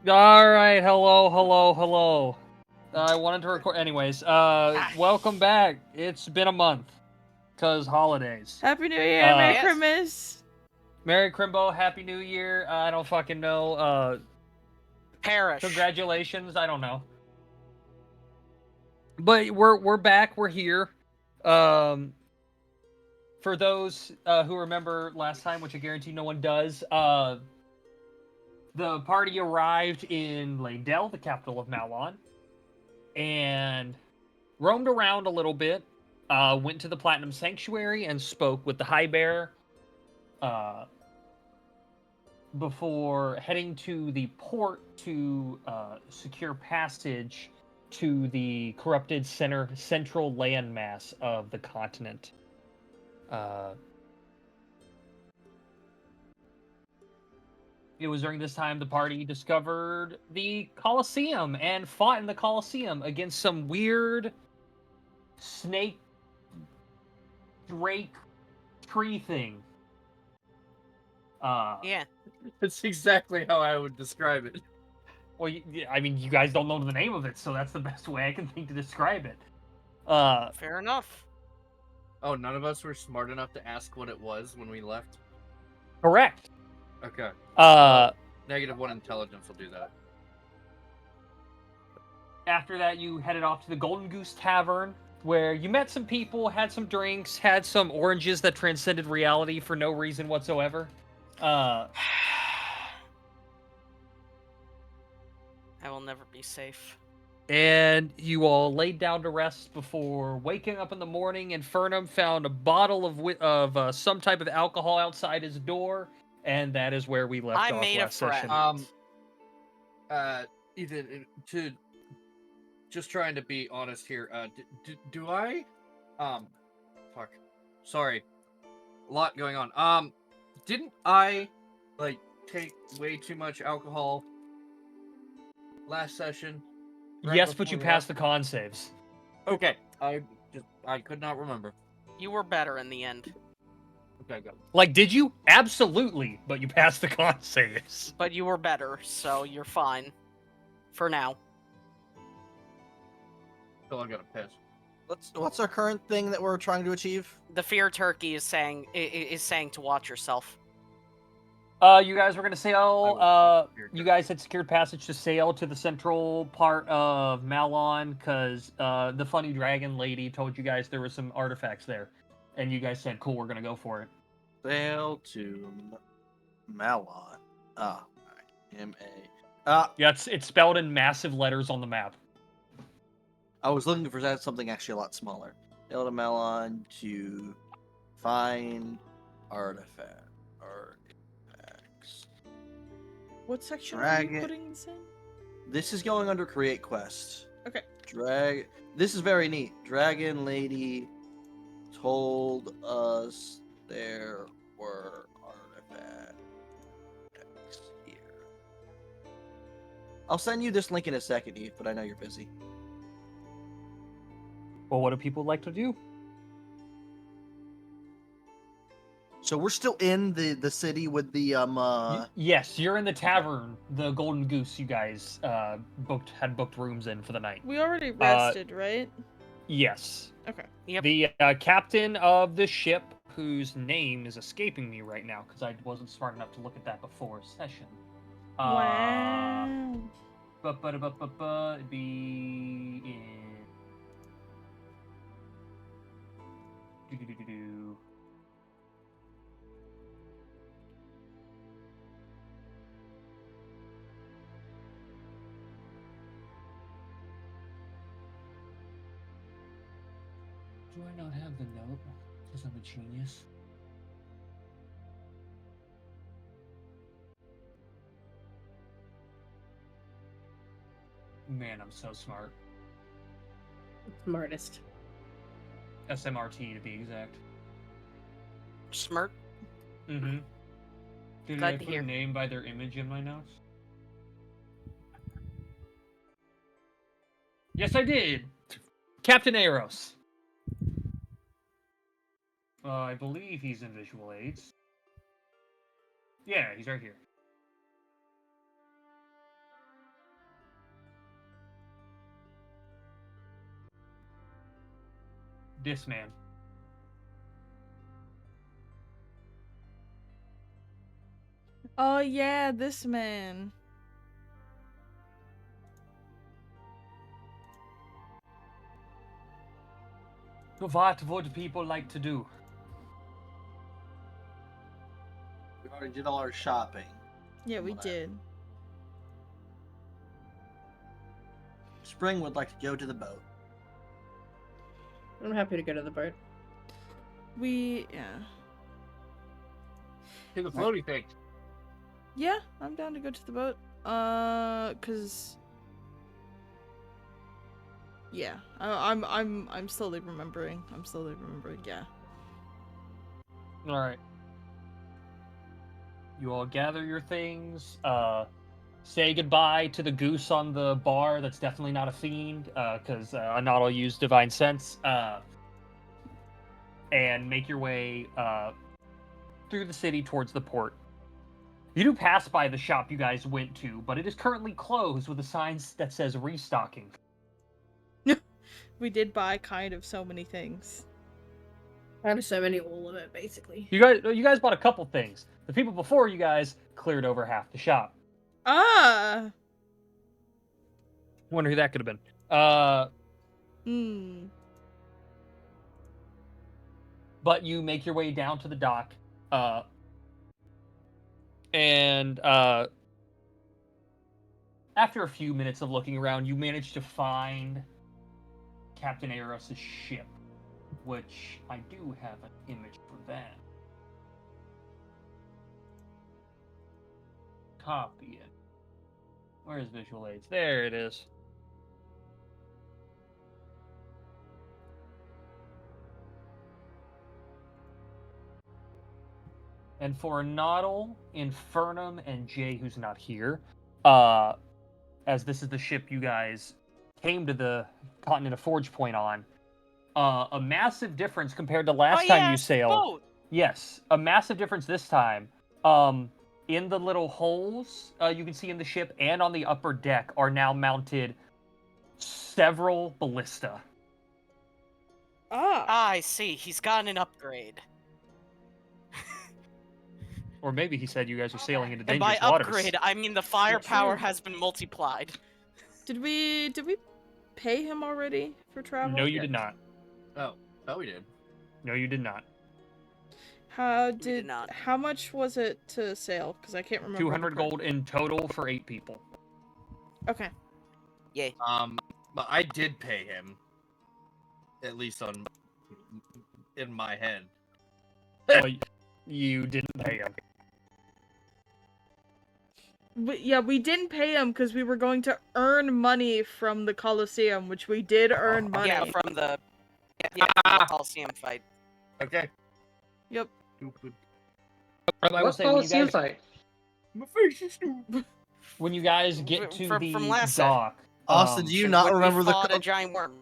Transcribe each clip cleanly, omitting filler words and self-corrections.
All right, hello. I wanted to record, anyways. Welcome back. It's been a month, cause holidays. Happy New Year, Merry Yes. Christmas. Merry Crimbo, Happy New Year. I don't fucking know. Perish. Congratulations. I don't know. But we're back. We're here. For those who remember last time, which I guarantee no one does, the party arrived in Leyndell, the capital of Malon, and roamed around a little bit, went to the Platinum Sanctuary and spoke with the High Bearer before heading to the port to secure passage to the corrupted central landmass of the continent. It was during this time the party discovered the Colosseum and fought in the Colosseum against some weird snake drake tree thing. Yeah. That's exactly how I would describe it. Well, I mean, you guys don't know the name of it, so that's the best way I can think to describe it. Fair enough. Oh, none of us were smart enough to ask what it was when we left? Correct. Okay. -1 intelligence will do that. After that, you headed off to the Golden Goose Tavern, where you met some people, had some drinks, had some oranges that transcended reality for no reason whatsoever. I will never be safe. And you all laid down to rest before waking up in the morning. Infernum found a bottle of some type of alcohol outside his door, and that is where we left I off made a last friend. session. Ethan, to just trying to be honest here, do I, fuck, sorry, a lot going on. Didn't I, like, take way too much alcohol last session? Yes, but you passed the con saves. Okay, I could not remember. You were better in the end. Okay, go. Like, did you? Absolutely, but you passed the con saves. But you were better, so you're fine. For now. Still, I gotta piss. What's our current thing that we're trying to achieve? The fear turkey is saying to watch yourself. You guys were gonna sail. You guys had secured passage to sail to the central part of Malon because the funny dragon lady told you guys there were some artifacts there, and you guys said, "Cool, we're gonna go for it." Sail to Malon. Yeah, it's spelled in massive letters on the map. I was looking for something actually a lot smaller. Sail to Malon to find artifacts. What section are Dragon. you putting this in? This is going under create quests. Okay. This is very neat. Dragon lady told us there were artifacts here. I'll send you this link in a second, Eve, but I know you're busy. Well, what do people like to do? So we're still in the city with the Yes, you're in the tavern, the Golden Goose. You guys had booked rooms in for the night. We already rested, right? Yes. Okay. Yep. The captain of the ship, whose name is escaping me right now because I wasn't smart enough to look at that before session. Wow. It'd be in. Do I not have the note? Because I'm a genius. Man, I'm so smart. Smartest. SMRT to be exact. Smirk. Mm-hmm. Did Glad I to put hear. a name by their image in my notes? Yes, I did! Captain Eros. I believe he's in visual aids. Yeah, he's right here. this man. Oh yeah, this man. What would people like to do? We already did all our shopping. Yeah, we Well, did. Spring would like to go to the boat. I'm happy to go to the boat. Yeah. To the floaty thing. Yeah, I'm down to go to the boat. Cause yeah, I'm slowly remembering. Yeah. All right. You all gather your things. Say goodbye to the goose on the bar. That's definitely not a fiend, because not all use divine sense. And make your way through the city towards the port. You do pass by the shop you guys went to, but it is currently closed with a sign that says restocking. We did buy kind of so many things. Kind of so many, all of it, basically. You guys bought a couple things. The people before you guys cleared over half the shop. Ah. Wonder who that could have been. But you make your way down to the dock, and after a few minutes of looking around, you manage to find Captain Eros' ship, which I do have an image for that. Copy it. Where's visual aids? There it is. And for Noddle, Infernum, and Jay, who's not here, as this is the ship you guys came to the continent of Forge Point on, a massive difference compared to last time you sailed. Boat. Yes, a massive difference this time. In the little holes you can see in the ship and on the upper deck are now mounted several ballista. Ah, I see. He's gotten an upgrade. Or maybe he said you guys are sailing into And dangerous by waters. upgrade, I mean the firepower has been multiplied. Did we pay him already for travel? No, you did not. Oh, we did. No, you did not. did not. How much was it to sail? Because I can't remember. 200 gold in total for 8 people. Okay. Yay. But I did pay him. At least in my head. Well, you didn't pay him. But yeah, we didn't pay him because we were going to earn money from the Colosseum, which we did earn money. Yeah, from the Coliseum fight. Okay. Yep. Stupid. I will What say, when you Coliseum guys, fight? My face is stupid. when you guys get to From the last set. dock, Austin, do you And not when remember we the fought a giant worm?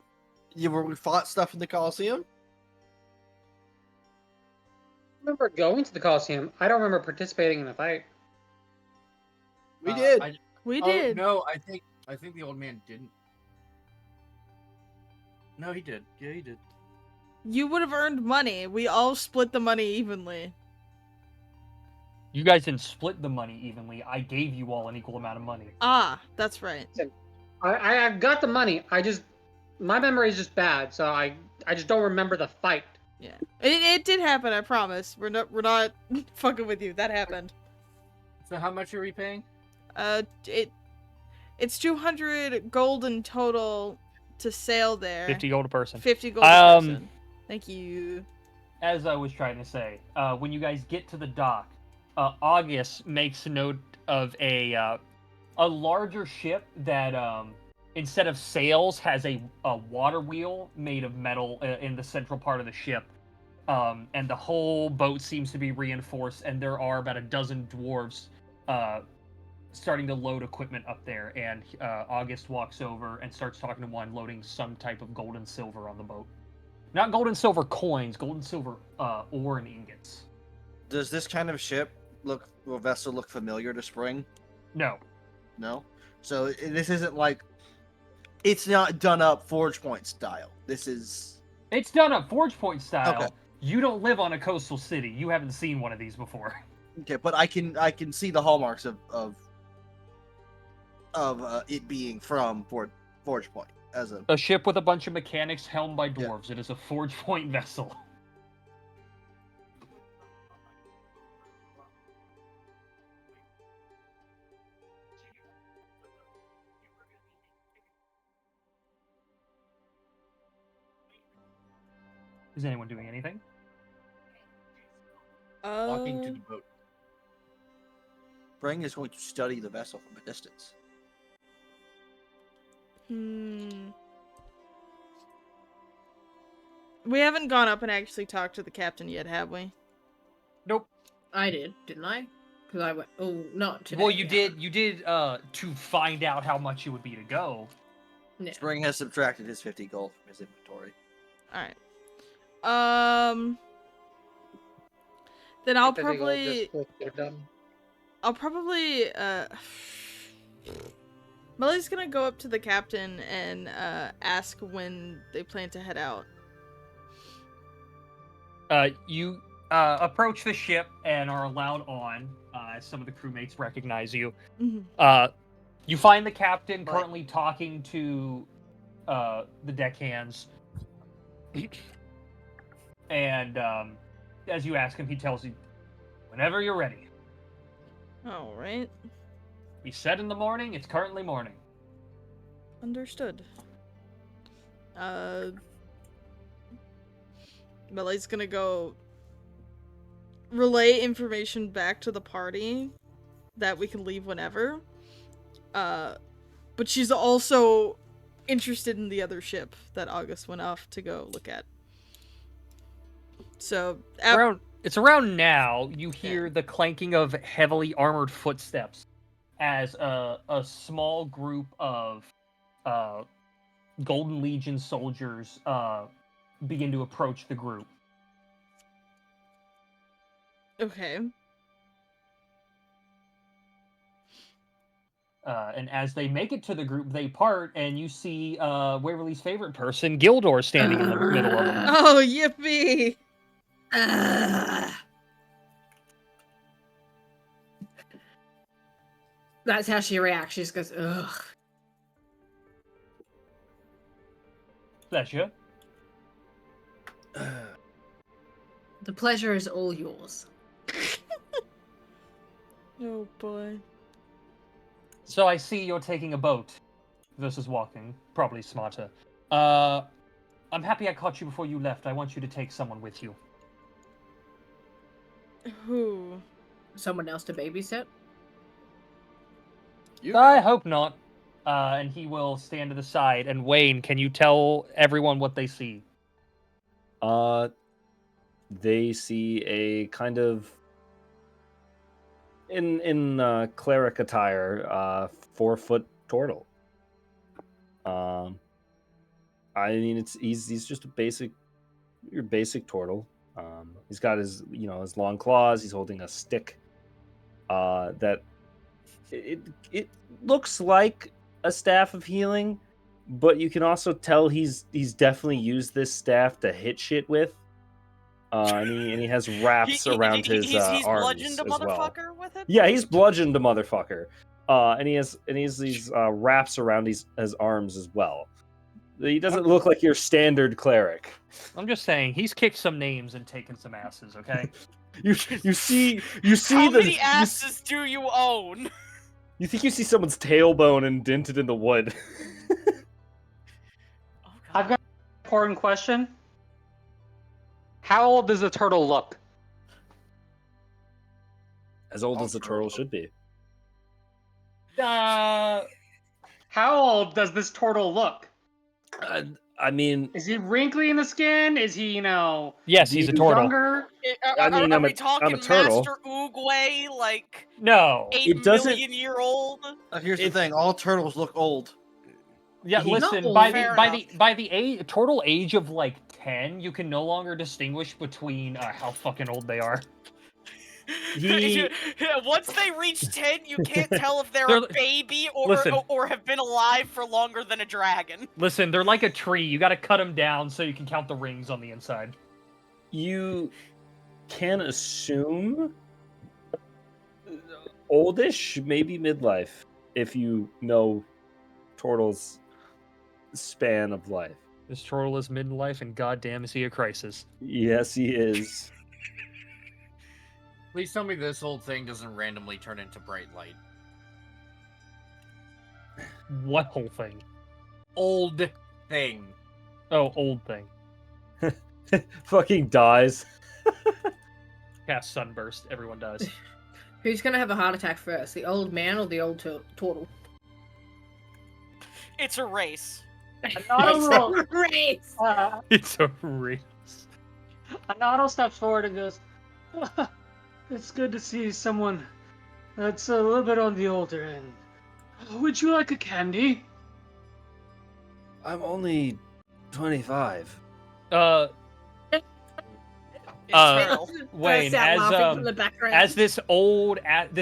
where we fought stuff in the Coliseum? I remember going to the Coliseum. I don't remember participating in the fight. We did. We Oh, did. no, I think the old man didn't. No, he did. Yeah, he did. You would have earned money. We all split the money evenly. you guys didn't split the money evenly. I gave you all an equal amount of money. Ah, that's right. I've got the money. My memory is just bad, so I just don't remember the fight. Yeah, it did happen. I promise. We're not fucking with you. That happened. So how much are we paying? It's 200 gold in total to sail there. 50 gold a person. 50 gold a person. Thank you. As I was trying to say, when you guys get to the dock, August makes note of a larger ship that instead of sails has a water wheel made of metal in the central part of the ship, and the whole boat seems to be reinforced, and there are about a dozen dwarves starting to load equipment up there, and August walks over and starts talking to one loading some type of gold and silver on the boat. Not gold and silver coins, gold and silver ore and ingots. Does this kind of ship vessel look familiar to Spring? No. No? So this isn't like... It's not done up Forge Point style. This is... It's done up Forge Point style. Okay. You don't live on a coastal city. You haven't seen one of these before. Okay, but I can see the hallmarks of it being from Forge Point as a. A ship with a bunch of mechanics helmed by Yeah. dwarves. It is a Forge Point vessel. Is anyone doing anything? Walking to the boat. Brang is going to study the vessel from a distance. We haven't gone up and actually talked to the captain yet, have we? Nope. I did, didn't I? Because I went. Oh, not today. Well, you did to find out how much it would be to go. Yeah. Spring has subtracted his 50 gold from his inventory. Alright. Then I'll I think probably... just get it done. I'll probably, Melly's gonna go up to the captain and, ask when they plan to head out. You approach the ship and are allowed on. Some of the crewmates recognize you. Mm-hmm. You find the captain currently talking to the deckhands. And as you ask him, he tells you, whenever you're ready. Alright. We said in the morning, it's currently morning. Understood. Melly's gonna go relay information back to the party that we can leave whenever. But she's also interested in the other ship that August went off to go look at. So, It's around now you hear the clanking of heavily armored footsteps as a small group of Golden Legion soldiers begin to approach the group. okay. And as they make it to the group, they part, and you see Waverly's favorite person, Gildor, standing in the middle of them. Oh, yippee! That's how she reacts. She just goes, ugh. Pleasure. The pleasure is all yours. Oh boy. So I see you're taking a boat versus walking. Probably smarter. I'm happy I caught you before you left. I want you to take someone with you. Who? Someone else to babysit? I hope not. And he will stand to the side. And Wayne, can you tell everyone what they see? They see a kind of in cleric attire, 4-foot turtle. I mean, he's just your basic turtle. He's got his his long claws. He's holding a stick. That it looks like a staff of healing, but you can also tell he's definitely used this staff to hit shit with. And he has wraps around his he's arms bludgeoned a as well. motherfucker with it? Yeah, he's bludgeoned a motherfucker. And he has these wraps around his arms as well. He doesn't look like your standard cleric. I'm just saying, he's kicked some names and taken some asses, okay? You see How many asses do you own? You think you see someone's tailbone indented in the wood. Oh, I've got an important question. How old does the turtle look? As old as the turtle should be. How old does this turtle look? I mean, Is he wrinkly in the skin? Is he, Yes, he's a turtle. younger? Are we talking I'm a turtle. Master Oogway, like No. 8 It doesn't- million-year-old? Here's the thing: all turtles look old. Yeah, He's listen, not by old. Fair the total age of like 10, you can no longer distinguish between how fucking old they are. Once they reach 10, you can't tell if they're They're- a baby Listen. or have been alive for longer than a dragon. Listen, they're like a tree. You got to cut them down so you can count the rings on the inside. You can assume oldish, maybe midlife, if you know Turtle's span of life. This turtle is midlife, and goddamn is he a crisis. Yes, he is. Please tell me this whole thing doesn't randomly turn into bright light. What whole thing? Old thing. Oh, old thing. Fucking dies. Cast sunburst. Everyone dies. Who's gonna have a heart attack first, the old man or the old turtle? It's a race. Another Race! It's a race. Another steps forward and goes, "It's good to see someone that's a little bit on the older end. Would you like a candy?" I'm only 25. Eternal. Wayne, Bursts out laughing from the background. as this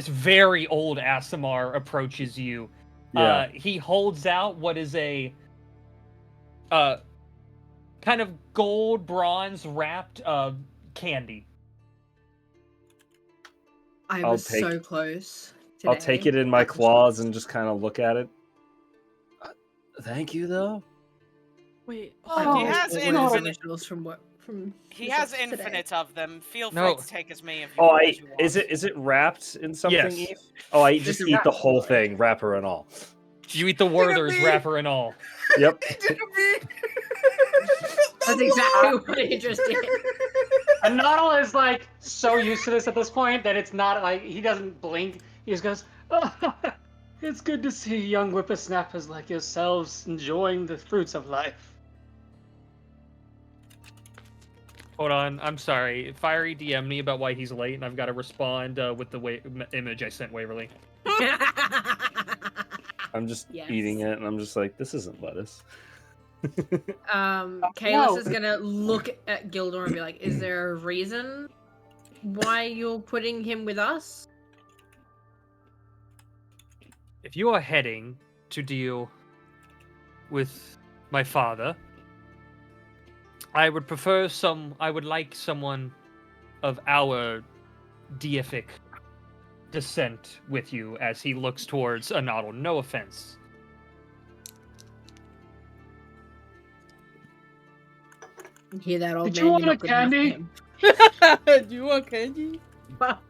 very old Asimar approaches you, Yeah. he holds out what is a kind of gold bronze wrapped candy. I I'll was take- so close. I'll take it in my claws and just kind of look at it. Thank you, though. Wait. He has infinite. Originals from what? From He the has shops today. infinite of them. Feel free No. to take as many of you Oh, as you want. is it wrapped in something? Yes. Eve? Oh, I just It's eat the wrapped. whole thing, wrapper and all. You eat the Werther's wrapper and all. Yep. That's exactly what he just did. And Noddle is like so used to this at this point that it's not like he doesn't blink. He just goes, "Oh, it's good to see young whippersnappers like yourselves enjoying the fruits of life." Hold on, I'm sorry. Fiery DM me about why he's late, and I've got to respond with the image I sent Waverly. I'm just Yes. eating it, and I'm just like, this isn't lettuce. Kalis is gonna look at Gildor and be like, "Is there a reason why you're putting him with us?" If you are heading to deal with my father, I would like someone of our deific descent with you as he looks towards Anadal. No offense. You hear that, old Did man? you want You're a not good enough for candy? him. Do you want candy? Fuck.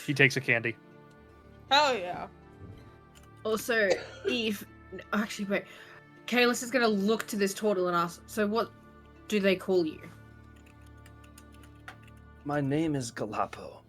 He takes a candy. Hell yeah. Also, Eve. Actually, wait. Kalis is gonna look to this turtle and ask, "So what do they call you?" My name is Galapo.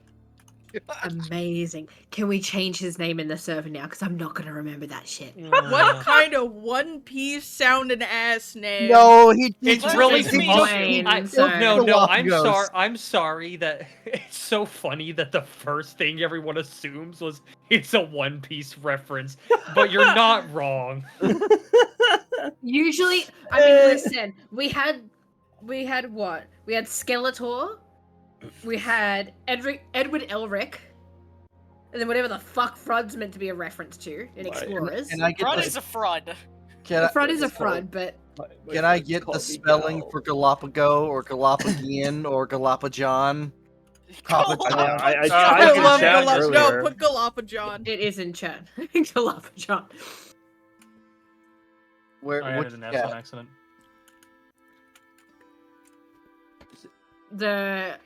Amazing. Can we change his name in the server now? Because I'm not gonna remember that shit. What kind of One Piece sounding ass name? No, he. It's Let's really just he be just- plain, I- so- no. I'm Galapagos. sorry. I'm sorry that it's so funny that the first thing everyone assumes was it's a One Piece reference, but you're not wrong. Usually, I mean, listen. We had what? We had Skeletor. We had Edward Elric. And then whatever the fuck Fraud's meant to be a reference to in Explorers. Can I get Fraud the, is a fraud. can The I, Fraud is a it's fraud, but can I get the spelling for Galapago or Galapagian or Galapajon? Papa I John. tried I to love chat No, earlier. put Galapajon. it is in chat. Galapagos. Where? I Which, added an S yeah. on accident. The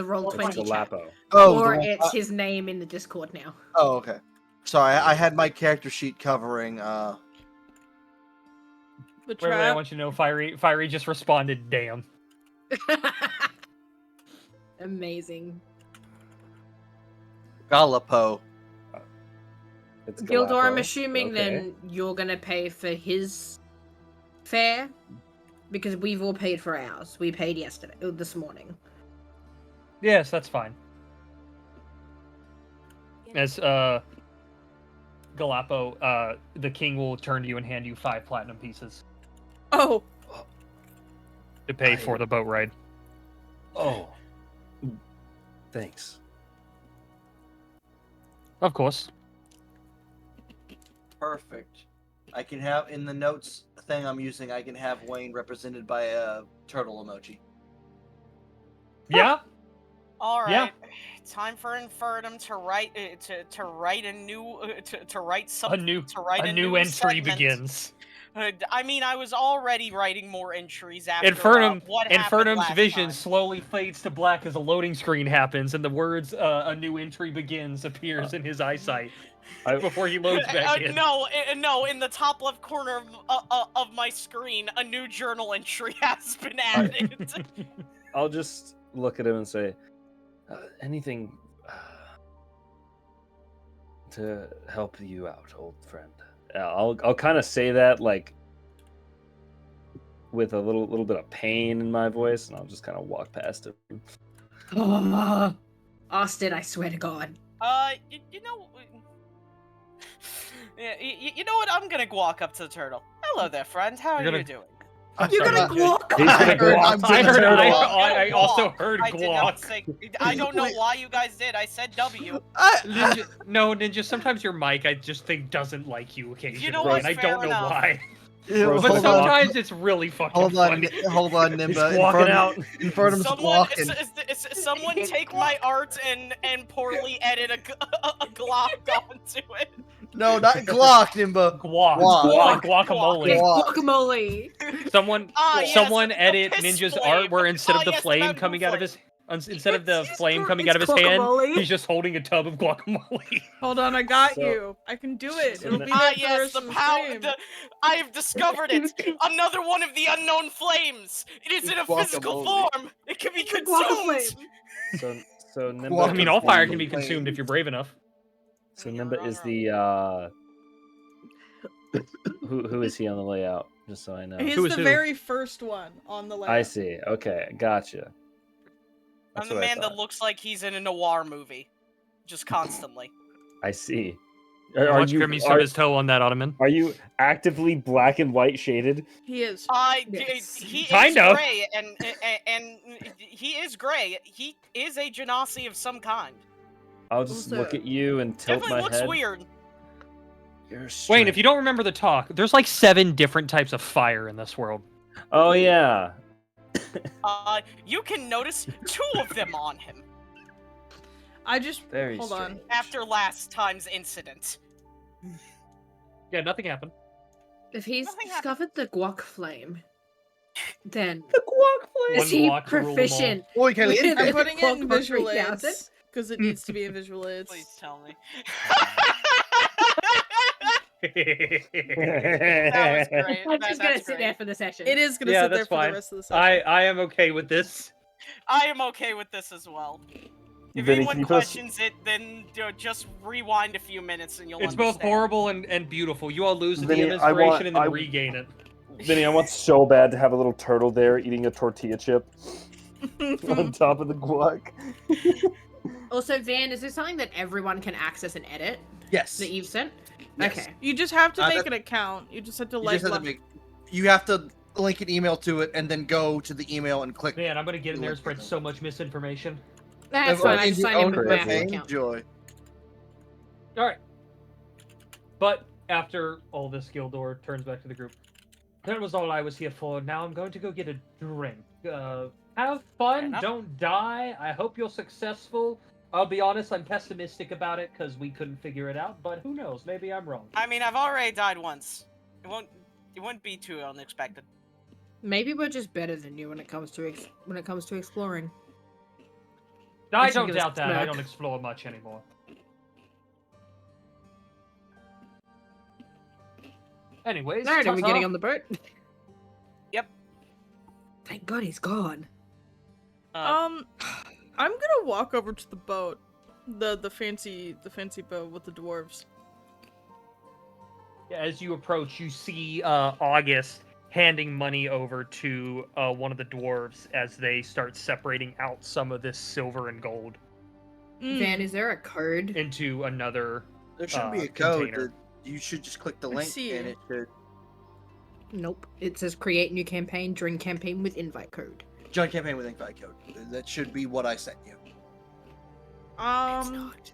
roll It's 20 chat. Galapo. Oh, Or the one- it's his name in the Discord now. oh, okay. Sorry, I had my character sheet covering. The Waverly, I trap. want you to know Fiery just responded, damn. Amazing. Galapo. It's Gildor, I'm Galapo. assuming Okay. then you're gonna pay for his fare because we've all paid for ours. We paid this morning. Yes, that's fine. As Galapo, the king will turn to you and hand you 5 platinum pieces Oh, to pay for the boat ride. Oh. Thanks. Of course. Perfect. I can have in the notes thing I'm using. I can have Wayne represented by a turtle emoji. Yeah. All Yeah. right, time for Infernum to write to write a new to write something. A new to write a new entry segment. begins. I mean, I was already writing more entries after what happened Infernum's last vision time. slowly fades to black as a loading screen happens, and the words "a new entry begins" appears in his eyesight before he loads back in. No, in the top left corner of my screen, a new journal entry has been added. I'll just look at him and say, anything to help you out, old friend. I'll kind of say that like with a little bit of pain in my voice, and I'll just kind of walk past him. Austin, I swear to God. You know, you know what? I'm gonna walk up to the turtle. Hello there, friend. How are you doing? You're gonna guac. He's gonna guac. I also heard I did not guac. say. I don't know why you guys did. I said W. Ninja, no, Ninja. Sometimes your mic, I just think, doesn't like you occasionally, You know what? and I Fair don't know enough. why. Bro, But hold sometimes it's really fucking Hold on, funny. hold on, He's Nimba. walking out. Infernum's walking. Someone take my art and poorly edit a Glock onto it. No, not Glock, Nimba. Guac. Guacamole. It's Guac. guacamole. Someone Yes, someone a edit piss Ninja's flame. art where instead of the Yes, flame bamboo coming out of flame. his instead of the It's flame coming out of his guacamole. hand, he's just holding a tub of guacamole. Hold on, I got So- you. I can do it. so It'll the- be there for the Yes, rest the of the power. stream. I have discovered it. Another one of the unknown flames. It is in a physical Guacamole. form. It can be It's a guacamole. consumed. So Nimba. I mean, all fire can be consumed if you're brave enough. So You're Nimba wrong, is wrong. the who is he on the layout? Just so I know. He's Who is the who? very first one on the list. I see. Okay, gotcha. I'm That's the what I man that thought. looks like he's in a noir movie, just constantly. I see. Watch Grimmy stub his toe on that ottoman. Are you actively black and white shaded? He is. Yes. He Kind is of. gray, and he is gray. He is a genasi of some kind. I'll just Also- look at you and tilt Definitely my looks head. weird. You're Wayne, if you don't remember the talk, there's like 7 different types of fire in this world. Oh yeah. You can notice 2 of them on him I just Very hold on. strange. after last time's incident. Yeah, nothing happened. If he's Nothing discovered the guac flame, then The guac is One he guac to rule them all. proficient? Boy, can with I'm the putting it in guac visual 3000? aids because it needs to be in visual aids. Please tell me. flame. That was great. I'm just gonna That's sit great. there for the session. It is gonna Yeah, sit there that's for fine. the rest of the session. I am okay with this. I am okay with this as well. If Vinny, anyone can you put us- questions it, then just rewind a few minutes and you'll It's understand. both horrible and beautiful. You all lose the Vinny, DM I inspiration want- and then I- regain it. Vinny, I want so bad to have a little turtle there eating a tortilla chip on top of the guac. Also, Van, is this something that everyone can access and edit Yes. that you've sent? Yes. Okay. You just have to Uh, make that- an account. You just have to You like. just have to left- make- you have to link an email to it and then go to the email and click. Man, I'm gonna get in there and spread so much misinformation. That's fine. I just signed in with my Crazy. Apple account. Enjoy. Alright. But after all this, Gildor turns back to the group. That was all I was here for. Now I'm going to go get a drink. Have Fair fun, enough. don't die. I hope you're successful. I'll be honest, I'm pessimistic about it because we couldn't figure it out, but who knows? Maybe I'm wrong. I mean, I've already died once. It wouldn't be too unexpected. Maybe we're just better than you when it comes to exploring. I should don't give us doubt a that. I smirk. don't explore much anymore. Anyways, Alright, are we ta-ta. getting on the boat? Yep. Thank God he's gone. I'm gonna walk over to the boat, the fancy boat with the dwarves. As you approach, you see August handing money over to one of the dwarves as they start separating out some of this silver and gold Van, is there a code? into another. There should be a code. container. That you should just click the I link see. and it should Nope. It says create new campaign, join campaign with invite code. join campaign with invite code. That should be what I sent you. It's not.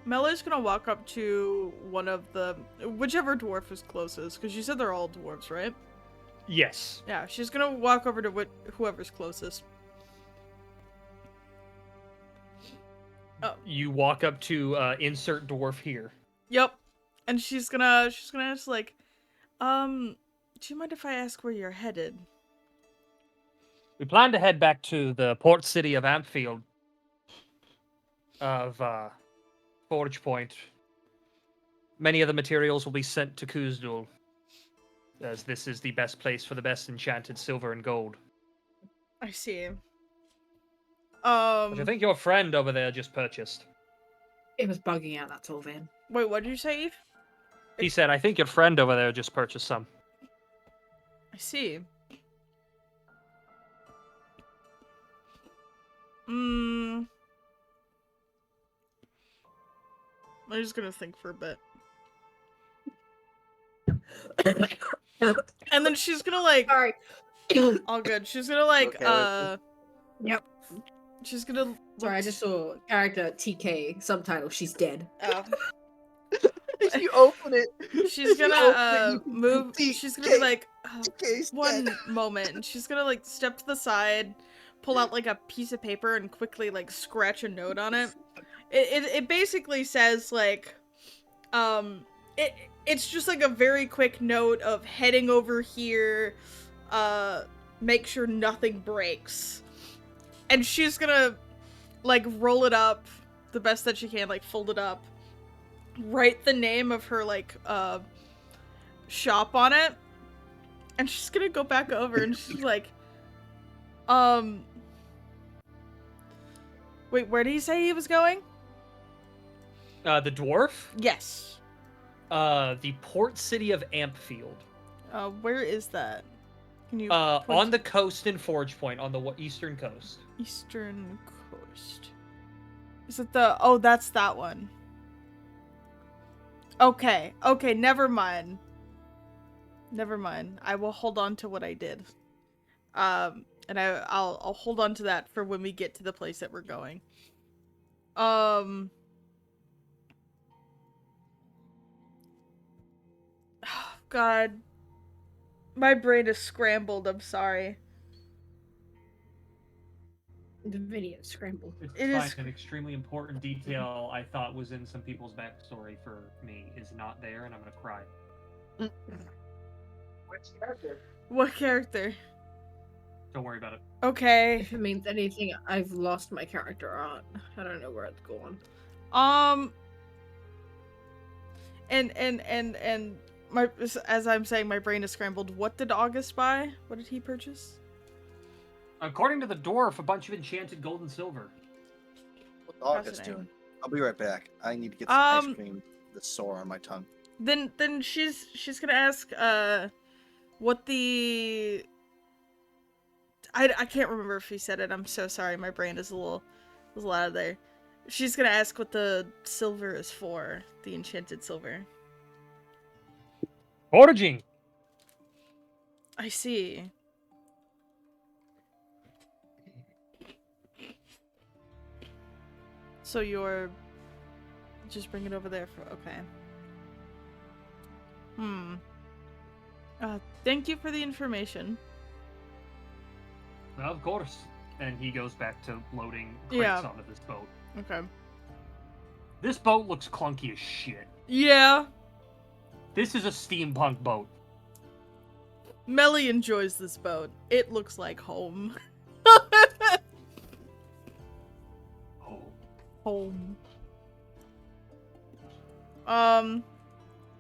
Melo's gonna walk up to one of the whichever dwarf is closest, because you said they're all dwarves, right? Yes. Yeah, she's gonna walk over to whoever's closest. Oh. You walk up to insert dwarf here. Yep. And she's gonna ask like, do you mind if I ask where you're headed? We plan to head back to the port city of Ampfield of Forge Point. Many of the materials will be sent to Kuzdul, as this is the best place for the best enchanted silver and gold. I see. Which I think your friend over there just purchased. It was bugging out, that's all, Van. Wait, what did you say, Eve? He said, I think your friend over there just purchased some. I see. I'm just gonna think for a bit. And then she's gonna like... Sorry. all good. She's gonna like, Okay. Yep. she's gonna... Sorry, I just saw character TK subtitle, she's dead. Oh. If you open it, She's you gonna open it, you can move. see She's gonna be TK. like, TK's one dead. moment, and she's gonna like step to the side, pull out like a piece of paper, and quickly like scratch a note on it. It basically says like, it's just like a very quick note of heading over here, make sure nothing breaks, and she's gonna like roll it up the best that she can, like fold it up. Write the name of her like shop on it, and she's gonna go back over and she's like, wait, where did he say he was going? The dwarf? Yes. The port city of Ampfield. Where is that? Can you On the coast in Forge Point, on the eastern coast. eastern coast? Is it the? Oh, that's that one. Okay, never mind. Never mind. I will hold on to what I did. And I'll hold on to that for when we get to the place that we're going. Oh, God. My brain is scrambled, I'm sorry. The video scrambled. It's It fine. is- An extremely important detail I thought was in some people's backstory for me is not there, and I'm gonna cry. Which character? What character? Don't worry about it. Okay. If it means anything, I've lost my character art. I don't know where it's gone. And my, as I'm saying, my brain is scrambled. What did August buy? What did he purchase? According to the dwarf, a bunch of enchanted gold and silver. What's August Fascinating. doing? I'll be right back. I need to get some ice Um, cream that's sore on my tongue. Then she's gonna ask what the I can't remember if he said it. I'm so sorry. My brain is a little out of there. She's gonna ask what the silver is for. The enchanted silver. Foraging. I see. So you're just bring it over there for okay. Thank you for the information. Of course. And he goes back to loading crates Yeah. onto this boat. Okay. This boat looks clunky as shit. Yeah. This is a steampunk boat. Melly enjoys this boat. It looks like home. Home.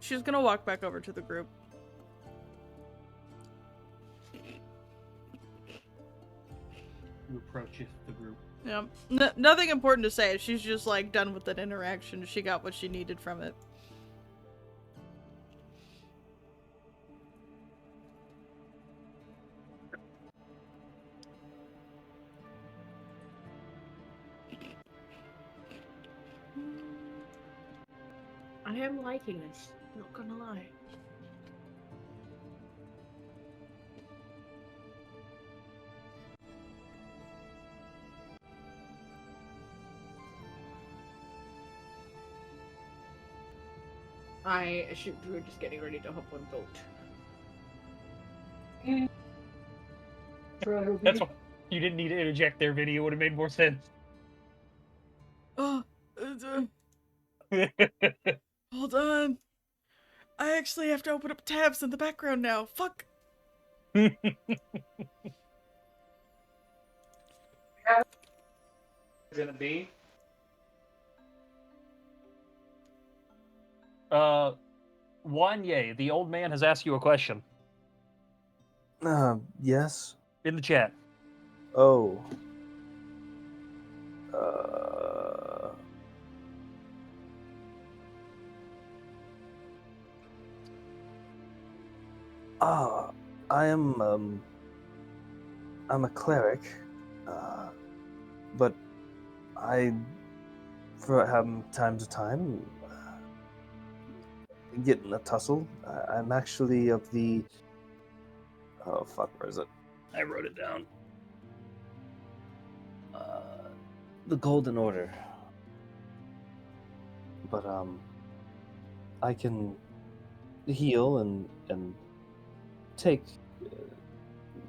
She's gonna walk back over to the group. You approach the group. Yeah. Nothing important to say. She's just like done with that interaction. She got what she needed from it. I am liking this, not gonna lie. I assumed we were just getting ready to hop on boat. That's why you didn't need to interject there, Vinny. It would have made more sense. Oh, hold on. I actually have to open up tabs in the background now. Fuck. Gonna be. Wanye, the old man has asked you a question Yes. in the chat. Oh. I am, I'm a cleric, but I, from time to time, get in a tussle. I'm actually of the, oh fuck, where is it? I wrote it down. The Golden Order. But, I can heal and take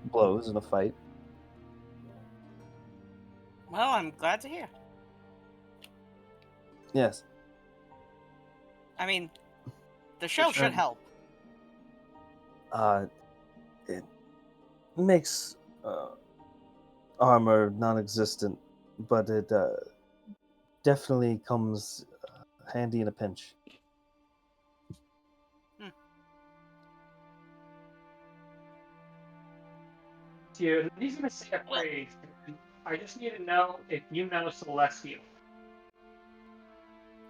blows in a fight. Well, I'm glad to hear. Yes. I mean, the show should help. It makes armor non-existent, but it definitely comes handy in a pinch. He's gonna say a phrase. I just need to know if you know Celestial.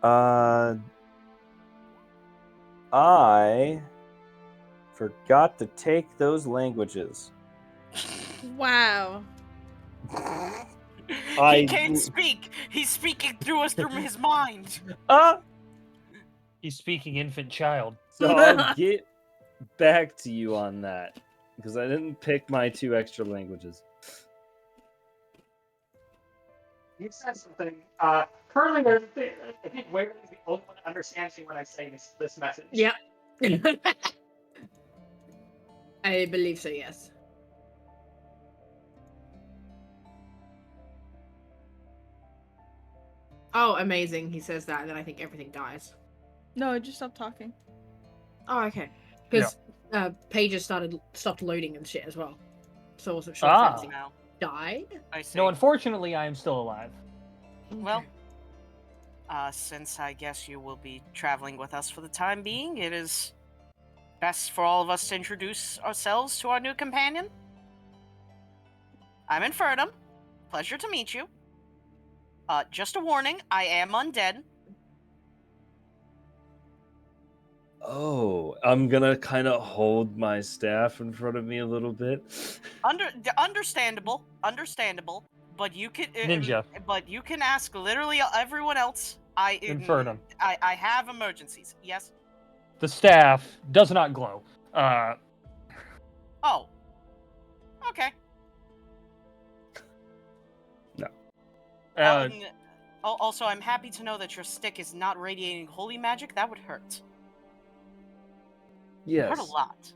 I forgot to take those languages. Wow. He can't speak. He's speaking through us through his mind. He's speaking infant child. So I'll get back to you on that because I didn't pick my 2 extra languages. He said something. Currently, I think Waverly is the only one that understands me when I say this message. Yep. I believe so, yes. Oh, amazing. He says that, and then I think everything dies. No, just stop talking. Oh, okay. Because pages stopped loading and shit as well. So I wasn't sure if anything No. died. I see. No, unfortunately, I am still alive. Well, since I guess you will be traveling with us for the time being, it is best for all of us to introduce ourselves to our new companion. I'm Infernum. Pleasure to meet you. Just a warning, I am undead. Oh, I'm gonna kind of hold my staff in front of me a little bit. Understandable, but you can Ninja. But you can ask literally everyone else. Infernum. I have emergencies. Yes. The staff does not glow. Oh. Okay. No. Also, I'm happy to know that your stick is not radiating holy magic. That would hurt. Yes. Hurt a lot.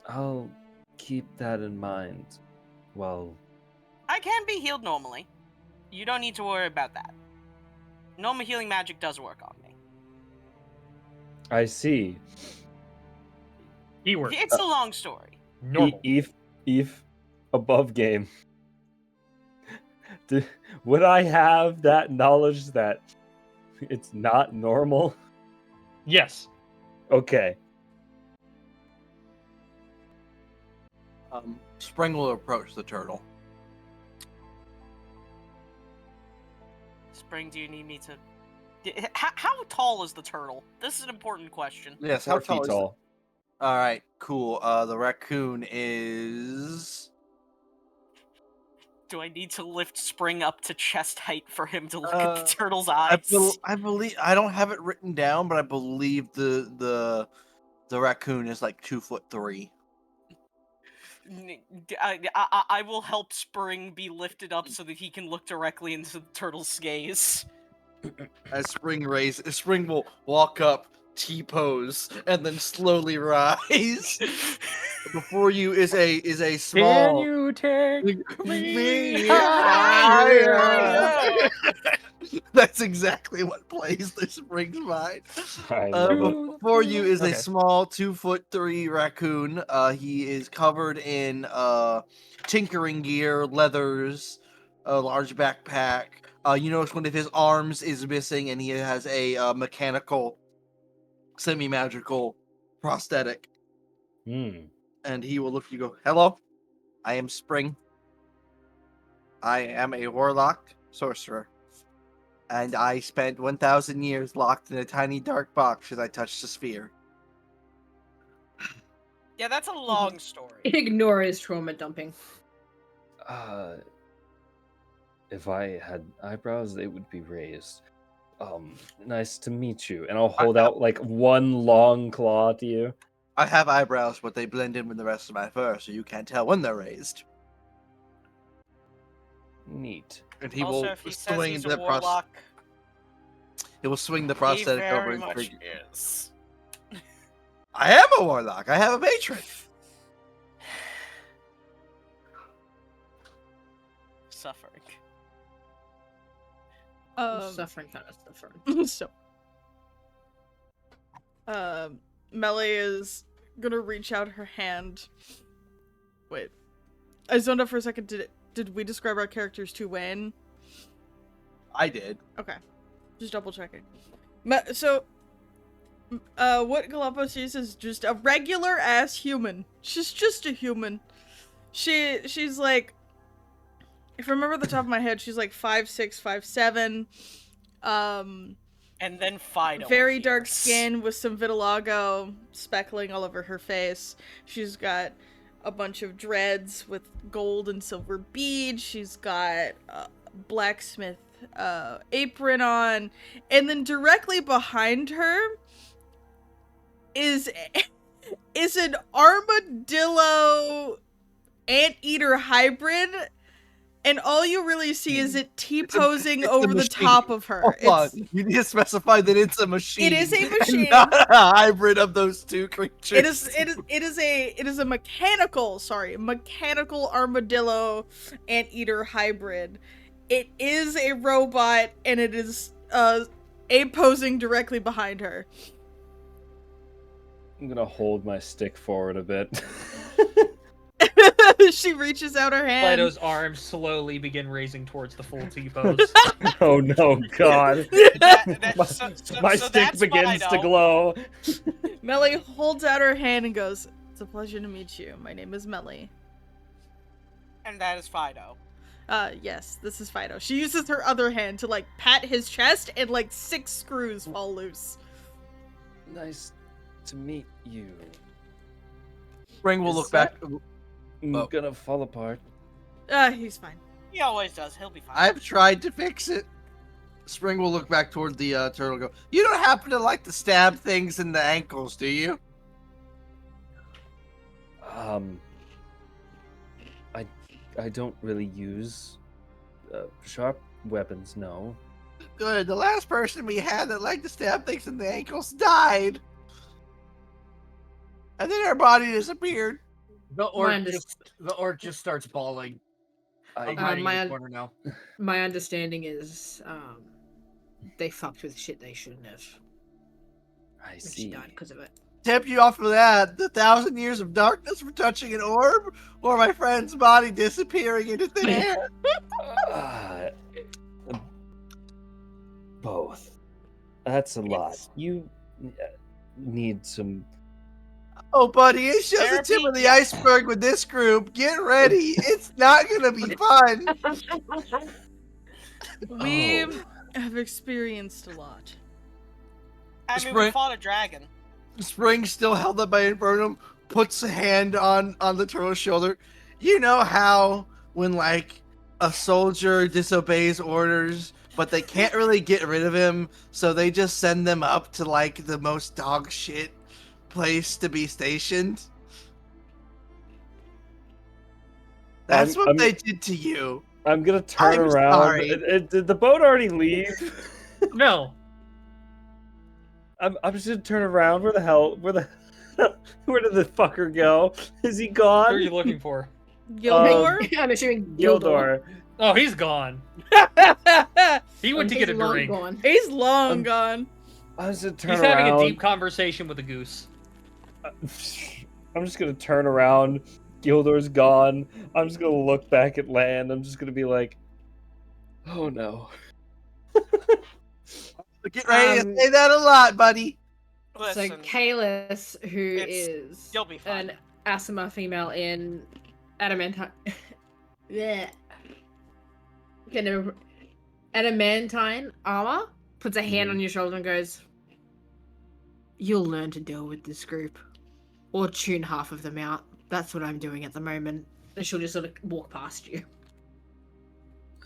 I'll keep that in mind. Well, I can be healed normally. You don't need to worry about that. Normal healing magic does work on me. I see. Keyword. It's a long story. Normal. Eve, above game. Would I have that knowledge that it's not normal? Yes. Okay. Spring will approach the turtle. Spring, do you need me to... How tall is the turtle? This is an important question. Yes, 4 how feet tall is it? tall. All right, cool. The raccoon is. Do I need to lift Spring up to chest height for him to look at the turtle's eyes? I believe I don't have it written down, but I believe the raccoon is like 2'3". I will help Spring be lifted up so that he can look directly into the turtle's gaze. As Spring will walk up, T-pose and then slowly rise. Before you is a small. Can you take me higher? That's exactly what plays this springs mind. I love it. Before you is Okay. a small 2'3" raccoon. He is covered in tinkering gear, leathers, a large backpack. You notice one of his arms is missing, and he has a mechanical, semi-magical prosthetic. And he will look at you and go, "Hello, I am Spring. I am a warlock sorcerer. And I spent 1,000 years locked in a tiny dark box as I touched the sphere." Yeah, that's a long story. Ignore his trauma dumping. If I had eyebrows, they would be raised. Nice to meet you. And I'll hold out like one long claw to you. I have eyebrows, but they blend in with the rest of my fur, so you can't tell when they're raised. Neat. And he Also, will if he says swing he's the a warlock, he will swing the he prosthetic over very his much figure. is. I am a warlock. I have a patron. Suffering. Suffering kind of suffering. So, Melee is gonna reach out her hand. Wait, I zoned out for a second. Did we describe our characters to Wayne? I did. Okay, just double checking. What Galapagos sees is just a regular ass human. She's just a human. She's like, if I remember at the top of my head, she's like 5'6", 5'7". And then Fido. Very dark appears. skin with some vitiligo speckling all over her face. She's got a bunch of dreads with gold and silver beads. She's got a blacksmith apron on. And then directly behind her is an armadillo anteater hybrid. And all you really see is it T-posing it's a over the machine. top of her. Hold on. You need to specify that it's a machine. It is a and machine. not a hybrid of those two creatures. It is a mechanical armadillo anteater hybrid. It is a robot, and it is posing directly behind her. I'm gonna hold my stick forward a bit. She reaches out her hand. Fido's arms slowly begin raising towards the full T-pose. Oh no, God. My stick that's begins to Fido. glow. Melly holds out her hand and goes, "It's a pleasure to meet you. My name is Melly." And that is Fido. Yes, this is Fido. She uses her other hand to, like, pat his chest, and, like, 6 screws fall loose. Nice to meet you. Spring will Is look that- back. I'm Oh. gonna fall apart. He's fine. He always does. He'll be fine. I've tried to fix it. Spring will look back toward the turtle and go, "You don't happen to like to stab things in the ankles, do you?" I don't really use sharp weapons, no. Good. The last person we had that liked to stab things in the ankles died. And then her body disappeared. The orc Mine just starts bawling. I'm I, hiding in my- the corner now. My understanding is, they fucked with shit they shouldn't have. I And she see. died because of it. Tip you off of that. The 1,000 years of darkness from touching an orb, or my friend's body disappearing into thin air. Uh, both. That's a lot. Yes. You need some. Oh, buddy, it's just the tip Therapy? of the iceberg with this group. Get ready. It's not gonna be fun. We Oh. have experienced a lot. I mean, we Sprint. fought a dragon. Spring, still held up by Infernum, puts a hand on the turtle's shoulder. You know how when, like, a soldier disobeys orders, but they can't really get rid of him, so they just send them up to, like, the most dog shit place to be stationed? That's what they did to you. I'm gonna turn I'm around. sorry. Did the boat already leave? No. I'm just gonna turn around. Where did the fucker go? Is he gone? Who are you looking for? Gildor? I'm assuming Gildor. Oh, he's gone. He went to He's get a long drink. gone. He's long gone. I was gonna turn He's around. having a deep conversation with a goose. I'm just gonna turn around. Gildor's gone. I'm just gonna look back at land. I'm just gonna be like, oh no. Get ready to say that a lot, buddy. So Listen, Kalis, who is you'll be fine. an Asima female in adamantine, yeah, kind of adamantine armor, puts a hand on your shoulder and goes, "You'll learn to deal with this group, or tune half of them out. That's what I'm doing at the moment." And she'll just sort of walk past you.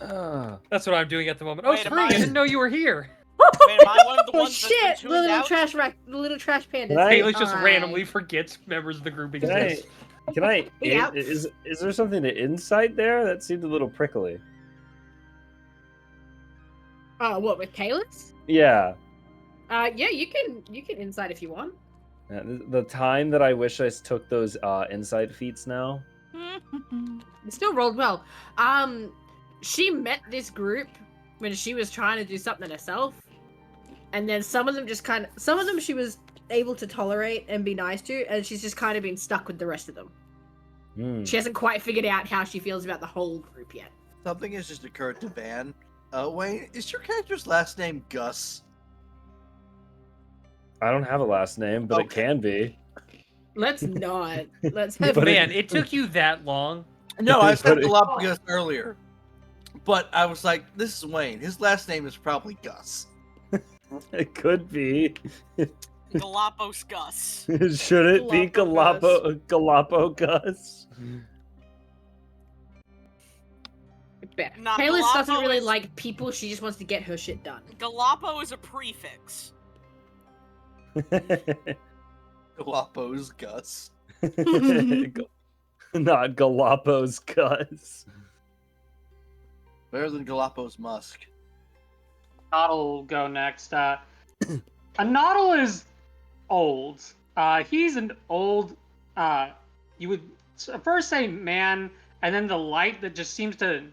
That's what I'm doing at the moment. Oh, Wait, Spring, I didn't know you were here. Wait, am I one of the Oh ones that's been shit! tuned The little out? the little trash panda. Right. Kayla just randomly forgets members of the group Can I? exist. Can I? Yeah. Is there something to insight there? That seemed a little prickly. What with Kalis? Yeah. Yeah, you can insight if you want. The time that I wish I took those insight feats now. It still rolled well. She met this group when she was trying to do something herself, and then some of them she was able to tolerate and be nice to, and she's just kind of been stuck with the rest of them. She hasn't quite figured out how she feels about the whole group yet. Something has just occurred to Van. Wayne, is your character's last name Gus? I don't have a last name, but it can be. Let's not. Let's have. But Man, it took you that long. No, I said But it- Galapagos earlier. But I was like, this is Wayne. His last name is probably Gus. It could be. Galapagos Gus. Should it be Galapagos? Nah, Kalis doesn't Galapagos really is- like people. She just wants to get her shit done. Galapo is a prefix. Galapagos Gus. Not Galapagos Gus. Better than Galapagos Musk. Noddle will go next. A Noddle is old. He's an old, you would first say man, and then the light that just seems to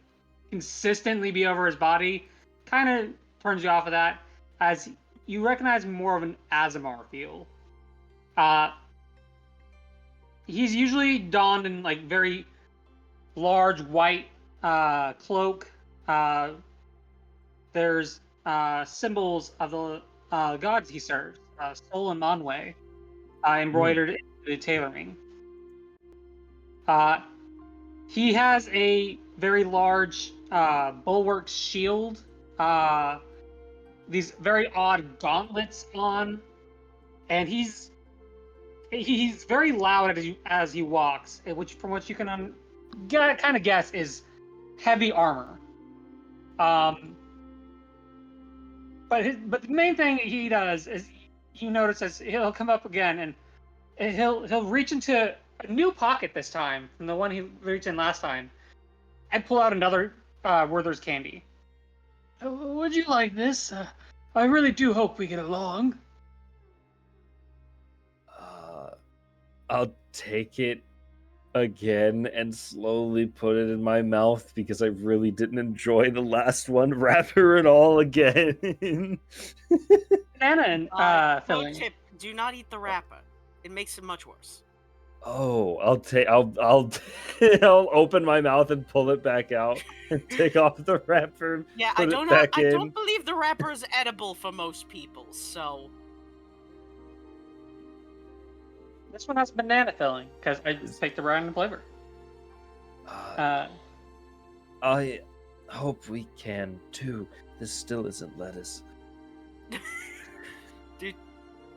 consistently be over his body kind of turns you off of that, as you recognize more of an Azamar feel. He's usually donned in like very large white cloak. There's symbols of the gods he serves, Sol and Manwe, embroidered into the tailoring. He has a very large bulwark shield, these very odd gauntlets on, and he's very loud as he walks, which from what you can kind of guess is heavy armor. But the main thing he does is you notice as he'll come up again and he'll reach into a new pocket this time from the one he reached in last time and pull out another Werther's candy. Would you like this? I really do hope we get along. I'll take it again and slowly put it in my mouth because I really didn't enjoy the last one. Wrapper and all again. Pro Banana filling. tip: do not eat the wrapper. It makes it much worse. Oh, I'll open my mouth and pull it back out and take off the wrapper. Yeah, put I it don't back in. don't believe the wrapper is edible for most people. So This one has banana filling because I just take the random flavor. I hope we can too. This still isn't lettuce. do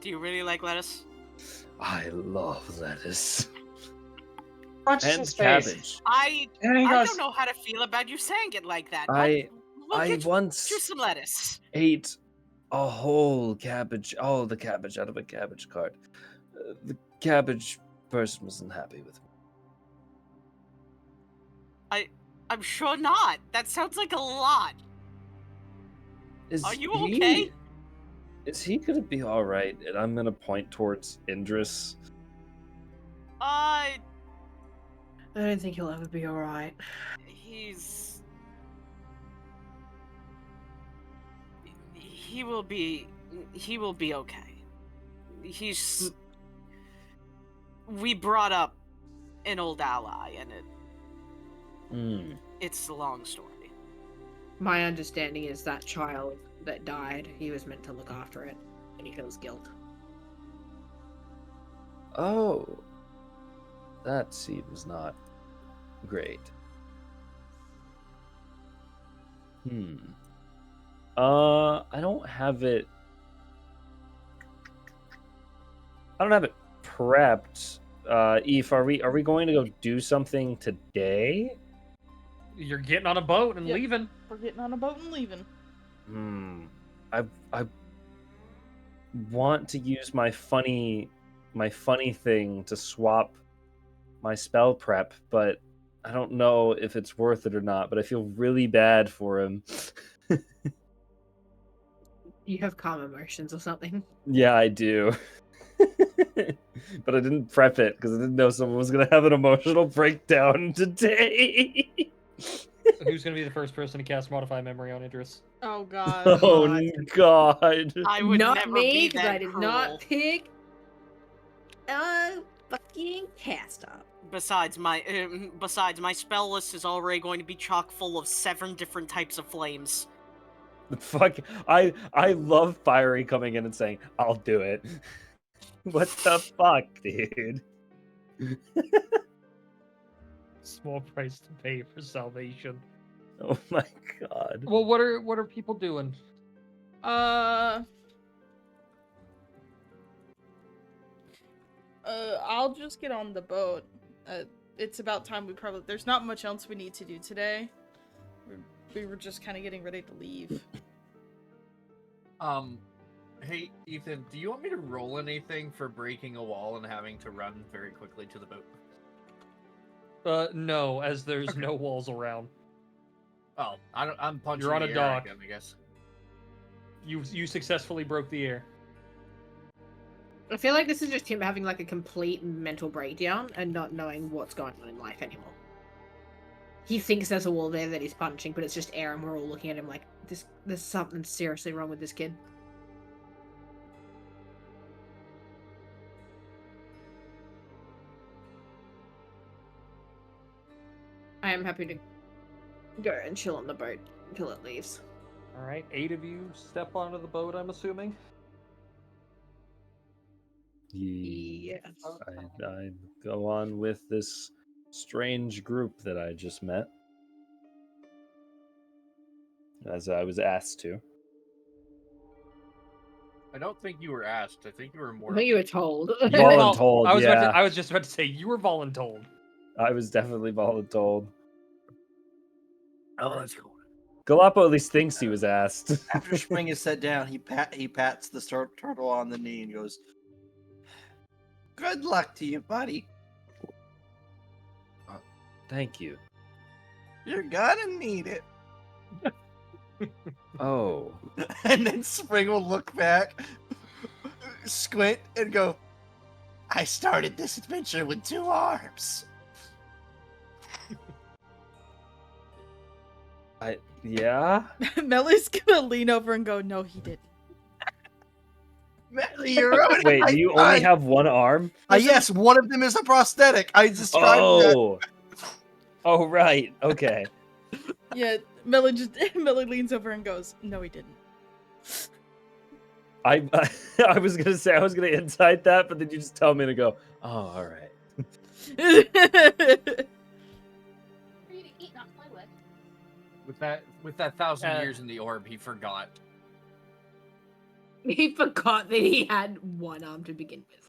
you really like lettuce? I love lettuce. Crunch And his face. cabbage. I And he goes, don't know how to feel about you saying it like that. I We'll get once you some lettuce. ate a whole cabbage, all the cabbage out of a cabbage cart. The cabbage person wasn't happy with me. I'm sure not. That sounds like a lot. Is Are you he? okay? Is he gonna be all right? And I'm gonna point towards Indris. Uh, I don't think he'll ever be alright. he's... He will be okay. He's... We brought up an old ally, and it's a long story. My understanding is that child that died, he was meant to look after it, and he feels guilt. Oh, that seems not great. I don't have it. I don't have it prepped. Eve, are we going to go do something today? You're getting on a boat and Yep. leaving. We're getting on a boat and leaving. I want to use my funny thing to swap my spell prep, but I don't know if it's worth it or not. But I feel really bad for him. You have calm emotions or something. Yeah, I do. But I didn't prep it because I didn't know someone was gonna have an emotional breakdown today. Who's going to be the first person to cast Modify Memory on Idris? Oh god. Oh God! I would Not never me, be because that I did cruel. not pick a fucking cast up. Besides, my spell list is already going to be chock full of 7 different types of flames. Fuck! I love Fiery coming in and saying, "I'll do it." What the fuck, dude? Small price to pay for salvation. Oh my God! Well, what are people doing? I'll just get on the boat. It's about time there's not much else we need to do today. We were just kind of getting ready to leave. Hey, Ethan, do you want me to roll anything for breaking a wall and having to run very quickly to the boat? No, as there's no walls around. Oh, I'm punching You're on the a air dock. again, I guess. You successfully broke the air. I feel like this is just him having like a complete mental breakdown and not knowing what's going on in life anymore. He thinks there's a wall there that he's punching, but it's just air, and we're all looking at him like, there's something seriously wrong with this kid. I am happy to go and chill on the boat until it leaves. All right, 8 of you step onto the boat, I'm assuming. Yes. I go on with this strange group that I just met, as I was asked to. I don't think you were asked. I think you were more. I think you were told. Voluntold, yeah. I was just about to say you were voluntold. I was definitely voluntold. Oh, that's cool. Galapo at least thinks he was asked. After Spring is set down, he pats the turtle on the knee and goes, "Good luck to you, buddy. Thank you. You're gonna need it." Oh. And then Spring will look back, squint, and go, "I started this adventure with 2 arms." Yeah? Melly's gonna lean over and go, "No, he didn't." Melly, you're out. Wait, do you only have 1 arm? Yes, one of them is a prosthetic. I described that. Oh. Oh, right. Okay. Yeah, Melly leans over and goes, "No, he didn't." I was gonna say I was gonna incite that, but then you just tell me to go, oh, all right. With that 1,000 years in the orb, he forgot. He forgot that he had 1 arm to begin with.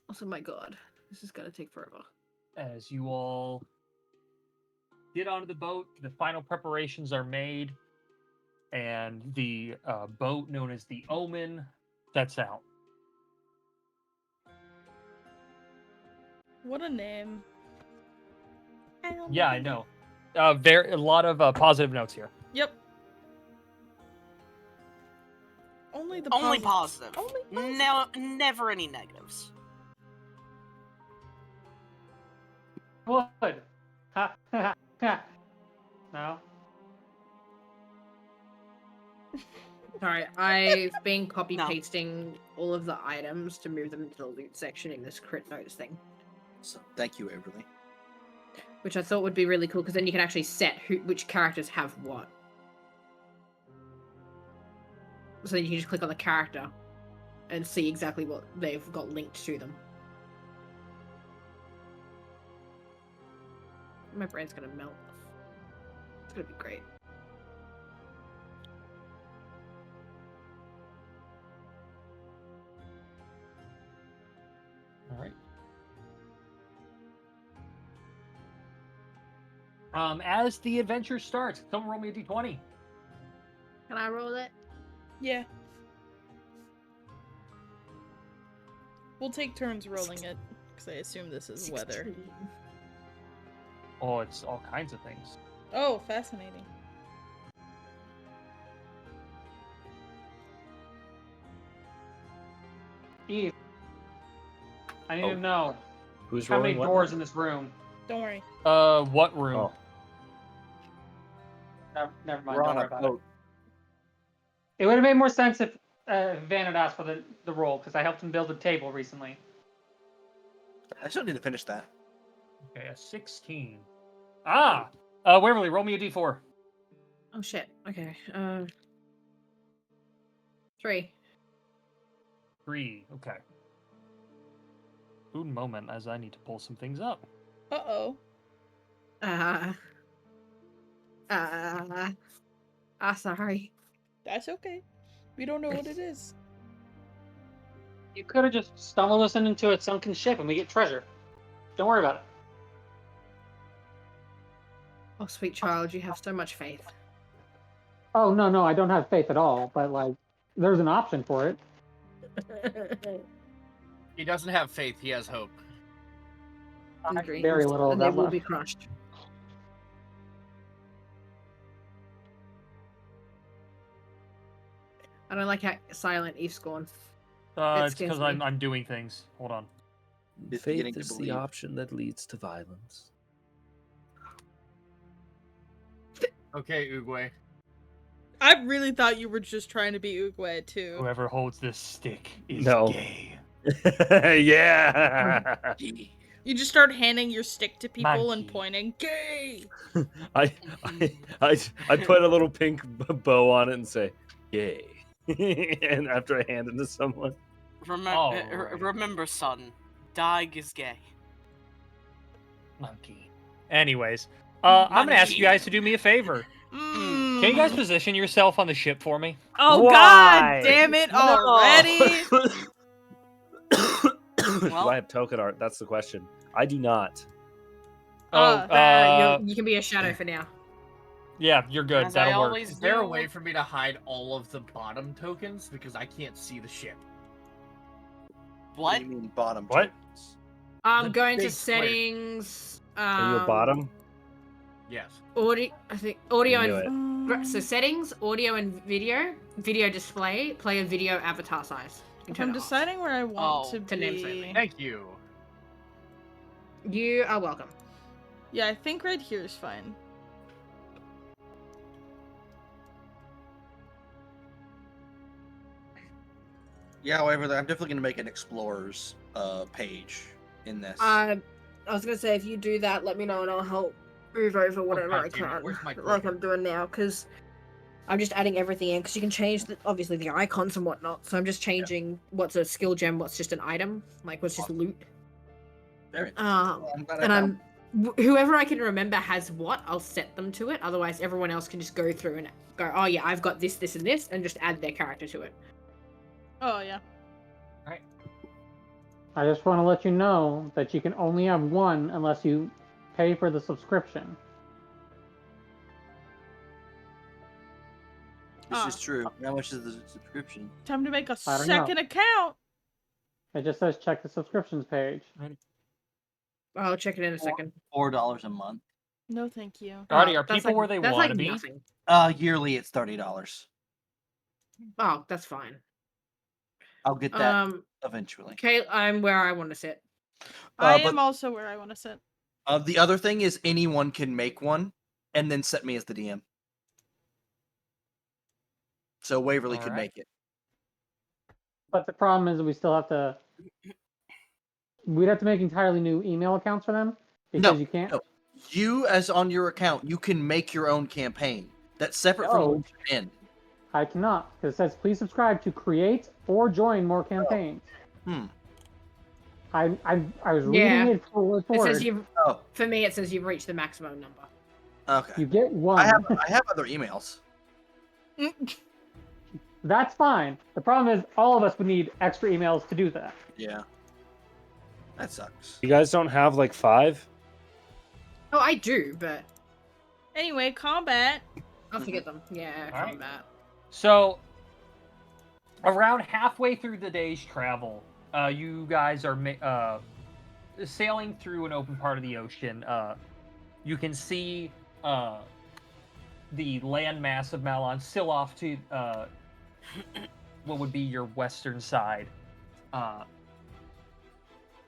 Also, my god, this is gonna take forever. As you all get onto the boat, the final preparations are made, and the boat known as the Omen sets out. What a name. Yeah, I know. A lot of positive notes here. Yep. Only the Only positive. positive. Only positive. No, never any negatives. Would. Ha, ha, ha. No. Sorry, I've been copy No. pasting all of the items to move them into the loot section in this crit notes thing, So thank you, Waverly. which I thought would be really cool because then you can actually set which characters have what. So then you can just click on the character and see exactly what they've got linked to them. My brain's gonna melt. It's gonna be great. All right. As the adventure starts, someone roll me a d20. Can I roll it? Yeah. We'll take turns rolling it, because I assume this is weather. 16. Oh, it's all kinds of things. Oh, fascinating. Eve. I need Oh. to know Who's how many rolling what? doors in this room. Don't worry. What room? Oh. Never mind. We're Don't on worry a about boat. it. It would have made more sense if Van had asked for the roll, because I helped him build a table recently. I still need to finish that. Okay, a 16. Waverly, roll me a d4. Oh shit. Okay. 3. 3. Okay. One moment, as I need to pull some things up. Uh-oh. Sorry. That's okay. We don't know what it is. You could have just stumbled us into a sunken ship and we get treasure. Don't worry about it. Oh, sweet child, you have so much faith. Oh, no, I don't have faith at all, but, like, there's an option for it. He doesn't have faith, he has hope. I have Dreams, very little of and they that will left. be crushed. I don't like how silent Eve's gone. It It's scares because me. I'm doing things. Hold on. It's Faith beginning to is the believe. option that leads to violence. Okay, Uguay. I really thought you were just trying to be Oogway, too. Whoever holds this stick is No. gay. Yeah. You just start handing your stick to people and Monkey. pointing. Gay! I put a little pink bow on it and say, "Yay!" And after I hand it to someone, Alright. Remember, son, Dag is gay. Monkey. Anyways, I'm gonna ask you guys to do me a favor. Mm. Can you guys position yourself on the ship for me? Oh, Why? God damn it No. already! do I have token art? That's the question. I do not. You can be a shadow for now. Yeah, you're good. As I That'll work. always Is there a do. way for me to hide all of the bottom tokens? Because I can't see the ship. What? You mean bottom What? tokens? The Going to big square. settings. Are you a bottom? Yes. Audio. I think audio I knew and so settings, audio and video, video display, play a video avatar size. You can If turn I'm it off. deciding where I want Oh, to name be... friendly. Thank you. You are welcome. Yeah, I think right here is fine. Yeah, however, I'm definitely going to make an explorer's page in this. I was gonna say if you do that, let me know and I'll help move over whatever God I damn it, can, where's my like clicker? I'm doing now, because I'm just adding everything in. Because you can change obviously the icons and whatnot. So I'm just changing what's a skill gem, what's just an item, like what's just loot. Very nice. Um, Well, I'm glad I and found whoever I can remember has what, I'll set them to it. Otherwise, everyone else can just go through and go, oh yeah, I've got this, this, and this, and just add their character to it. Oh, yeah. I just want to let you know that you can only have one unless you pay for the subscription. This is true. How much is the subscription? Time to make a I don't know. second account! It just says check the subscriptions page. I'll check it in a second. $4 a month. No, thank you. Alrighty, are That's people like, where they that's want to like be? nothing. Yearly it's $30. Oh, that's fine. I'll get that eventually. Okay, I'm where I want to sit. I but am also where I want to sit. the other thing is anyone can make one and then set me as the DM. So Waverly could Alright. make it. But the problem is we still have to. We'd have to make entirely new email accounts for them because you can't. No. You, as on your account, you can make your own campaign. That's separate from No. what you're in. I cannot because it says please subscribe to create or join more campaigns. I was reading it for It says you've. Oh. For me, it says you've reached the maximum number. Okay. You get one. I have other emails. That's fine. The problem is all of us would need extra emails to do that. Yeah. That sucks. You guys don't have like 5? Oh, I do, but Anyway, combat. I'll forget them. Yeah, Alright. combat. So, around halfway through the day's travel, you guys are sailing through an open part of the ocean. You can see the landmass of Malon still off to what would be your western side.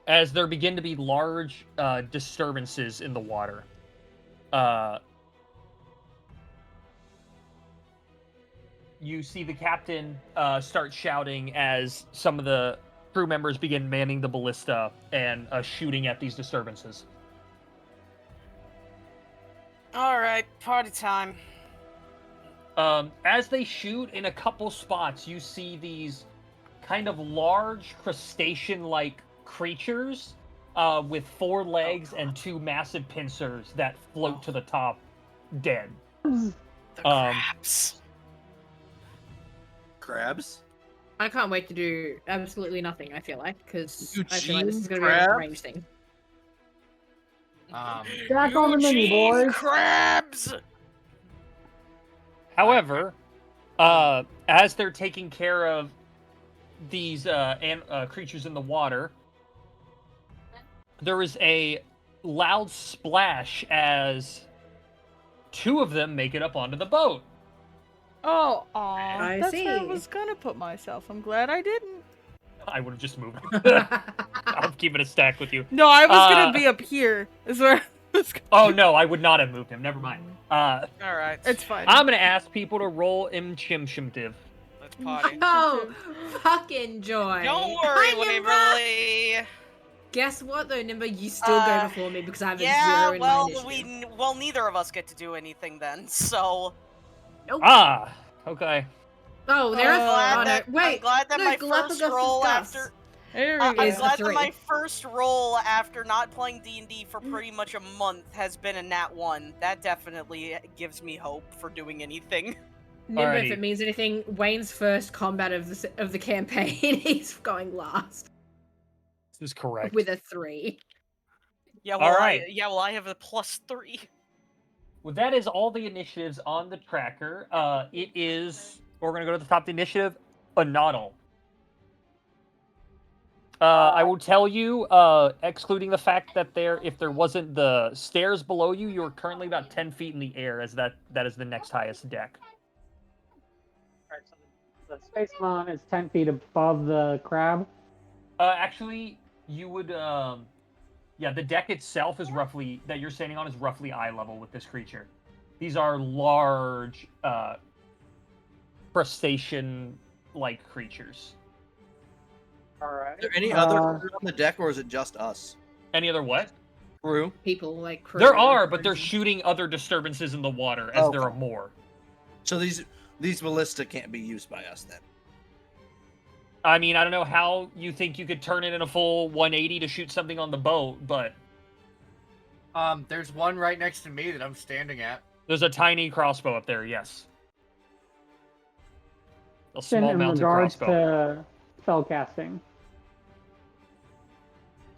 As there begin to be large disturbances in the water. You see the captain start shouting as some of the crew members begin manning the ballista and shooting at these disturbances. All right, party time. As they shoot, in a couple spots, you see these kind of large crustacean-like creatures with 4 legs and 2 massive pincers that float to the top, dead. The crabs. Crabs? I can't wait to do absolutely nothing. I feel like because I feel like this Eugene is going to be a crab? range thing. Back on the menu, Eugene boys. crabs. However, as they're taking care of these creatures in the water, there is a loud splash as 2 of them make it up onto the boat. Oh, I that's where I see. was gonna put myself. I'm glad I didn't. I would have just moved. I'm keeping a stack with you. No, I was gonna be up here. Is where I was gonna Oh no, I would not have moved him. Never mind. All right, It's fine. I'm gonna ask people to roll imchimchimtive. let's party. Oh, fucking joy! Don't worry, Hi, Nimba! Waverly. Guess what, though, Nimba? You still go before me because I have a Yeah, 0 in my well, initiative. neither of us get to do anything then. So Nope. Ah, okay. Oh, there are. I'm Wait, glad that no, my Galapagos first roll discuss. after. There I'm we is go. a glad that 3. my first roll after not playing D&D for pretty much a month has been a nat 1. That definitely gives me hope for doing anything. Nimba, if Alrighty. it means anything, Wayne's first combat of the campaign, he's going last This is correct. with a 3. Yeah, well, All right. I have a +3. Well, that is all the initiatives on the tracker. It is. We're gonna go to the top of the initiative. A Noddle. I will tell you, excluding the fact that if there wasn't the stairs below you, you're currently about 10 feet in the air, as that is the next highest deck. Alright, so the space mon is 10 feet above the crab. Actually, you would, yeah, the deck itself is roughly, that you're standing on is roughly eye level with this creature. These are large, crustacean-like creatures. Alright. Is there any other crew on the deck, or is it just us? Any other what? Crew? People like crew. There are, but they're shooting other disturbances in the water, as there are more. So these ballista can't be used by us then. I mean, I don't know how you think you could turn it in a full 180 to shoot something on the boat, but There's one right next to me that I'm standing at. there's a tiny crossbow up there, yes. A Question small in mounted regards crossbow. to spell casting.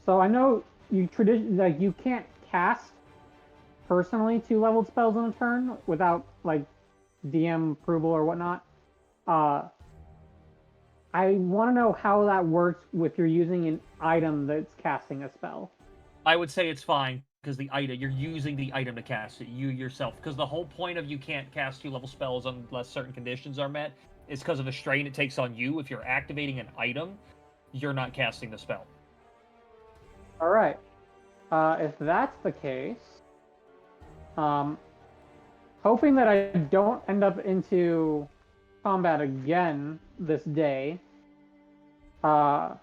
So I know you you can't cast personally 2-leveled spells in a turn without like DM approval or whatnot. I want to know how that works if you're using an item that's casting a spell. I would say it's fine, because the item you're using the item to cast it, you yourself. Because the whole point of you can't cast 2-level spells unless certain conditions are met is because of the strain it takes on you. If you're activating an item, you're not casting the spell. All right. If that's the case, hoping that I don't end up into combat again this day, I'm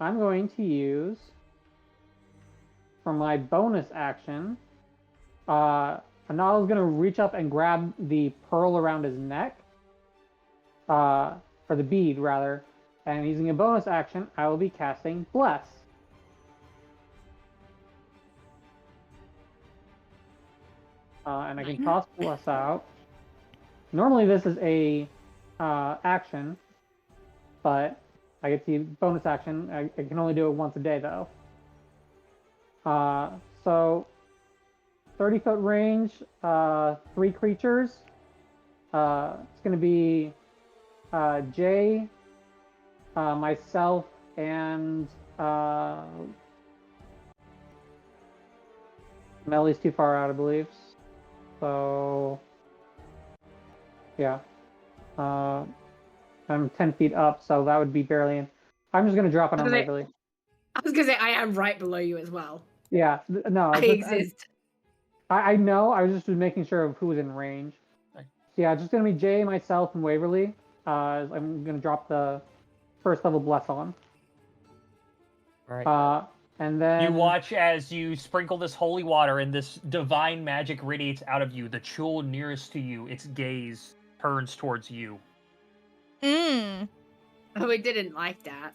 going to use, for my bonus action, Anala's going to reach up and grab the pearl around his neck, or the bead, rather, and using a bonus action, I will be casting Bless. And I can toss Bless out. Normally this is a action, but I get the bonus action. I can only do it once a day, though. So 30-foot range, 3 creatures. It's going to be Jay, myself, and Melly's too far out, I believe. So yeah, I'm 10 feet up, so that would be barely in. I'm just going to drop it on Waverly. I was going to say, I am right below you as well. Yeah, no. I exist. I know, I was just making sure of who was in range. So yeah, just going to be Jay, myself, and Waverly. I'm going to drop the first level Bless on. All right. And then... You watch as you sprinkle this holy water and this divine magic radiates out of you. The Chul nearest to you, its gaze turns towards you. Mm. Oh, we didn't like that.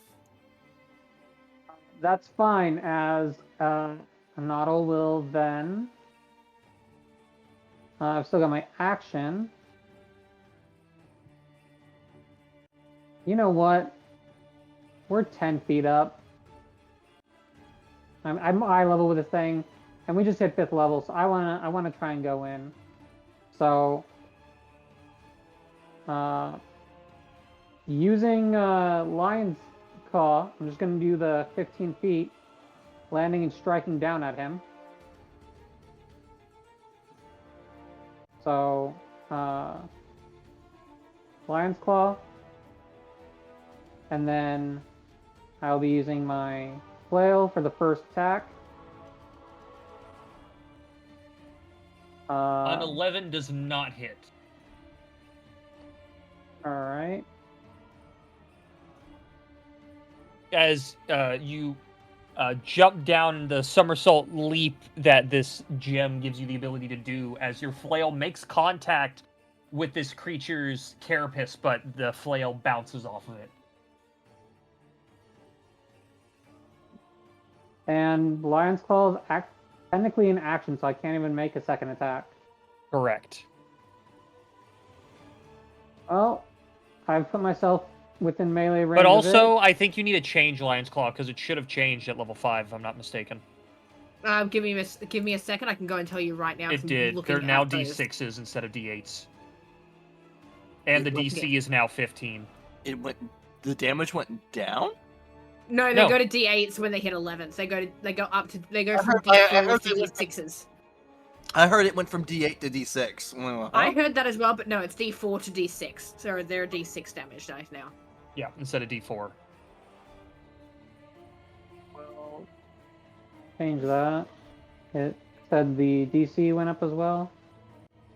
That's fine, as Anadal will then... I've still got my action. You know what? We're 10 feet up. I'm eye level with this thing, and we just hit 5th level, so I wanna try and go in. So, using Lion's Claw, I'm just gonna do the 15 feet, landing and striking down at him. So, Lion's Claw, and then I'll be using my flail for the first attack. An 11 does not hit. Alright. As you jump down the somersault leap that this gem gives you the ability to do, as your flail makes contact with this creature's carapace, but the flail bounces off of it. And Lion's Claw is technically in action, so I can't even make a second attack. Correct. Well, I've put myself within melee range. But also, I think you need to change Lion's Claw, because it should have changed at level 5, if I'm not mistaken. Give me a second. I can go and tell you right now. It did. They're now D6s instead of D8s. And the DC is now 15. The damage went down? No, they go to D8s when they hit 11s. They go from D4s to D6s. I heard it went from D8 to D6. Huh? I heard that as well, but no, it's D4 to D6. So they're D6 damage dice now. Yeah, instead of D4. Well, change that. It said the DC went up as well.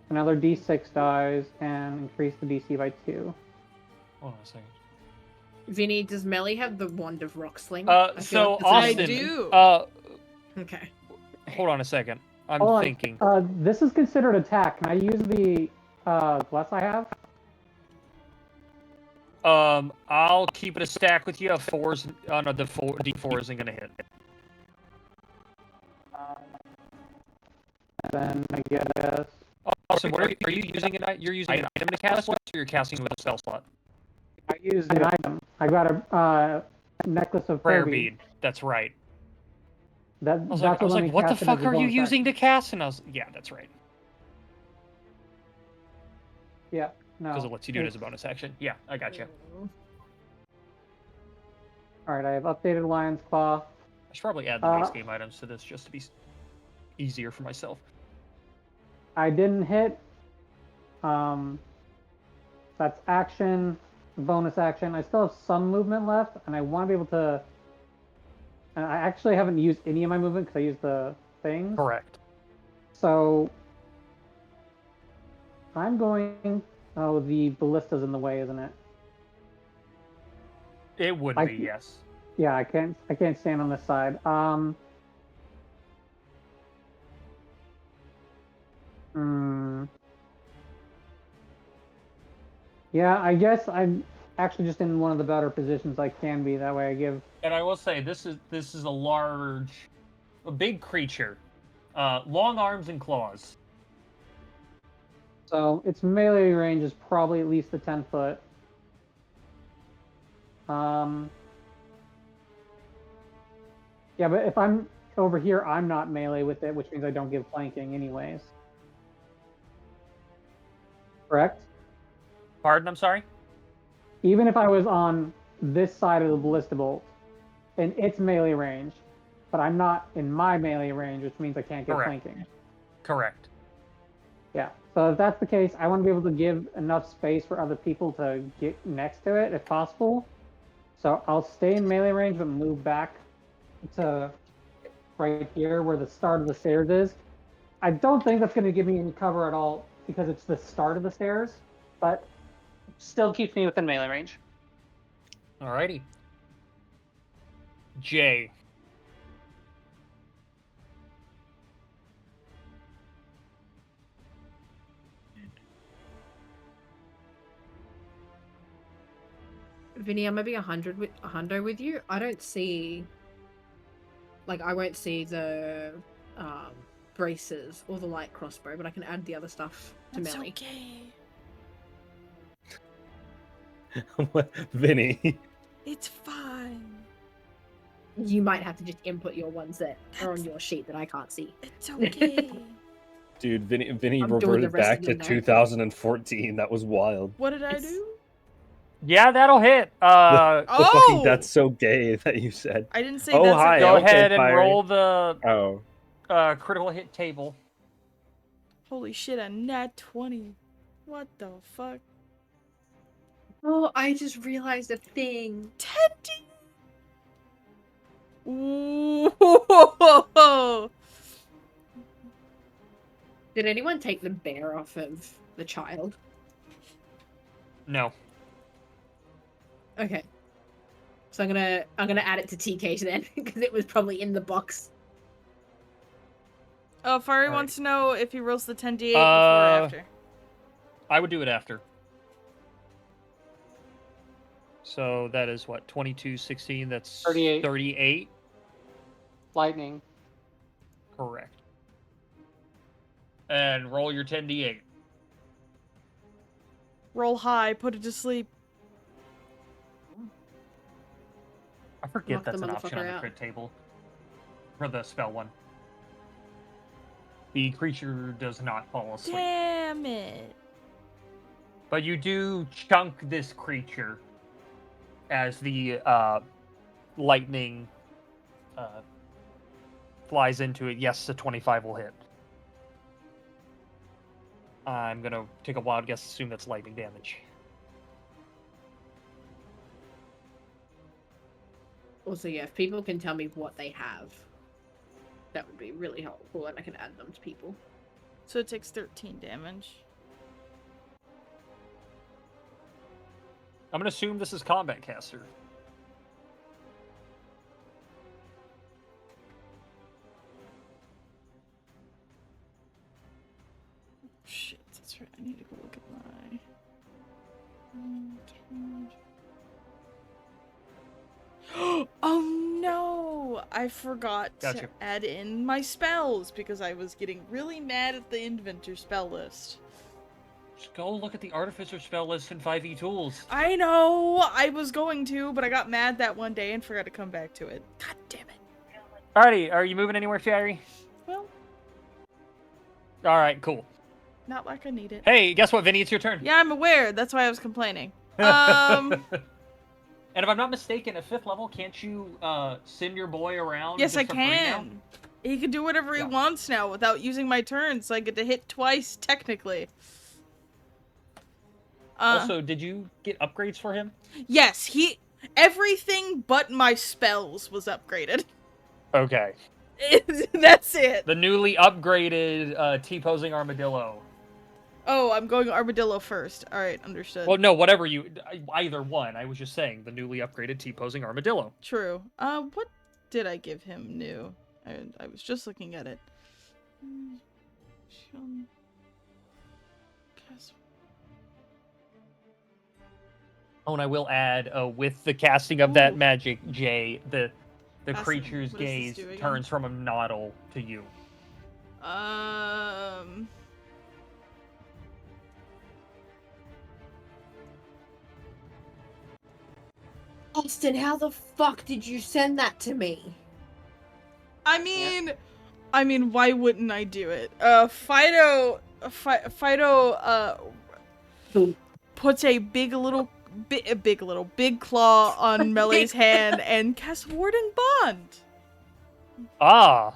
Another D6 dies and increase the DC by 2. Hold on a second. Vinny, does Melly have the Wand of Rock Sling? So Austin, I do. Okay. Hold on a second. I'm thinking. This is considered attack. Can I use the Bless I have? I'll keep it a stack with you. A 4s. Oh no, the D4 isn't gonna hit. Then I guess. Austin, what are you using? You're using an item to cast, or you're casting with a spell slot? I used an item. I got a necklace of Prayer bead. That's right. I was like, what the fuck are you using to cast? And I was, yeah, that's right. Yeah, no. Because it lets you do it as a bonus action. Yeah, I got you. All right, I have updated Lion's Claw. I should probably add the base game items to this just to be easier for myself. I didn't hit. That's action, bonus action. I still have some movement left, and I want to be able to. And I actually haven't used any of my movement because I used the things. Correct. So I'm going. Oh, the ballista's in the way, isn't it? It would be, yes. Yeah, I can't stand on this side. Yeah, I guess I'm actually just in one of the better positions I can be. That way I give. And I will say, this is a big creature. Long arms and claws. So its melee range is probably at least a 10 foot. Yeah, but if I'm over here, I'm not melee with it, which means I don't give flanking anyways. Correct? Pardon, I'm sorry? Even if I was on this side of the ballista bolt, in its melee range, but I'm not in my melee range, which means I can't get flanking. Correct. Yeah, so if that's the case, I want to be able to give enough space for other people to get next to it if possible. So I'll stay in melee range, but move back to right here where the start of the stairs is. I don't think that's going to give me any cover at all because it's the start of the stairs, but still keeps me within melee range. Alrighty. Jay. Vinny, I'm maybe 100 with you. I don't see, like, I won't see the braces or the light crossbow, but I can add the other stuff to melee. Okay. Vinny. It's fine. You might have to just input your ones that are on your sheet that I can't see. It's okay. Dude, Vinny I'm doing the reverted rest back of to them now. 2014. That was wild. What did I do? Yeah, that'll hit. Oh! That's so gay that you said. I didn't say Oh, that's hi. okay. Go okay, ahead and Fiery. roll the Oh. critical hit table. Holy shit, a nat 20. What the fuck? Oh, I just realized a thing. Tendy! Ooh. Did anyone take the bear off of the child? No. Okay. So I'm gonna add it to TK then because it was probably in the box. Oh, Fiery Alright. wants to know if he rolls the 10d8 before or after. I would do it after. So that is what, 22, 16, that's 38. 38? Lightning. Correct. And roll your 10d8. Roll high, put it to sleep. I forget Knock the that's an option on motherfucker the out. crit table. For the spell one. The creature does not fall asleep. Damn it. But you do chunk this creature as the lightning flies into it. Yes, a 25 will hit. I'm going to take a wild guess, assume that's lightning damage. Also, yeah, if people can tell me what they have, that would be really helpful, and I can add them to people. So it takes 13 damage. I'm going to assume this is combat caster. Shit, that's right. I need to go look at my... Oh no! I forgot Gotcha. to add in my spells because I was getting really mad at the inventor spell list. Just go look at the artificer spell list in 5e tools. I know! I was going to, but I got mad that one day and forgot to come back to it. God damn it. Alrighty, are you moving anywhere, Fiery? Well, Alright, cool. not like I need it. Hey, guess what, Vinny? It's your turn. Yeah, I'm aware. That's why I was complaining. And if I'm not mistaken, at 5th level, can't you send your boy around? Yes, just I for free now? can. He can do whatever he Yeah. wants now without using my turn, so I get to hit twice, technically. Also, did you get upgrades for him? Yes, everything but my spells was upgraded. Okay. That's it. The newly upgraded T-posing armadillo. Oh, I'm going armadillo first. Alright, understood. Well, no, whatever you... Either one. I was just saying, the newly upgraded T-posing armadillo. True. What did I give him new? I was just looking at it. Oh, and I will add, with the casting of that Ooh. magic, Jay, the Casting. creature's What does this gaze do again? turns from a noddle to you. Austin, how the fuck did you send that to me? I mean, why wouldn't I do it? Fido puts a big claw on Melee's hand and casts Warding Bond. Ah!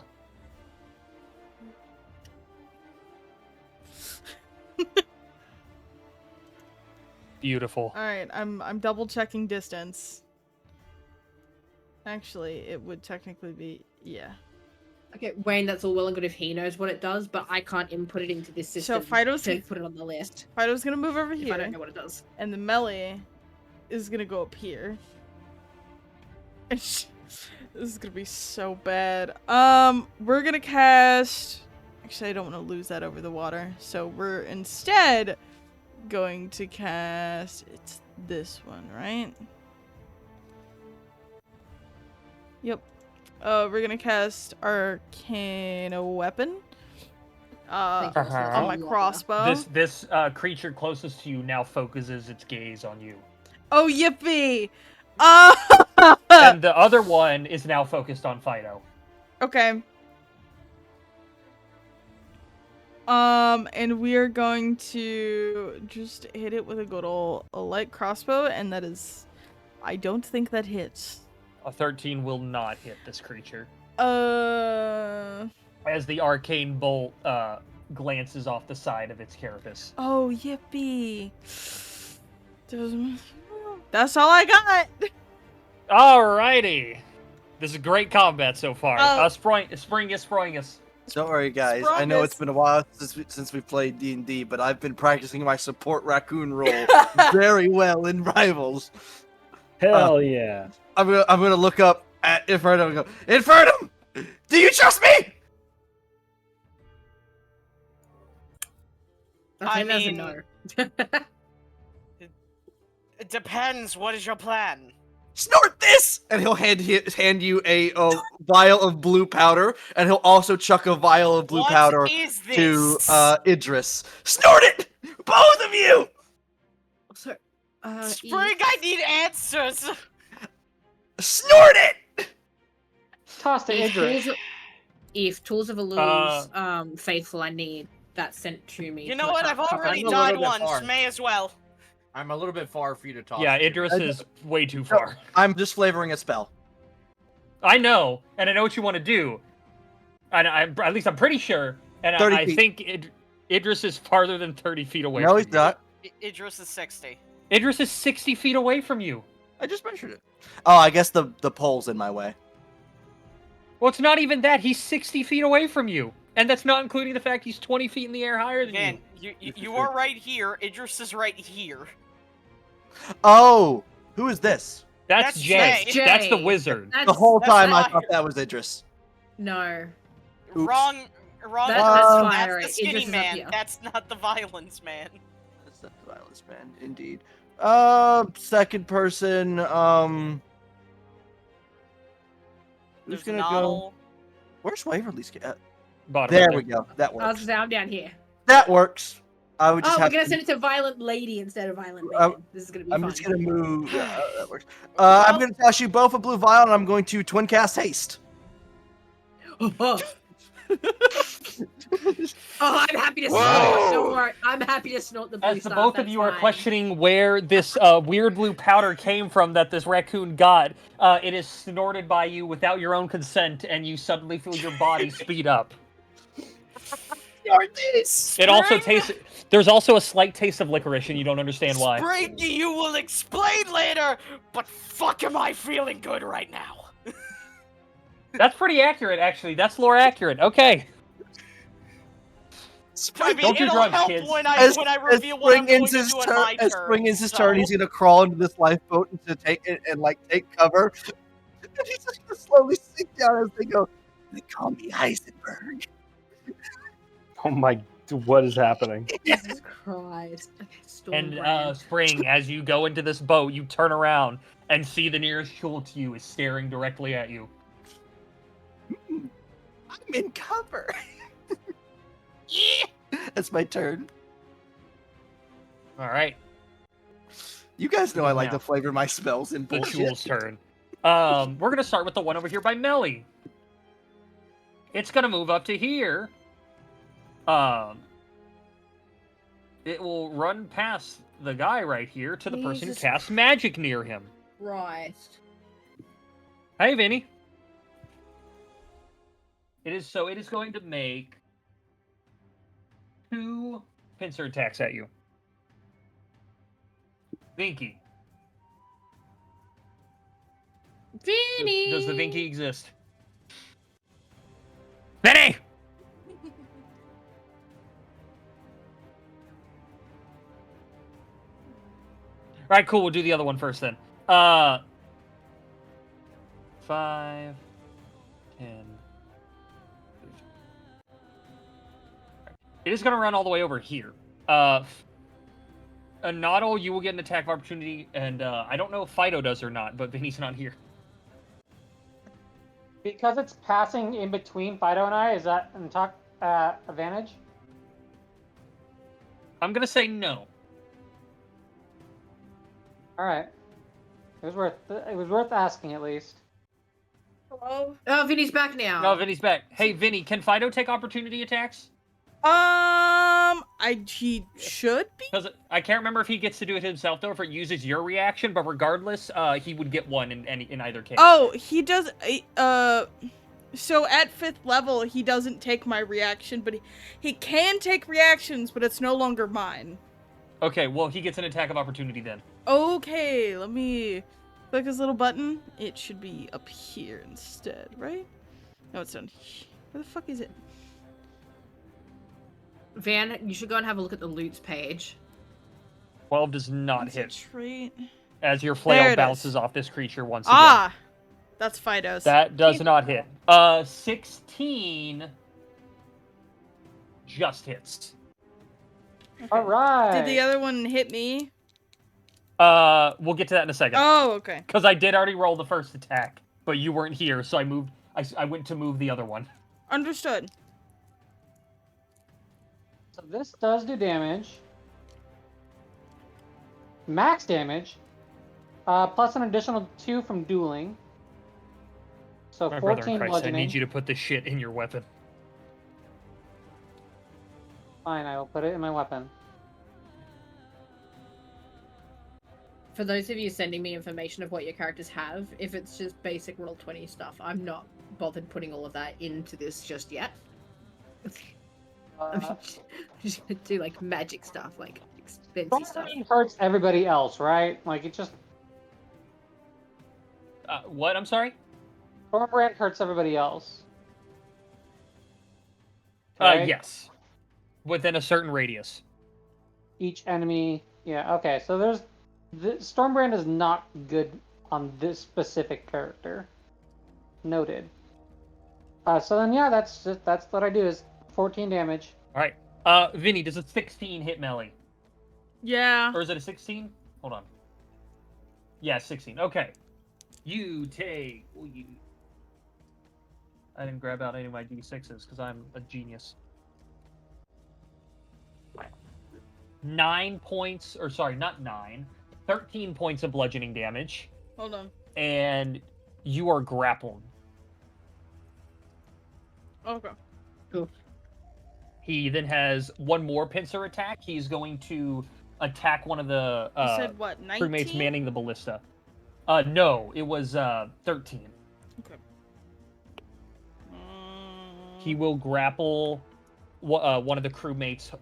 Beautiful. Alright, I'm double checking distance. Actually, it would technically be, yeah. Okay, Wayne, that's all well and good if he knows what it does, but I can't input it into this system Fido's to put it on the list. Fido's gonna move over If here. I don't know what it does. And the melee is gonna go up here. This is gonna be so bad. We're gonna cast... Actually, I don't want to lose that over the water. So we're instead going to cast... It's this one, right? Yep. We're gonna cast Arcana Weapon. On my crossbow. This creature closest to you now focuses its gaze on you. Oh, yippee! And the other one is now focused on Fido. Okay. And we are going to just hit it with a good old light crossbow, and that is... I don't think that hits. A 13 will not hit this creature. As the arcane bolt glances off the side of its carapace. Oh, yippee. That's all I got! Alrighty! This is great combat so far. Springus. Don't worry, guys. I know it's been a while since we played D&D, but I've been practicing my support raccoon role very well in Rivals. Hell yeah! I'm gonna look up at Infernum and go, Infernum, do you trust me? I mean, no. It depends. What is your plan? Snort this! And he'll hand you a vial of blue powder, and he'll also chuck a vial of blue powder is this? to Idris. Snort it! Both of you! So, Spring, I need answers! Snort it! Toss to Idris. If Tools of Illu's faithful, I need that sent to me. You know what? I've already I'm a died little bit once. far. May as well. I'm a little bit far for you to toss. Yeah, it to. Idris is way too far. I'm just flavoring a spell. I know, and I know what you want to do. And at least I'm pretty sure. And 30 I feet. think Idris is farther than 30 feet away No, from he's you. not. Idris is 60. Idris is 60 feet away from you. I just measured it. Oh, I guess the pole's in my way. Well, it's not even that. He's 60 feet away from you. And that's not including the fact he's 20 feet in the air higher than Again, you. you are right here. Idris is right here. Oh, who is this? That's Jay. Jay. That's the wizard. The whole That's time I not- thought that was Idris. No. Oops. Wrong. That's That's fire. the skinny Idris is up man. here. That's not the violence man. That's not the violence man, indeed. Second person, who's There's gonna Noddle. go? Where's Waverly's cat? Bottom There right we go. That I was works. down here. That works. I would Oh, just we're have gonna to... send it to Violent Lady instead of Violent Um, Man. This is gonna be I'm fun. just gonna move. That works. I'm gonna toss you both a blue vial, and I'm going to twin cast haste. Oh, I'm happy to snort. Whoa! Don't worry. I'm happy to snort the blue As the stuff. both of That's you are fine. questioning where this weird blue powder came from that this raccoon got, it is snorted by you without your own consent, and you suddenly feel your body speed up. It also tastes. There's also a slight taste of licorice, and you don't understand why. Spring, you will explain later, but fuck am I feeling good right now. That's pretty accurate, actually. That's lore accurate. Okay. I mean, Don't do it'll drugs, help kids. when I reveal what I'm going to do in my As turn. Spring ends his so- turn, he's gonna crawl into this lifeboat and to take it and like take cover. And he's just gonna slowly sink down as they go. They call me Heisenberg. Oh my, what is happening? Jesus Christ. Okay, And Stormbrand. Spring, as you go into this boat, you turn around and see the nearest shul to you is staring directly at you. I'm in cover. Yeah, that's my turn. All right. You guys know I like Now, to flavor my spells in The bullshit. shul's turn. We're gonna start with the one over here by Melly. It's gonna move up to here. It will run past the guy right here to the person who Jesus casts magic near him. Right. Hey, Vinny. It is going to make 2 pincer attacks at you. Vinky. Vinny! Does the Vinky exist? Vinny! Alright, cool. We'll do the other one first then. 5, 10. It is going to run all the way over here. Noddle, you will get an attack of opportunity, and I don't know if Fido does or not, but Vinny's not here. Because it's passing in between Fido and I, is that an advantage? I'm going to say no. All right. It was worth asking at least. Hello? Oh, Vinny's back now. No, Vinny's back. Hey, Vinny, can Fido take opportunity attacks? He should be. Because I can't remember if he gets to do it himself, though, if it uses your reaction, but regardless, he would get one in either case. Oh, he does. So at 5th level, he doesn't take my reaction, but he can take reactions, but it's no longer mine. Okay, well, he gets an attack of opportunity then. Okay, let me click his little button. It should be up here instead, right? No, it's down here. Where the fuck is it? Van, you should go and have a look at the loots page. 12 does not What's a hit, trait? as your There flail it bounces is. off this creature once again. Ah! That's Fido's. That does not hit. 16 just hits. Okay. All right. Did the other one hit me? We'll get to that in a second. Oh, okay. Because I did already roll the first attack, but you weren't here, so I went to move the other one. Understood. So this does do damage. Max damage. Plus an additional 2 from dueling. So My brother 14 in Christ, I bludgeoning. need you to put this shit in your weapon. Fine, I will put it in my weapon. For those of you sending me information of what your characters have, if it's just basic Roll20 stuff, I'm not bothered putting all of that into this just yet. I'm just gonna do like magic stuff, like expensive stuff. Stormbrand hurts everybody else, right? Like it just What? I'm sorry? Stormbrand hurts everybody else. Right? Yes. Within a certain radius. Each enemy. Yeah. Okay. So there's Stormbrand is not good on this specific character. Noted. So then, yeah, that's what I do is 14 damage. All right. Vinny, does a 16 hit melee? Yeah. Or is it a 16? Hold on. Yeah, 16. Okay. You take... Well, I didn't grab out any of my D6s because I'm a genius. 9 points, or sorry, not 9. 13 points of bludgeoning damage. Hold on. And you are grappled. Okay. Cool. He then has one more pincer attack. He's going to attack one of the You said what, crewmates 19? manning the ballista. No, it was 13. Okay. He will grapple one of the crewmates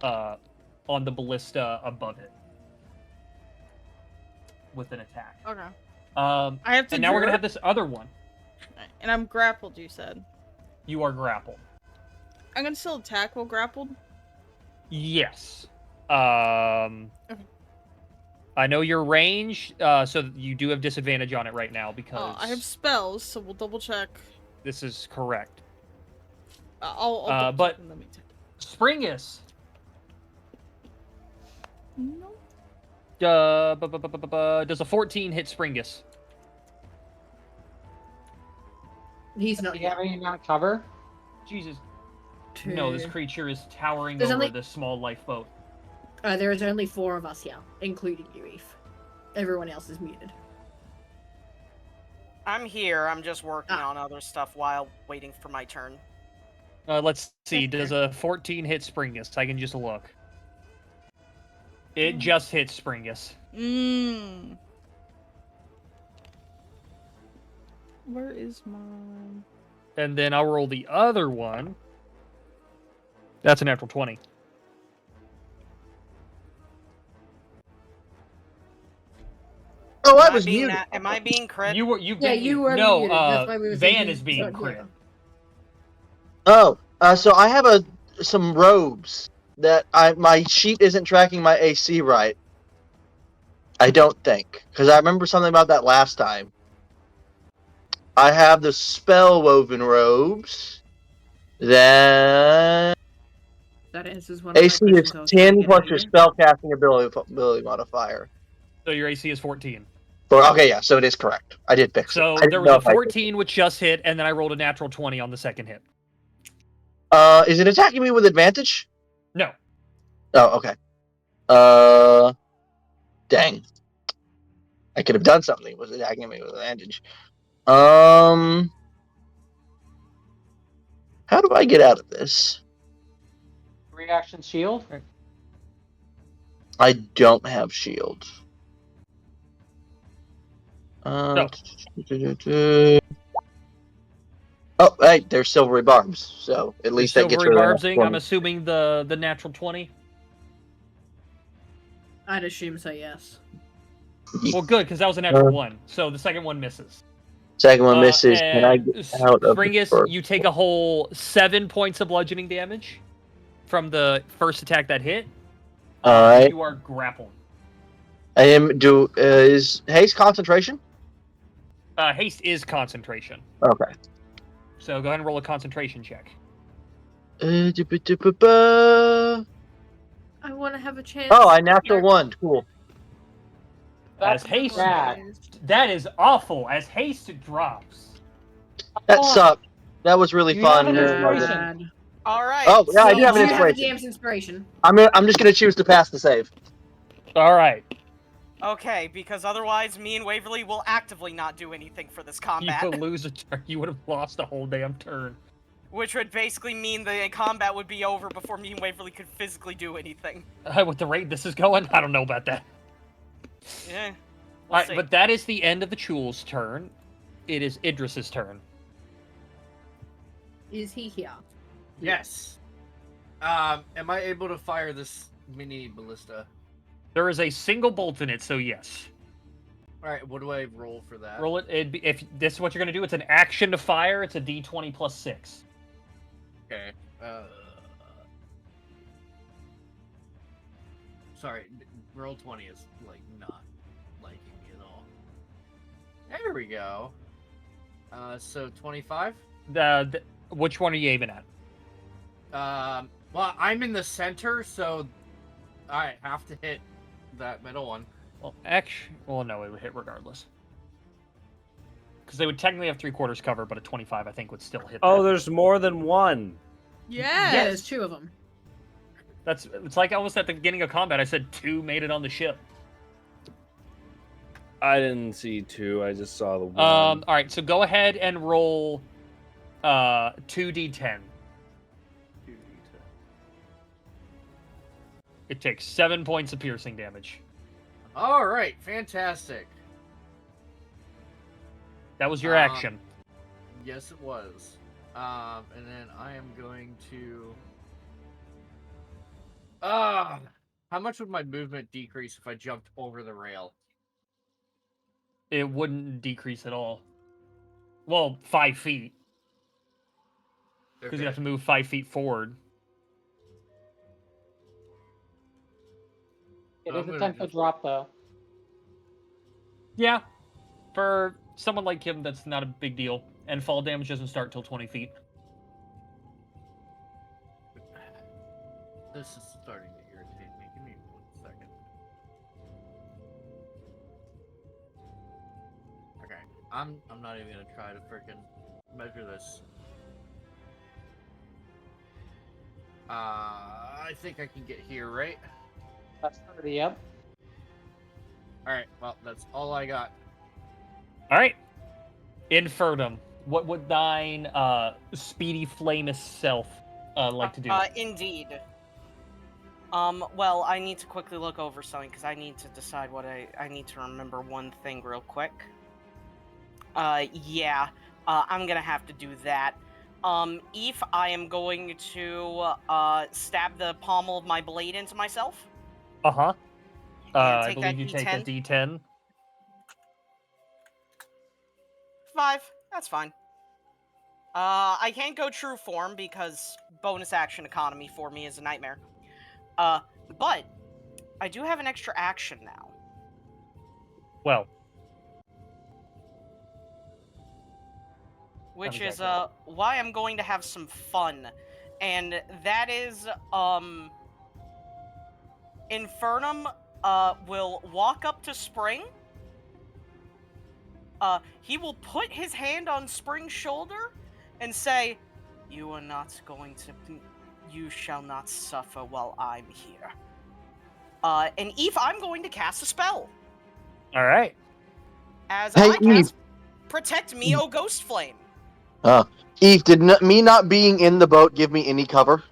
on the ballista above it with an attack. Okay. I have to And now we're gonna jerk? have this other one. And I'm grappled, you said. You are grappled. I'm gonna still attack while grappled? Yes. I know your range, so you do have disadvantage on it right now because I have spells, so we'll double check. this is correct. I'll double but- check and let me check. Springus. No. Does a 14 hit Springus? He's not Do you have here. any amount of cover? Jesus. No, this Two. creature is towering There's over only- this small lifeboat. There is only 4 of us here, including you, Eve. Everyone else is muted. I'm here. I'm just working on other stuff while waiting for my turn. Let's see. Does a 14 hit Springus? I can just look. It just hits Springus. Where is mine? And then I'll roll the other one. That's a natural 20. Oh, I was muted. Am I being crit? You were. Yeah, you were No, muted. That's why we were saying Van he's is being not crit. here. Oh, so I have some robes that my sheet isn't tracking my AC right. I don't think, because I remember something about that last time. I have the spell woven robes. Then That answers one of my AC is questions I was trying to 10 get plus out of your you. spellcasting ability modifier. So your AC is 14. Okay, yeah, so it is correct. I did fix So it. I didn't there know was a if I 14 which just hit, and then I rolled a natural 20 on the second hit. Is it attacking me with advantage? No. Oh, okay. Dang. I could have done something. It was attacking me with advantage. How do I get out of this? Reaction shield? I don't have shield. No. Oh, hey, there's silvery barbs. So at least that gets Silvery rid of barbsing. that. I'm assuming the natural 20. I'd assume so, yes. Well, good, because that was a natural 1. So the second one misses. Second one misses. Can I And get out of the Springus, first? you take a whole 7 points of bludgeoning damage from the first attack that hit. Alright. You are grappled. Is haste concentration? Haste is concentration. Okay. So go ahead and roll a concentration check. I want to have a chance. Oh, I natural 1. Cool. As haste, bad. that is awful. As haste drops. That Oh. sucked. That was really You fun. have an It wasn't. inspiration. All right. Oh, yeah, I do You have an have a inspiration. damn inspiration. I'm just gonna choose to pass the save. All right. Okay, because otherwise, me and Waverly will actively not do anything for this combat, You would lose a turn. You would have lost a whole damn turn. which would basically mean the combat would be over before me and Waverly could physically do anything. With the rate this is going, I don't know about that. Yeah. All right, but that is the end of the Chul's turn. It is Idris's turn. Is he here? Yes. Am I able to fire this mini ballista? There is a single bolt in it, so yes. All right. What do I roll for that? Roll it. If this is what you're going to do, it's an action to fire. It's a d20 plus 6. Okay. Sorry. Roll 20 is like not liking me at all. There we go. So 25. Which one are you aiming at? Well, I'm in the center, so I have to hit that middle one. Well, no, it would hit regardless. Because they would technically have 3/4 cover, but a 25, I think, would still hit. Oh, that. there's more than one. Yes. Yeah, there's 2 of them. It's like almost at the beginning of combat. I said 2 made it on the ship. I didn't see 2. I just saw the one. All right, so go ahead and roll 2d10. It takes 7 points of piercing damage. All right, fantastic. That was your action. Yes, it was. And then I am going to. How much would my movement decrease if I jumped over the rail? It wouldn't decrease at all. Well, 5 feet. Because you have to move 5 feet forward. It is a 10-foot drop, though. Yeah. For someone like him, that's not a big deal. And fall damage doesn't start till 20 feet. This is starting to irritate me. Give me 1 second. Okay, I'm not even gonna try to freaking measure this. I think I can get here, right? That's 30, yep. Alright, well, that's all I got. Alright. Infernum. What would thine speedy flamous self like to do? Indeed. Well, I need to quickly look over something, because I need to decide what I need to remember one thing real quick. Yeah. I'm gonna have to do that. If I am going to, stab the pommel of my blade into myself. Uh-huh. I take believe that you take a D10. D10. 5. That's fine. I can't go true form because bonus action economy for me is a nightmare. But I do have an extra action now. Well. Which is, why I'm going to have some fun. And that is, Infernum, will walk up to Spring. He will put his hand on Spring's shoulder and say, "You are not going to... You shall not suffer while I'm here." And Eve, I'm going to cast a spell. Alright. As Hey, I cast Protect Me, O Ghost Flame. Eve, did me not being in the boat give me any cover?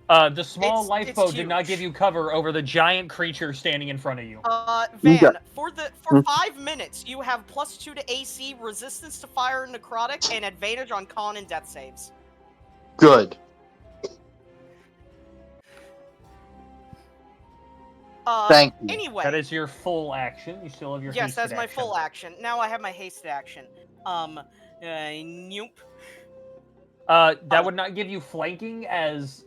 The small It's lifeboat did not huge. give you cover over the giant creature standing in front of you. Van, Okay. for 5 minutes, you have +2 to AC, resistance to fire and necrotic, and advantage on con and death saves. Good. Thank you. Anyway. That is your full action. You still have your Yes, hasted that's my action. full action. Now I have my hasted action. Nope. That would not give you flanking, as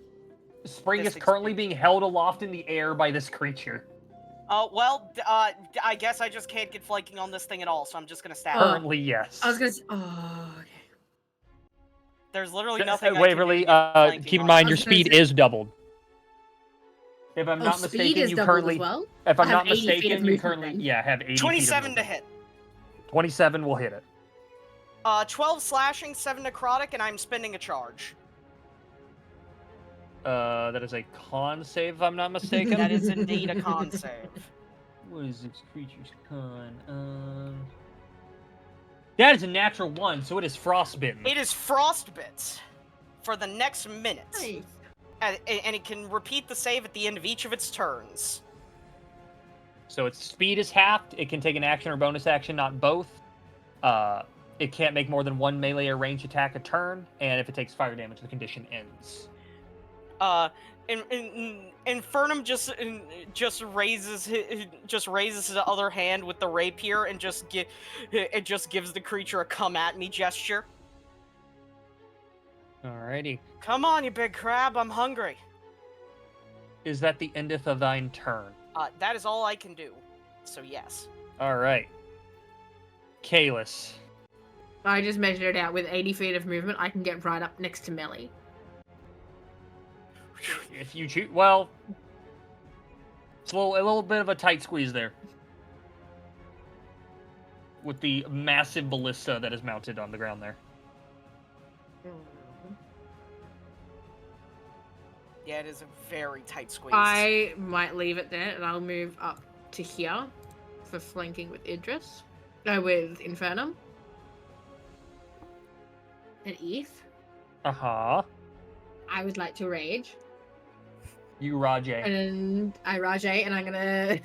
Spring is currently being held aloft in the air by this creature. Well, I guess I just can't get flanking on this thing at all, so I'm just gonna stab it. Currently, yes. I was gonna say, oh, okay. There's literally nothing Waverly, I can do to get keep in flanking mind on your it. speed is doubled. If I'm not speed mistaken, is you doubled currently... as well? If I I'm have not 80 feet of mistaken, you movement currently... then. Yeah, have 80 27 feet of to movement. hit. 27 will hit it. 12 slashing, 7 necrotic, and I'm spending a charge. That is a con save, if I'm not mistaken. That is indeed a con save. What is this creature's con? That is a natural 1, so it is frostbitten. It is frostbit for the next minute. Nice. And it can repeat the save at the end of each of its turns. So its speed is halved. It can take an action or bonus action, not both. It can't make more than 1 melee or range attack a turn, and if it takes fire damage, the condition ends. Infernum just raises his other hand with the rapier and just gives the creature a "come at me" gesture. Alrighty. Come on, you big crab! I'm hungry. Is that the endeth of thine turn? That is all I can do. So yes. Alright. Kalis. I just measured it out. With 80 feet of movement, I can get right up next to Melly. If you choose, well, it's a little bit of a tight squeeze there, with the massive ballista that is mounted on the ground there. Yeah, it is a very tight squeeze. I might leave it there, and I'll move up to here for flanking with Idris. No, with Infernum. And Eve. Uh-huh. I would like to rage. You, Rajay. And I Rajay, and I'm gonna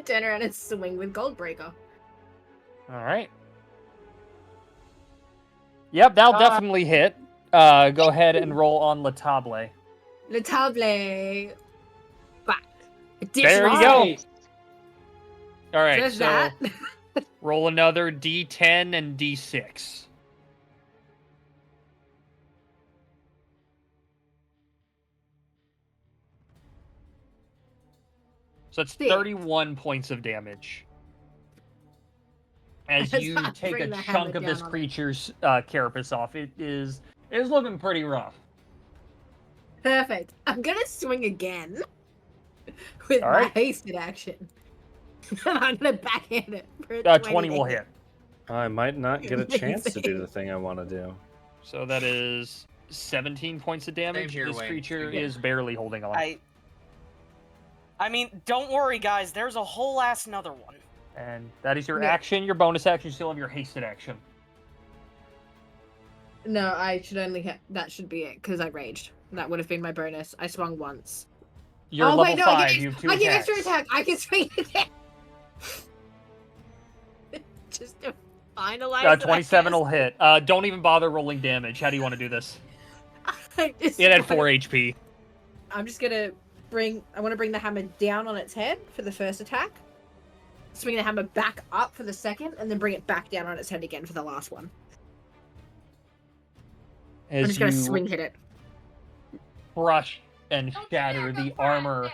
turn around and swing with Goldbreaker. All right. Yep, that'll definitely hit. Go ahead and roll on La Table. Le Table. Back. There you go. Nice. All right, There's so that. roll another D10 and D6. So it's 31 points of damage. As As you I take bring a the chunk hammer of this down on it. creature's carapace off, it is looking pretty rough. Perfect. I'm gonna swing again with All my right. hasted action. And I'm gonna backhand it for a 20 will to hit. I might not get a chance to do Amazing. the thing I want to do. So that is 17 points of damage. here, This Wayne. creature Same here. is barely holding on. I mean, don't worry, guys. There's a whole ass another one. And that is your Yeah. action. Your bonus action, you still have your hasted action. No, I should only that should be it because I raged. That would have been my bonus. I swung once. You're oh level wait, no, 5. I You have 2 get attacks. extra attack. I can swing again. Just to finalize. it, I 27 guess. will hit. Don't even bother rolling damage. How do you want to do this? I just It had wanna- 4 HP. I'm just gonna I want to bring the hammer down on its head for the first attack. Swing the hammer back up for the second, and then bring it back down on its head again for the last one. I'm As just gonna you swing hit it. crush and shatter the armor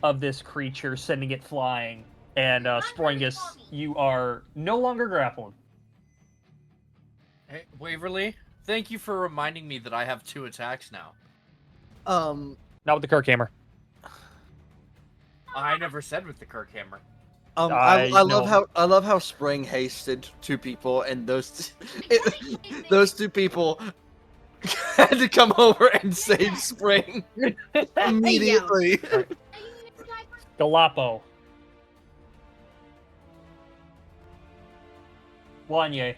of this creature, sending it flying. And Sporingus, you are no longer grappled. Hey, Waverly, thank you for reminding me that I have 2 attacks now. Not with the Kirk hammer. I never said with the Kirk hammer. I know. love how Spring hasted 2 people, and those those 2 people had to come over and save Spring immediately. Galapo. Wanye.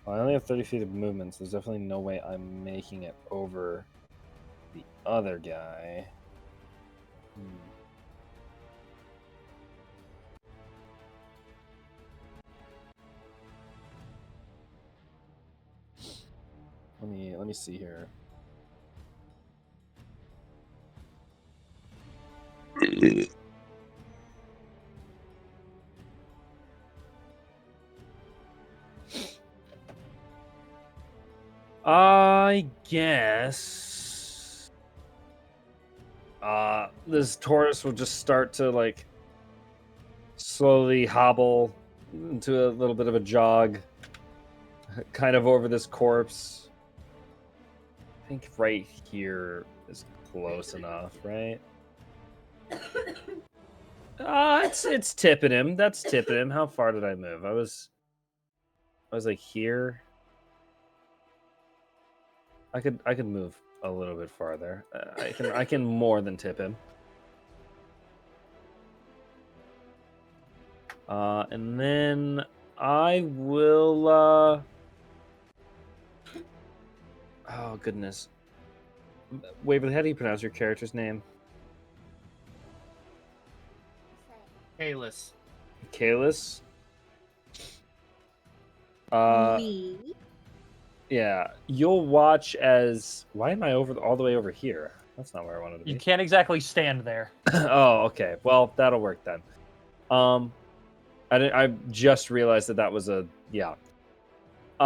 I only have 30 feet of movement, so there's definitely no way I'm making it over the other guy. Let me see here. I guess this tortoise will just start to like slowly hobble into a little bit of a jog, kind of over this corpse. I think right here is close enough, right? It's tipping him. That's tipping him. How far did I move? I was like here. I could move a little bit farther. I can more than tip him. And then I will oh goodness. Waverly, how do you pronounce your character's name? Kalis. Kalis? Me. Yeah, you'll watch as... Why am I all the way over here? That's not where I wanted to be. You can't exactly stand there. Oh, okay. Well, that'll work then. I just realized that was a... Yeah.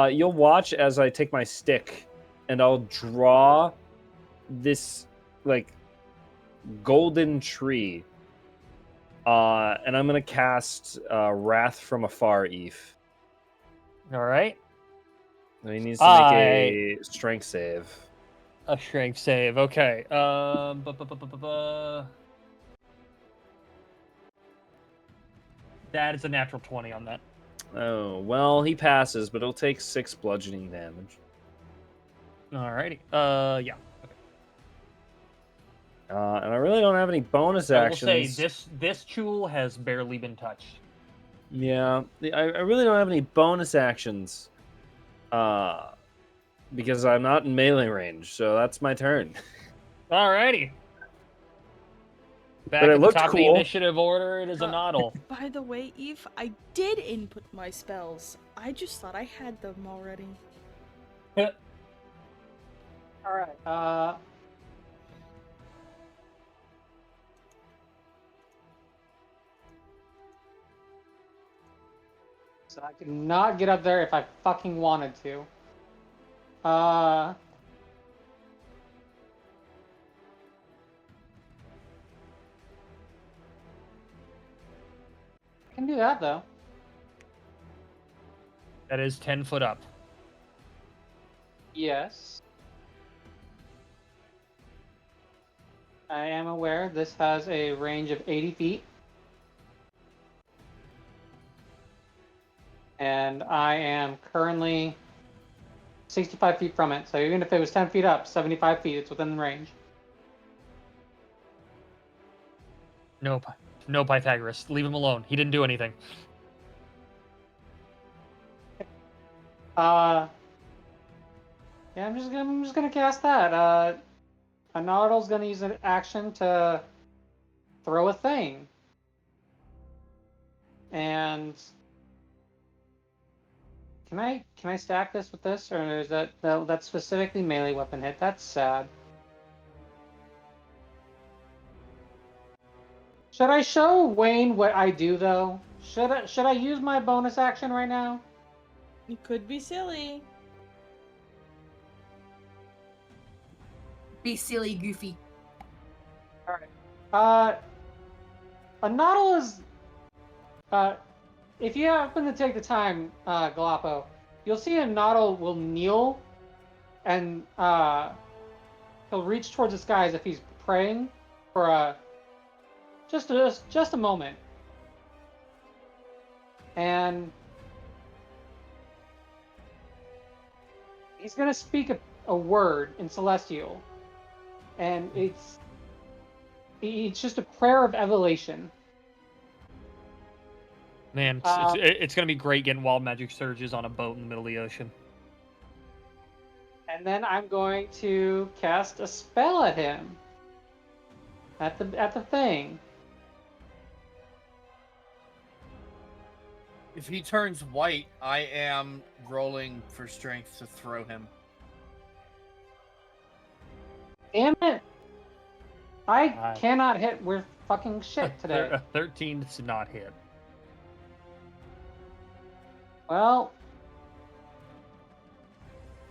You'll watch as I take my stick, and I'll draw this, like, golden tree. And I'm going to cast Wrath from Afar, Eve. All right. He needs to make a strength save. A strength save. Okay. That is a natural 20 on that. Oh, well, he passes, but he'll take 6 bludgeoning damage. Alrighty. Yeah. And I really don't have any bonus I will actions. say this tool has barely been touched. Yeah, I really don't have any bonus actions. Because I'm not in melee range, so that's my turn. Alrighty. Back it at the looked top of the cool. initiative order, it is a noddle. By the way, Eve, I did input my spells. I just thought I had them already. All right. So I could not get up there if I fucking wanted to. I can do that though. That is 10 foot up. Yes. I am aware this has a range of 80 feet. And I am currently 65 feet from it. So even if it was 10 feet up, 75 feet, it's within the range. Nope. No Pythagoras. Leave him alone. He didn't do anything. Yeah, I'm just gonna cast that. Anardle's gonna use an action to throw a thing. And can I stack this with this, or is that's specifically melee weapon hit? That's sad. Should I show Wayne what I do though? Should I use my bonus action right now? You could be silly. Be silly, Goofy. All right. A noddle is. If you happen to take the time, Galapo, you'll see a noddle will kneel, and he'll reach towards the sky as if he's praying for just a moment, and he's gonna speak a word in Celestial, and it's just a prayer of evolution. Man, it's going to be great getting wild magic surges on a boat in the middle of the ocean. And then I'm going to cast a spell at him. At the thing. If he turns white, I am rolling for strength to throw him. Damn it! I cannot hit with fucking shit today. 13 does not hit. Well,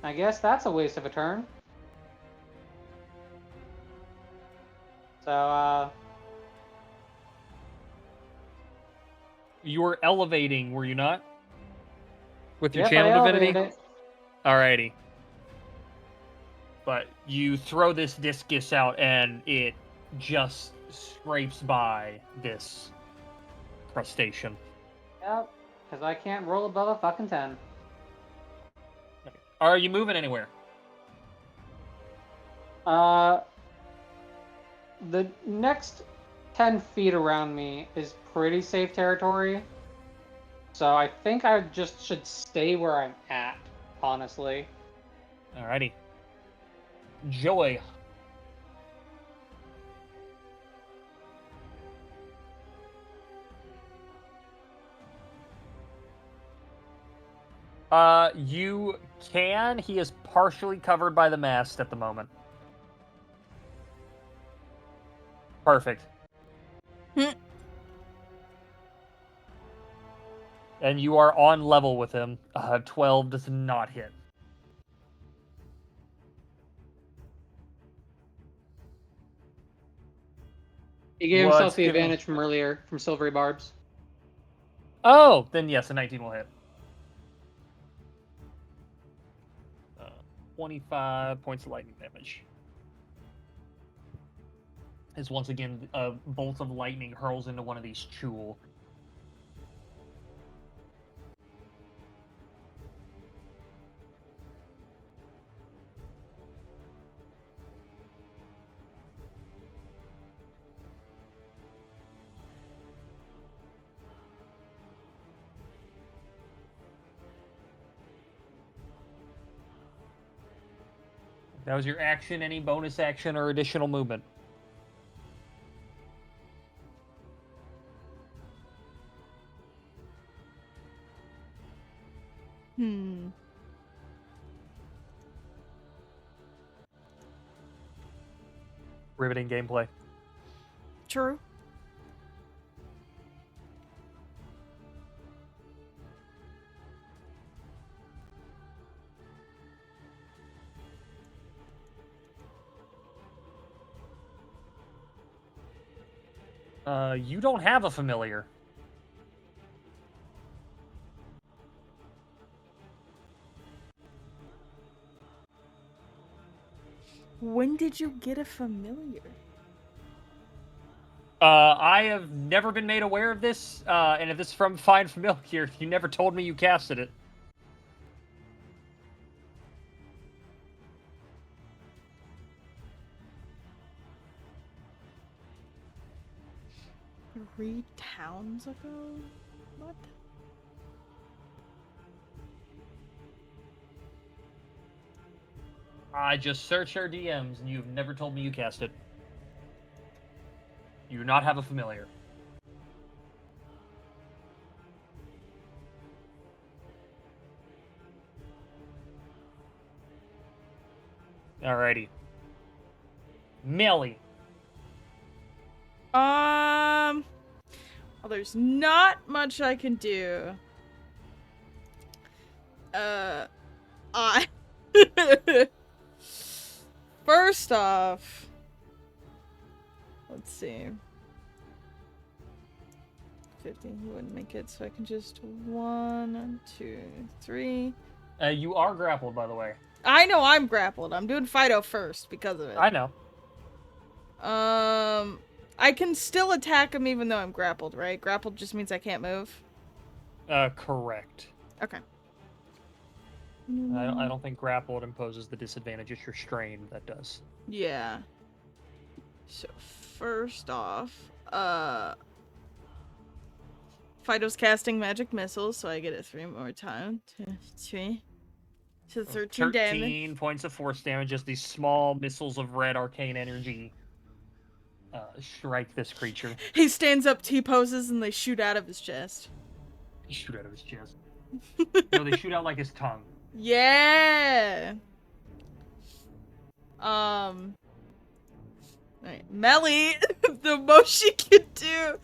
I guess that's a waste of a turn. So, You were elevating, were you not? With your yep, channel I divinity? elevated it. Alrighty. But you throw this discus out and it just scrapes by this crustacean. Yep, because I can't roll above a fucking 10. Are you moving anywhere? The next 10 feet around me is pretty safe territory. So I think I just should stay where I'm at, honestly. Alrighty. Joy. You can. He is partially covered by the mast at the moment. Perfect. And you are on level with him. 12 does not hit. He gave What's himself the giving- advantage from earlier, from Silvery Barbs. Oh, then yes, a 19 will hit. 25 points of lightning damage. As once again, a bolt of lightning hurls into one of these Chul. That was your action. Any bonus action or additional movement? Riveting gameplay. True. You don't have a familiar. When did you get a familiar? I have never been made aware of this, and if this is from Find Familiar, you never told me you casted it. Three towns ago? What? I just searched our DMs, and you've never told me you cast it. You do not have a familiar. Alrighty. Melly. Well, there's not much I can do. I... First off... Let's see. 15, he wouldn't make it, so I can just 1, 2, 3. You are grappled, by the way. I know I'm grappled. I'm doing Fido first because of it. I know. I can still attack him even though I'm grappled, right? Grappled just means I can't move. Correct. Okay. I don't think grappled imposes the disadvantage. It's restrained that does. Yeah. So first off, Fido's casting magic missiles, so I get it 3 more times. 2, 3. So 13 damage. 13 points of force damage as these small missiles of red arcane energy strike this creature. He stands up, T-poses, and they shoot out of his chest. They shoot out of his chest. No, they shoot out like his tongue. Yeah. Alright, Melly, the most she can do.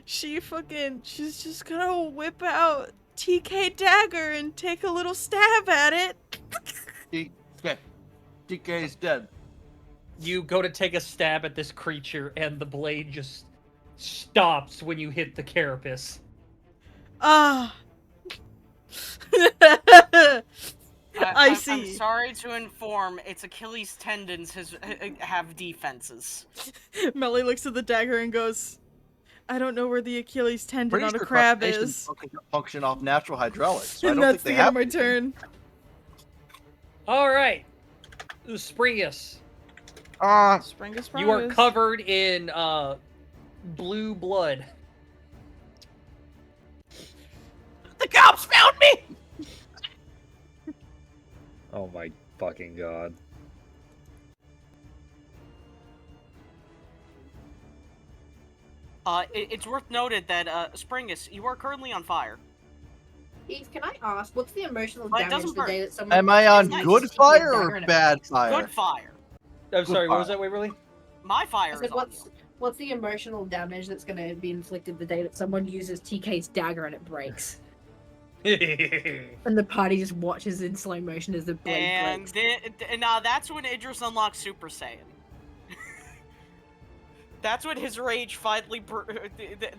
She's just gonna whip out TK dagger and take a little stab at it. TK is dead. You go to take a stab at this creature, and the blade just stops when you hit the carapace. Ah. I see. I'm sorry to inform, its Achilles tendons have defenses. Melly looks at the dagger and goes, I don't know where the Achilles tendon Pretty on a sure crab crustaceans is. function off natural hydraulics. So I And don't that's think the they end of have. my turn. Alright. Springus. Springus. You are covered in blue blood. The cops found me! Oh my fucking god. It's worth noted that, Springus, you are currently on fire. Eve, can I ask, what's the emotional But it damage doesn't the day burn. that someone... Am I on Nice. good fire or bad fire? Good fire. I'm sorry, what was fire. that, Waverly? My fire I is said, on what's the emotional damage that's going to be inflicted the day that someone uses TK's dagger and it breaks? And the party just watches in slow motion as the you. blade And breaks. that's when Idris unlocks Super Saiyan. That's when his rage finally...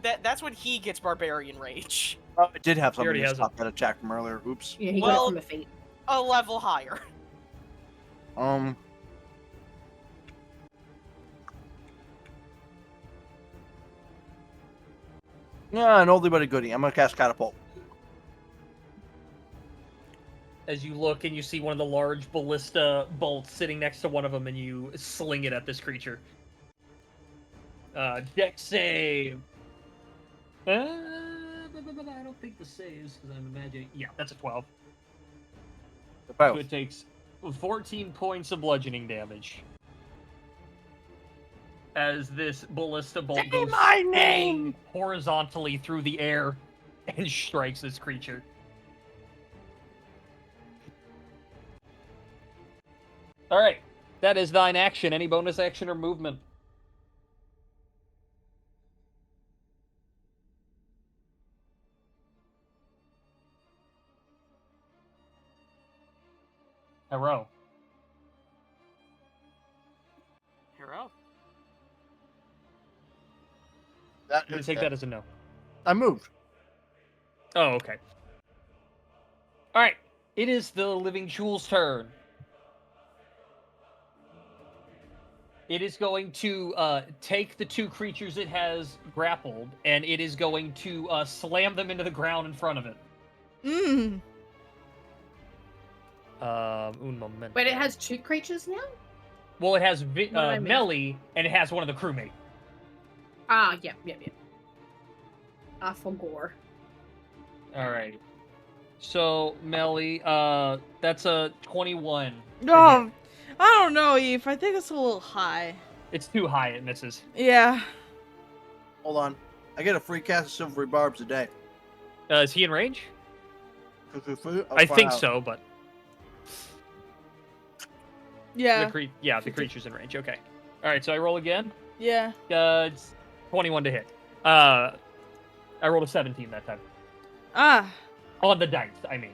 that's when he gets Barbarian Rage. Oh, I did have He already somebody to has stop that attack from earlier. Oops. Yeah, he Well- got it from a feat. A level higher. Yeah, an oldie but a goodie. I'm gonna cast Catapult. As you look and you see one of the large ballista bolts sitting next to one of them, and you sling it at this creature. Dex save. I don't think the saves, because I'm imagining. Yeah, that's a 12. So it takes 14 points of bludgeoning damage. As this ballista bolt goes my name! horizontally through the air and strikes this creature. All right, that is thine action. Any bonus action or movement? Hero. Hero. That I'm gonna is take it. that as a no. I moved. Oh, okay. All right, it is the Living Jewel's turn. It is going to take the two creatures it has grappled, and it is going to slam them into the ground in front of it. Mmm. Un momento. Wait, it has 2 creatures now? Well, it has What did I miss? Melly, and it has one of the crewmates. Ah, yep. I forgot. All right. So Melly, that's a 21. Oh, I don't know, Eve. I think it's a little high. It's too high. It misses. Yeah. Hold on. I get a free cast of silvery barbs a day. Is he in range? I'll I find think out. so, but Yeah. the creature's in range. Okay. All right. So I roll again. Yeah. It's 21 to hit. I rolled a 17 that time. Ah. On the dice, I mean.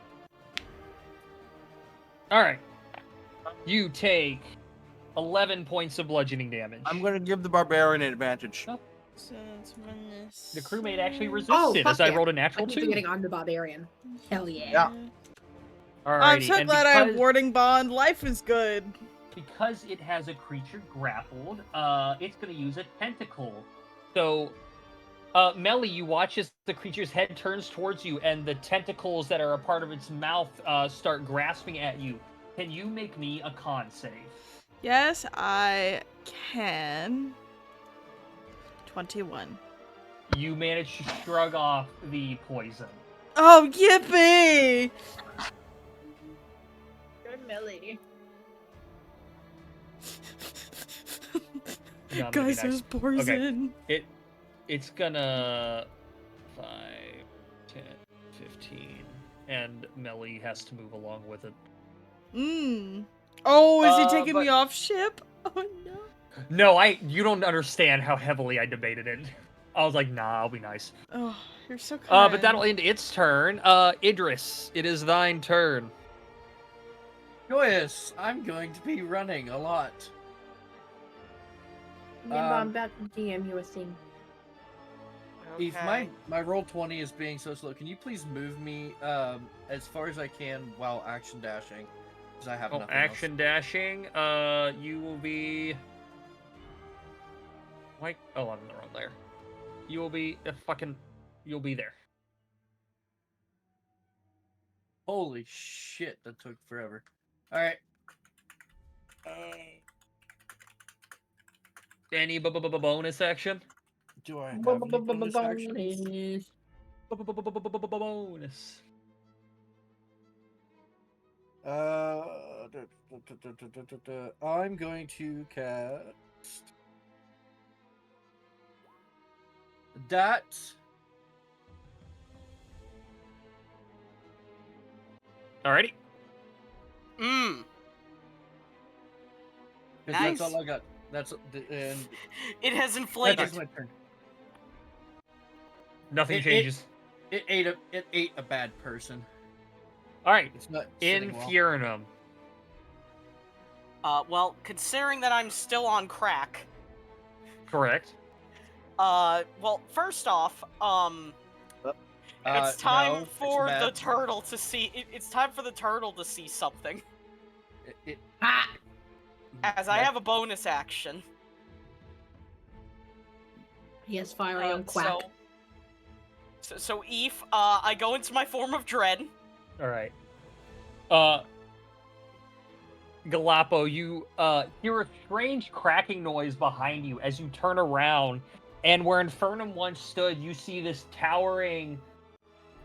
All right. You take 11 points of bludgeoning damage. I'm going to give the barbarian an advantage. Oh. So it's minus. The crewmate actually Oh, resisted as fuck I yeah. rolled a I natural keep 2. forgetting I'm the barbarian. Hell yeah. Yeah. Alrighty, I'm so and glad I have because- warding bond. Life is good. Because it has a creature grappled, it's going to use a tentacle. So, Melly, you watch as the creature's head turns towards you, and the tentacles that are a part of its mouth start grasping at you. Can you make me a con save? Yes, I can. 21. You manage to shrug off the poison. Oh, yippee! Good Melly. No, I'm gonna be Guys, nice. there's poison. It's gonna 5, 10, 15, and Melly has to move along with it. Mmm. Oh, is he taking but- me off ship? Oh no. No, you don't understand how heavily I debated it. I was like, nah, I'll be nice. Oh, you're so kind. But that'll end its turn. Idris, it is thine turn. Joyous, I'm going to be running a lot. Remember, I'm about to DM you a thing. If my roll 20 is being so slow, can you please move me as far as I can while action dashing? Because I have nothing Action dashing. You will be. Wait. Oh, I'm in the wrong layer. You will be You'll be there. Holy shit, that took forever. Alright. Any bonus action? Do I have any bonus actions? Bonus. I'm going to cast that. Alrighty. Mmm. Because Nice. that's all I got. That's and It has that inflated. is my turn. Nothing changes. It ate a bad person. Alright. It's not sitting well. Infernum. Well, considering that I'm still on crack, Correct. well, first off, it's time No, for it's the bad. turtle to see. It's time for the turtle to see something, Ah! as I have a bonus action. Yes, fiery on quack. So Eve, I go into my form of dread. Alright. Galapo, you hear a strange cracking noise behind you as you turn around, and where Infernum once stood, you see this towering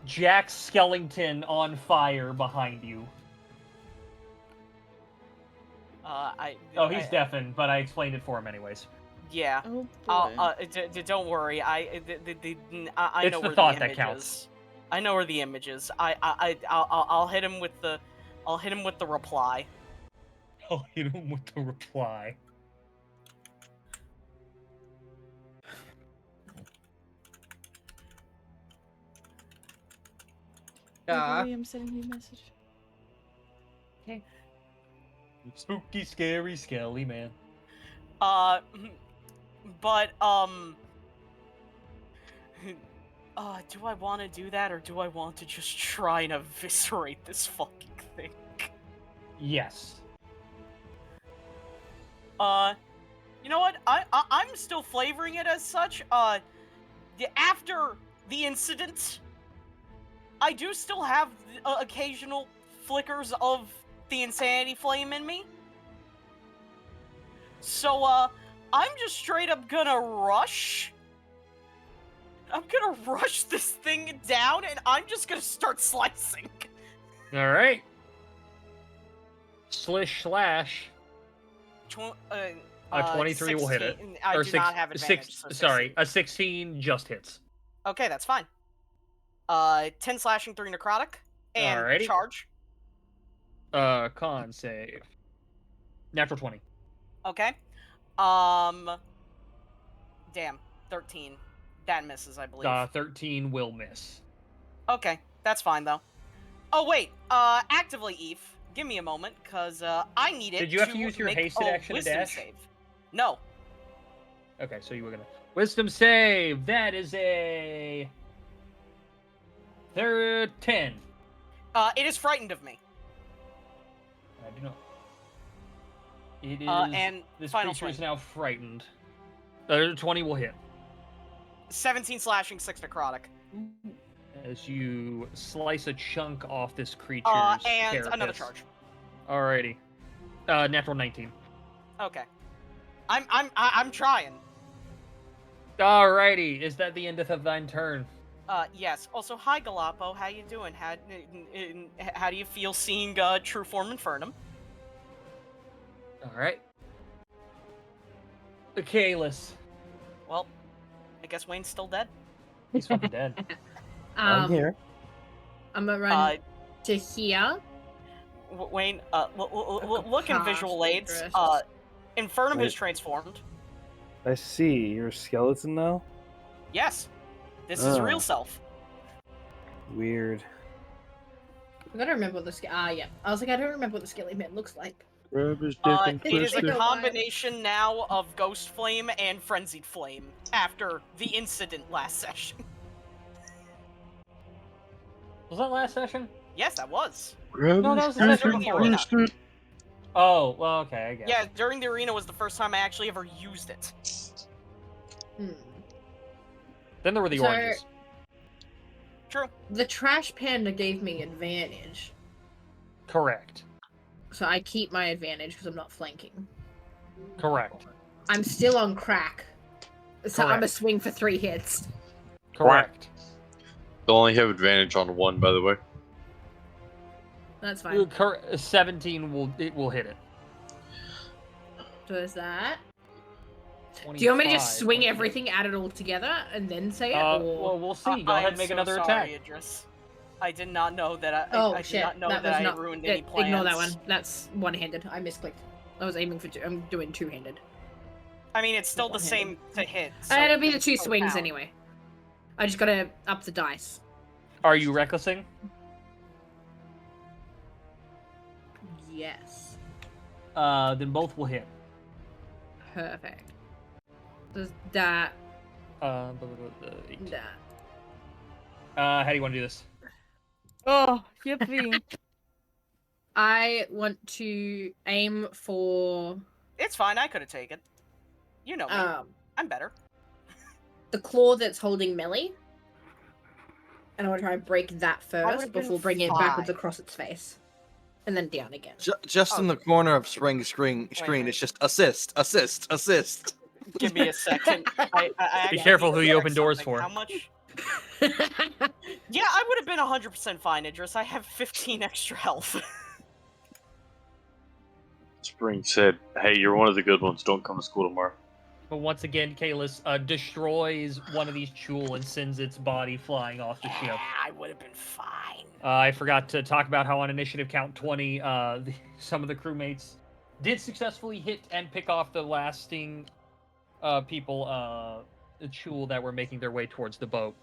Jack Skellington on fire behind you. He's deafened, but I explained it for him anyways. Yeah. Oh boy. Don't worry. I It's know the where thought the that image counts. is. I know where the image is. I'll hit him with the reply. I'll hit him with the reply. I'm sending you a message. Spooky, scary, skelly man. But do I want to do that, or do I want to just try and eviscerate this fucking thing? Yes. You know what? I'm still flavoring it as such. After the incident, I do still have occasional flickers of the insanity flame in me. So, I'm just straight up gonna rush. I'm gonna rush this thing down, and I'm just gonna start slicing. All right. Slish slash. 23 will hit it. 16, I do not have advantage. So sorry, a 16 just hits. Okay, that's fine. 10 slashing, 3 necrotic, and Alrighty. charge. Con save. Natural 20. Okay. Damn, 13. That misses, I believe. 13 will miss. Okay, that's fine though. Oh wait, actively Eve. Give me a moment, cause I need it. Did you have to use your make hasted a action to wisdom dash? save. No. Okay, so you were gonna wisdom save. That is a 10. It is frightened of me. I do not. It is. And this final creature is swing. now frightened. 20 will hit. 17 slashing, 6 necrotic. As you slice a chunk off this creature's and carapace. another charge. Alrighty. Natural 19. Okay. I'm trying. Alrighty. Is that the endeth of thine turn? Yes. Also, hi Galapo. How you doing? How do you feel seeing True Form Infernum? Alright. Achaelis. Well, I guess Wayne's still dead. He's fucking dead. I'm here. I'm gonna run to here. Wayne, look in visual aids. dangerous. Infernum Wait. has transformed. I see. You're a skeleton now? Yes. This is Oh. real self. Weird. I gotta remember what the yeah. I was like, I don't remember what the skelly man looks like. Grab his dick and It is twist a it. combination now of Ghost Flame and Frenzied Flame after the incident last session. Was that last session? Yes, that was. Grab No, that his was the dick session and before. twist it. Oh, well, okay, I guess. Yeah, during the arena was the first time I actually ever used it. Then there were the So- oranges. True. The trash panda gave me advantage, Correct. so I keep my advantage because I'm not flanking. Correct. I'm still on crack, so I'm a Correct. swing for 3 hits. Correct. They'll only have advantage on 1, by the way. That's fine. 17 will hit it. So there's that. Do you want me to just 25 swing will hit. everything at it all together and then say it? or... Well, we'll see. Go I ahead am and make so another sorry, attack. Idris. I did not know that Oh I did shit! not know that that was I not. ruined any plans. Ignore that one. That's one-handed. I misclicked. I was aiming for two. I'm doing two-handed. I mean, it's still the One-handed. same to hit. So It'll be the it's 2 still swings count. anyway. I just gotta up the dice. Are you recklessing? Yes. Then both will hit. Perfect. Does that? How That. do you want to do this? Oh, yippee. I want to aim for It's fine. I could have taken. You know me. I'm better. the claw that's holding melee. And I want to try and break that first would've been before bringing it backwards fine. across its face. And then down again. Just in the corner of Spring's screen, minute. it's just assist, assist, assist. Give me a second. I actually careful need who to you check open doors something. for. How much? Yeah, I would have been 100% fine, Idris. I have 15 extra health. Spring said, "Hey, you're one of the good ones. Don't come to school tomorrow." But once again, Kalis destroys one of these Chul and sends its body flying off the ship. Yeah, I would have been fine. I forgot to talk about how on initiative count 20, some of the crewmates did successfully hit and pick off the lasting people, Chul, that were making their way towards the boat.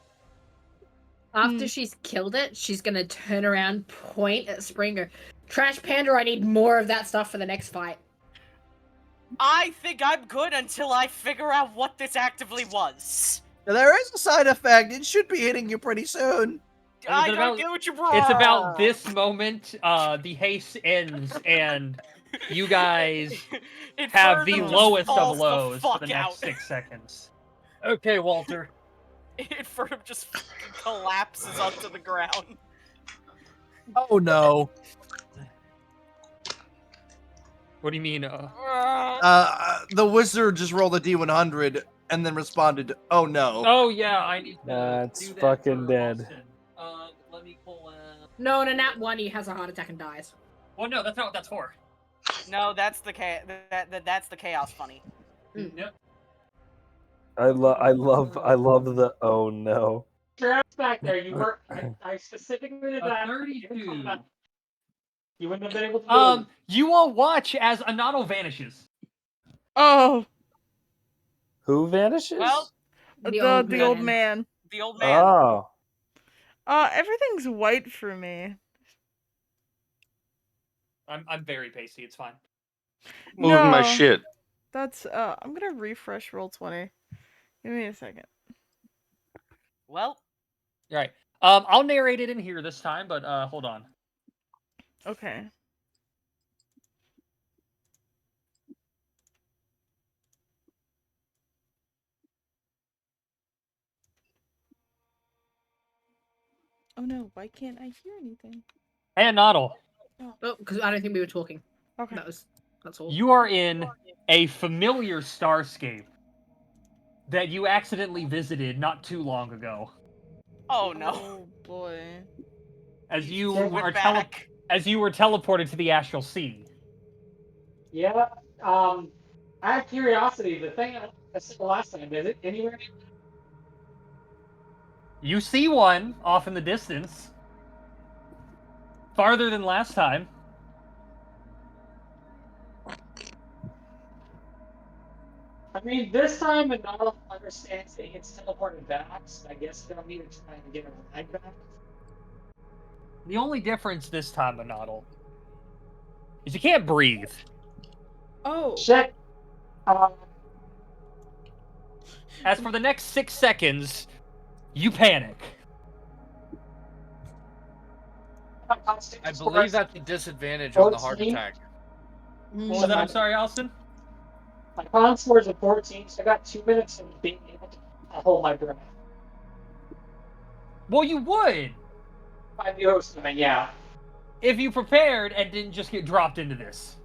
After she's killed it, she's gonna turn around, point at Springer. Trash Panda, I need more of that stuff for the next fight. I think I'm good until I figure out what this actively was. There is a side effect. It should be hitting you pretty soon. I don't get what you brought. It's about this moment, the haste ends, and you guys have the lowest of lows for the next 6 seconds. Okay, Walter. Infernum just fucking collapses onto the ground. Oh no. What do you mean? The wizard just rolled a D100 and then responded, "Oh no." Oh yeah, I need to That's do that fucking for dead. Austin. Let me pull. No, in a nat 1, he has a heart attack and dies. Well, no, that's not what that's for. No, that's the that's the chaos funny. Yep. I love the oh no. Traps back there. You were. I specifically did A that. 32. You wouldn't have been able to. Move. You all watch as Anato vanishes. Oh, Who vanishes? Well, the old man. The old man. Oh. Everything's white for me. I'm very pasty. It's fine. Moving my shit. That's I'm gonna refresh Roll20. Give me a second. Well, All right. I'll narrate it in here this time, but hold on. Okay. Oh no, why can't I hear anything? Hey, Anato. Oh, because I don't think we were talking. Okay. That's all. You are in a familiar starscape that you accidentally visited not too long ago. oh no. Oh boy. As you Went are back. as you were teleported to the astral sea. Yeah. I have curiosity. The thing I said last time, is it anywhere? You see one off in the distance. Farther than last time. I mean, this time Anal understands that he gets teleported back, so I guess they don't need to try and get a ride back. The only difference this time, Anato, is you can't breathe. Oh. Shit. As for the next 6 seconds, you panic. I believe that's a disadvantage on the heart attack. What was that? I'm sorry, Austin? My con score is a 14, so I got 2 minutes of being able to hold my breath. Well, you would. By the host of it, yeah. If you prepared and didn't just get dropped into this.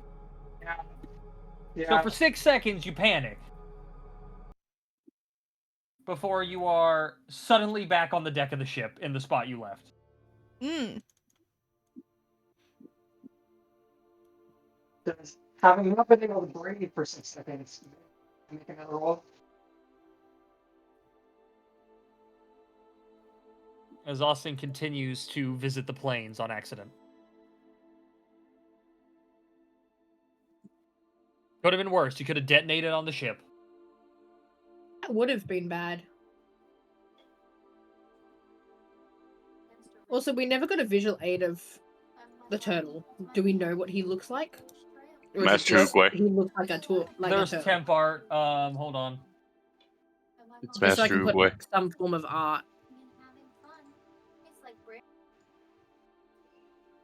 Yeah. So for 6 seconds, you panic. Before you are suddenly back on the deck of the ship in the spot you left. Having not been able to breathe for 6 seconds, make another roll. As Austin continues to visit the plains on accident. Could have been worse. You could have detonated on the ship. That would have been bad. Also, we never got a visual aid of the turtle. Do we know what he looks like? Or is it Master just Uguay. He looks like a turtle. There's temp art. Hold on. It's Just so I Master can put Uguay. some form of art.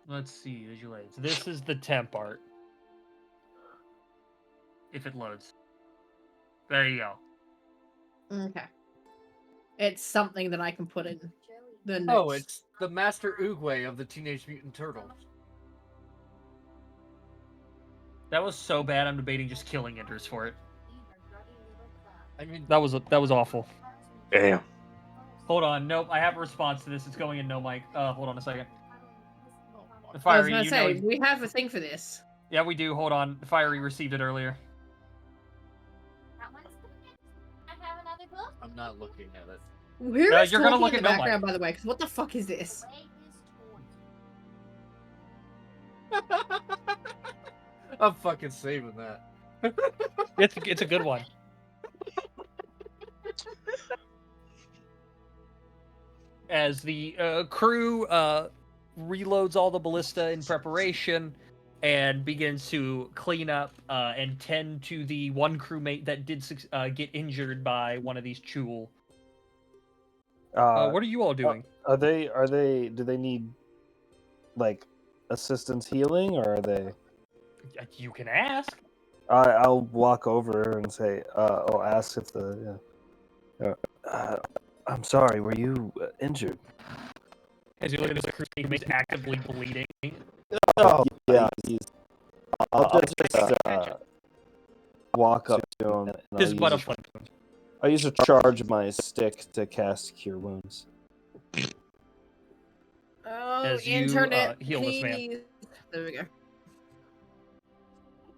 Let's see, visual aids. This is the temp art. If it loads. There you go. Okay. It's something that I can put in the notes. Oh, it's the Master Uguay of the Teenage Mutant Turtles. That was so bad. I'm debating just killing Enders for it. I mean, That was awful. Damn. Hold on. Nope. I have a response to this. It's going in no mic. Hold on a second. The I was Fiery, gonna you say, know. we have a thing for this. Yeah, we do. Hold on. The Fiery received it earlier. I'm not looking at it. Who is you're gonna talking look in the at no mic. background, by the way? Because what the fuck is this? I'm fucking saving that. It's a good one. As the crew reloads all the ballista in preparation and begins to clean up and tend to the one crewmate that did get injured by one of these Chul. What are you all doing? Are they? Do they need like assistance healing, or are they? You can ask. I'll walk over and say, I'll ask if the. I'm sorry. Were you injured? As you look at this crewmate who's actively bleeding. Oh yeah. I'll just walk up to him. And His butt of I'll use a charge of my stick to cast Cure Wounds. Oh, As you, internet. heal this man. please. There we go.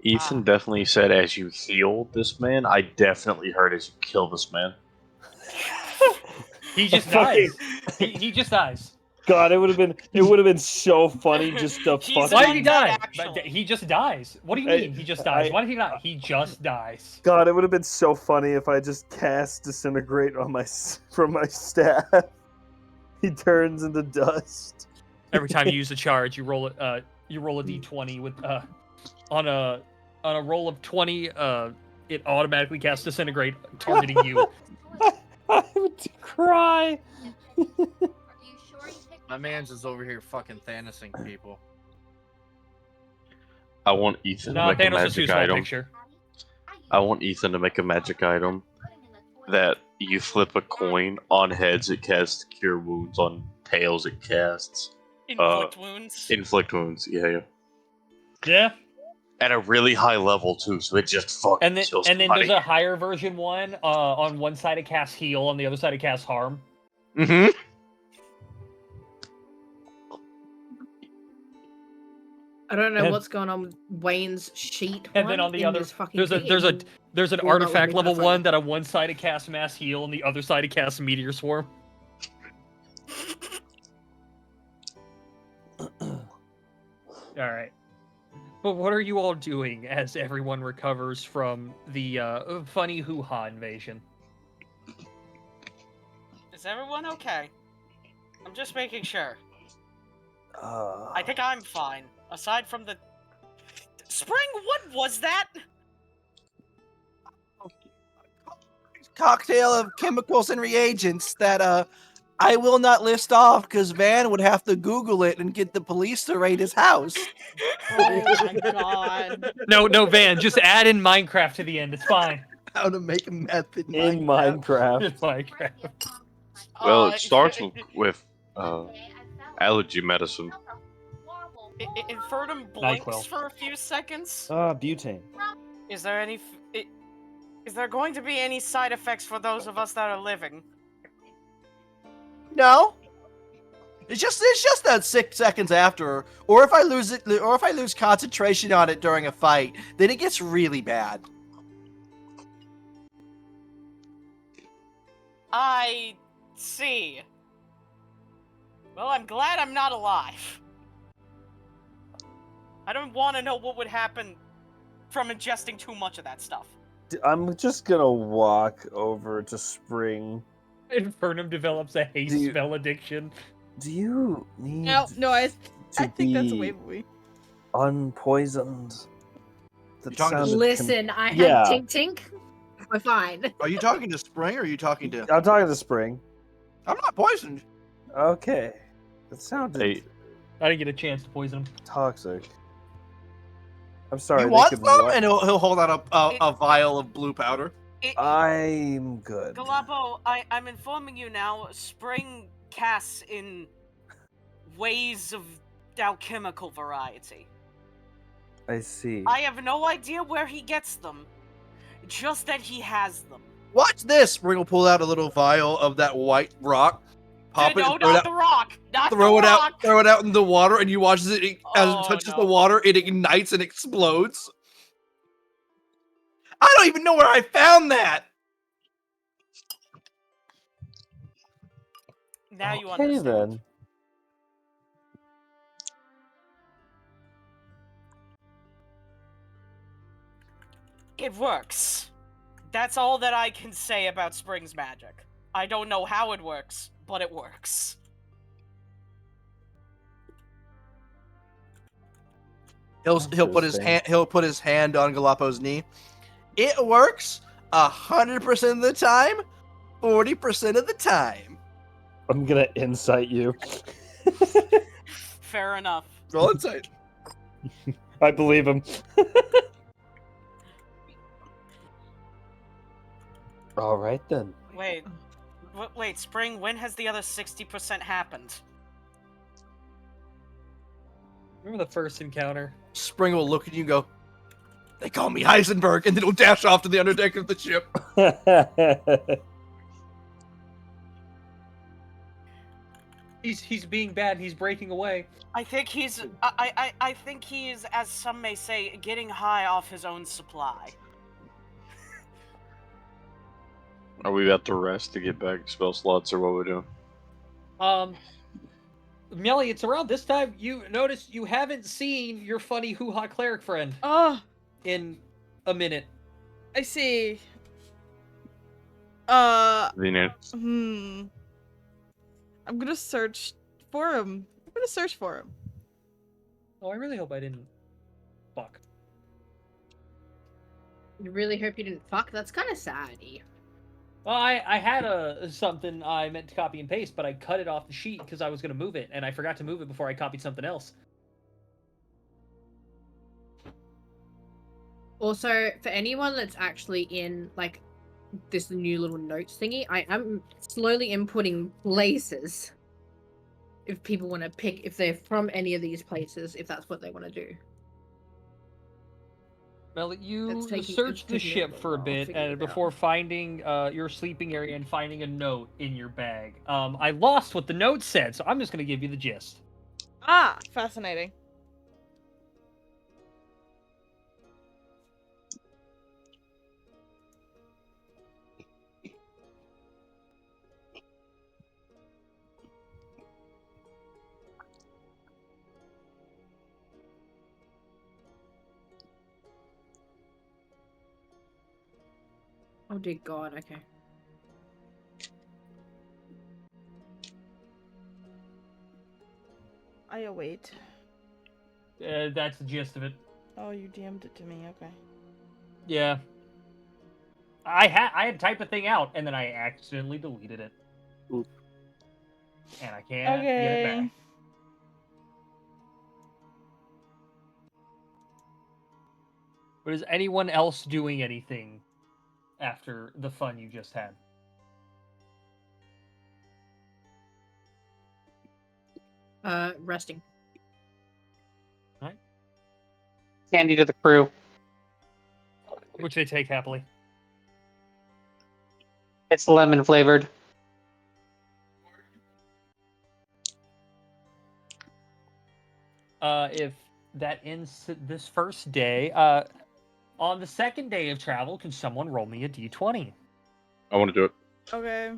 Ethan definitely said, as you heal this man. I definitely heard as you kill this man. He just dies. He just dies. God, it would have been so funny just to fuck. Why did he die? actually. He just dies. What do you mean? He just dies. Why did he not? He just dies. God, it would have been so funny if I just cast Disintegrate on from my staff. He turns into dust. Every time you use a charge, you roll it. You roll a d20 with on a roll of 20. It automatically casts Disintegrate, targeting you. I would cry. My man's just over here fucking Thanosing people. I want Ethan to No, make a Thanos just magic used my item. picture. I want Ethan to make a magic item that you flip a coin. On heads it casts Cure Wounds. On tails it casts Inflict wounds. Inflict Wounds. Yeah. Yeah. At a really high level too, so it just fucking And then kills there's somebody. a higher version one. On one side it casts heal, on the other side it casts harm. Mm-hmm. I don't know And- what's going on with Wayne's sheet. And then one on the in other, this fucking there's an will not let artifact me level have fun. one that on one side it casts mass heal, and the other side it casts meteor swarm. All right. But what are you all doing as everyone recovers from the funny hoo-ha invasion? Is everyone okay? I'm just making sure. Uh, I think I'm fine. Aside from the... Spring, what was that? Cocktail of chemicals and reagents that I will not list off because Van would have to Google it and get the police to raid his house. Oh my god. No, Van, just add in Minecraft to the end. It's fine. How to make a meth in in Minecraft. It's Minecraft. Well, it starts with allergy medicine. Infernum NyQuil. blinks for a few seconds. butane. Is there any... Is there going to be any side effects for those of us that are living? No. It's just that 6 seconds after, or if I lose it, or if I lose concentration on it during a fight, then it gets really bad. I see. Well, I'm glad I'm not alive. I don't want to know what would happen from ingesting too much of that stuff. I'm just gonna walk over to Spring. Infernum develops a haste Do you- spell addiction. Do you need No, I to think that's a be way we. unpoisoned? That You're talking to sounded Listen, I had Yeah. Tink Tink. We're fine. Are you talking to Spring or are you talking to? I'm talking to Spring. I'm not poisoned. Okay. That sounded Hey, I didn't get a chance to poison him. toxic. I'm sorry. You they want could some? wa- And he'll hold out a vial of blue powder. I'm good. Galabo, I'm informing you now, Spring casts in ways of alchemical variety. I see. I have no idea where he gets them, just that he has them. Watch this. Spring will pull out a little vial of that white rock, pop it, No, and throw it not out. the rock! Not Throw the it rock! out. Throw it out in the water, and you watch as it as Oh, it touches no. the water, it ignites and explodes. I don't even know where I found that. Now you Okay understand. then. It works. That's all that I can say about Spring's magic. I don't know how it works, but it works. He'll put his hand on Galapo's knee. It works 100% of the time, 40% of the time. I'm gonna incite you. Fair enough. Roll insight. I believe him. All right then. Wait, Spring, when has the other 60% happened? Remember the first encounter? Spring will look at you and go, "They call me Heisenberg," and then he'll dash off to the underdeck of the ship. He's being bad. He's breaking away. I think he's, I think he's, as some may say, getting high off his own supply. Are we about to rest to get back spell slots, or what we're doing? Melly, it's around this time you notice you haven't seen your funny hoo-ha cleric friend Oh, in a minute. I see. Venus. I'm gonna search for him. Oh, I really hope I didn't. Fuck. You really hope you didn't fuck? That's kind of sad. Well, I had something I meant to copy and paste, but I cut it off the sheet because I was going to move it, and I forgot to move it before I copied something else. Also, for anyone that's actually in, like, this new little notes thingy, I am slowly inputting places. If people want to pick, if they're from any of these places, if that's what they want to do. Well, you It's taking searched the a ship little for a while, bit, figure it and before finding your sleeping area and finding a note in your bag. I lost what the note said, so I'm just going to give you the gist. Ah, fascinating. Oh dear God, okay. I await. That's the gist of it. Oh, you DM'd it to me, okay. Yeah. I had typed the thing out, and then I accidentally deleted it. Oop. And I can't get it back. But is anyone else doing anything after the fun you just had? Resting. Candy to the crew. Which they take happily. It's lemon flavored. If that ends this first day, on the second day of travel, can someone roll me a d20? I want to do it. Okay.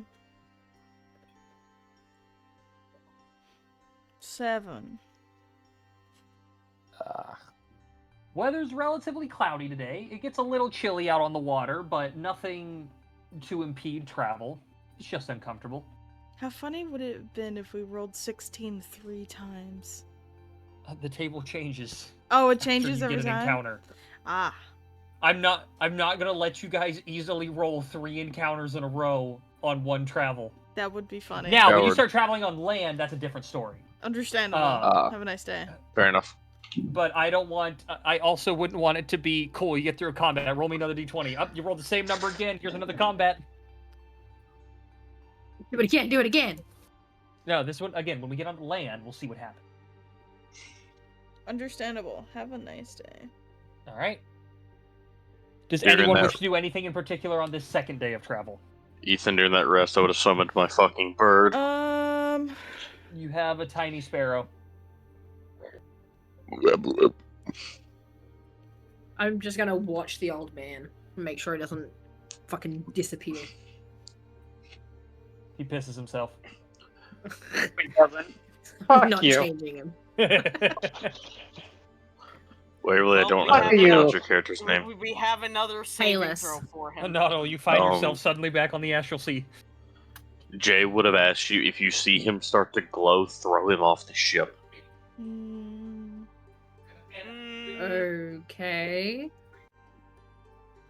7. Weather's relatively cloudy today. It gets a little chilly out on the water, but nothing to impede travel. It's just uncomfortable. How funny would it have been if we rolled 16 3 times? The table changes. Oh, it after changes you every get an time? encounter. Ah. I'm not gonna let you guys easily roll 3 encounters in a row on one travel. That would be funny. Now, when you Coward. start traveling on land, that's a different story. Understandable. Have a nice day. Fair enough. But I don't want. I also wouldn't want it to be cool. You get through a combat. Roll me another d20. Up, you rolled the same number again. Here's another combat. Do it again. Do it again. No, this one again. When we get on land, we'll see what happens. Understandable. Have a nice day. All right. Does During anyone that- wish to do anything in particular on this second day of travel? Ethan, during that rest, I would have summoned my fucking bird. You have a tiny sparrow. I'm just gonna watch the old man and make sure he doesn't fucking disappear. He pisses himself. He doesn't. I'm Fuck not you. changing him. Waverly, I Well, don't we know how have to you. pronounce your character's name. We have another saving Payless. throw for him. No, you find Um, yourself suddenly back on the astral sea. Jay would have asked you if you see him start to glow, throw him off the ship. Mm, Okay.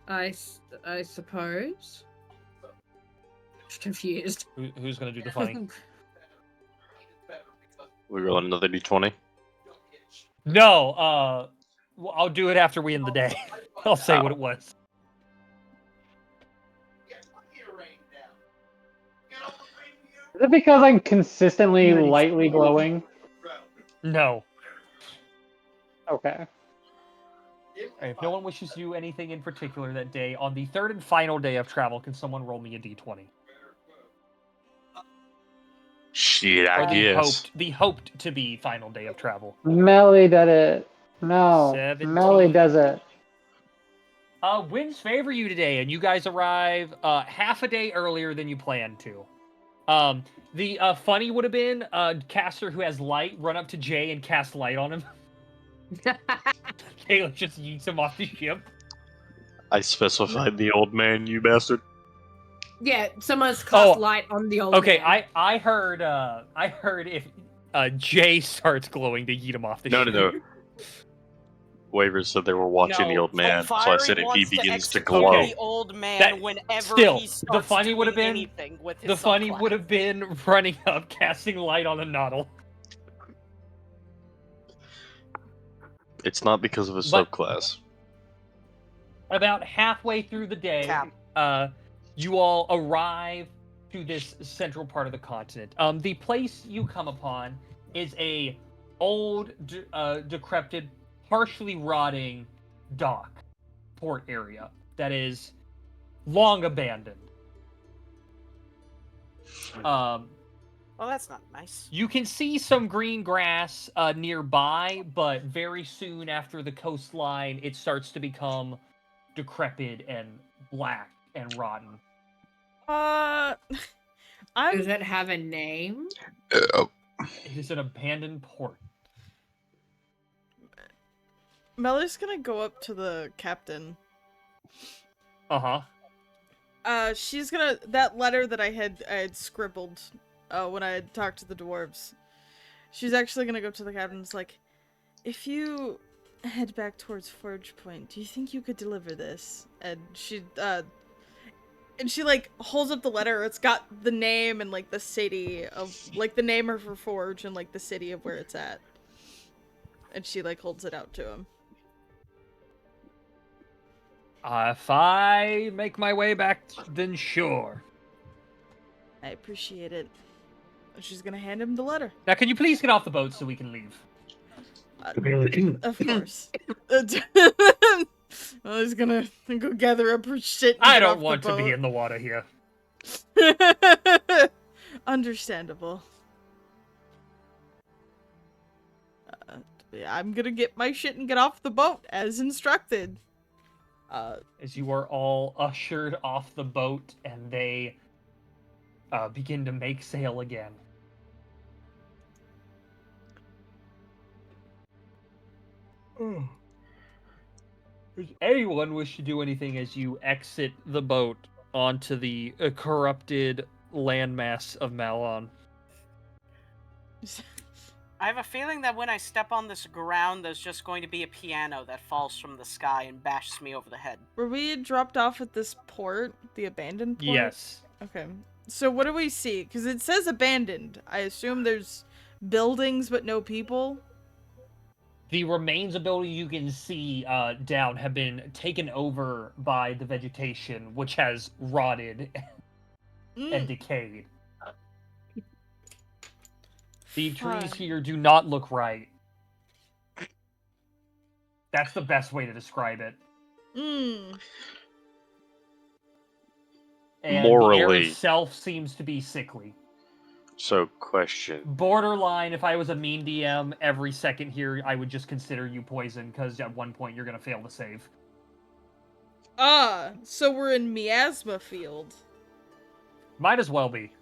I suppose. Confused. Who's gonna do the funny? We roll another d20. No, well, I'll do it after we end the day. I'll say what it was. Is it because I'm consistently lightly glowing? No. Okay. If no one wishes to do anything in particular that day, on the third and final day of travel, can someone roll me a d20? Shit, Or I guess. the hoped to be final day of travel. Melly did it. No. 17. Melly does it. Winds favor you today, and you guys arrive half a day earlier than you planned to. The funny would have been caster who has light run up to Jay and cast light on him. Caleb just yeets him off the ship. I specified the old man, you bastard. Yeah, someone's cast light on the old Okay, man. I heard if Jay starts glowing to yeet him off the ship. No. Waivers said they were watching the old man, so I said if he begins to glow. the old man whenever Still, he starts the funny would have doing been anything with his the funny subclass. would have been running up, casting light on the noddle. It's not because of his But- subclass. About halfway through the day, you all arrive to this central part of the continent. The place you come upon is a old, decrepit, partially rotting dock port area that is long abandoned. Well, that's not nice. You can see some green grass nearby, but very soon after the coastline, it starts to become decrepit and black and rotten. I'm Does it have a name? It is an abandoned port. Melly's gonna go up to the captain. She's gonna that letter that I had scribbled when I had talked to the dwarves. She's actually gonna go up to the captain. It's like, if you head back towards Forge Point, do you think you could deliver this? And she like holds up the letter. It's got the name and like the city of like the name of her forge and like the city of where it's at. And she like holds it out to him. If I make my way back, then sure. I appreciate it. She's gonna hand him the letter. Now, can you please get off the boat so we can leave? Of course. Well, he's gonna go gather up her shit. And I get don't off want the to be boat. in the water here. Understandable. I'm gonna get my shit and get off the boat as instructed. As you are all ushered off the boat and they begin to make sail again. Does anyone wish to do anything as you exit the boat onto the corrupted landmass of Malon? I have a feeling that when I step on this ground, there's just going to be a piano that falls from the sky and bashes me over the head. Were we dropped off at this port, the abandoned port? Yes. Okay. So what do we see? Because it says abandoned. I assume there's buildings but no people. The remains of building you can see down have been taken over by the vegetation, which has rotted and decayed. The trees here do not look right. That's the best way to describe it. And the air Morally. itself seems to be sickly. So, question. Borderline, if I was a mean DM, every second here, I would just consider you poison, because at one point you're going to fail to save. So we're in Miasma Field. Might as well be.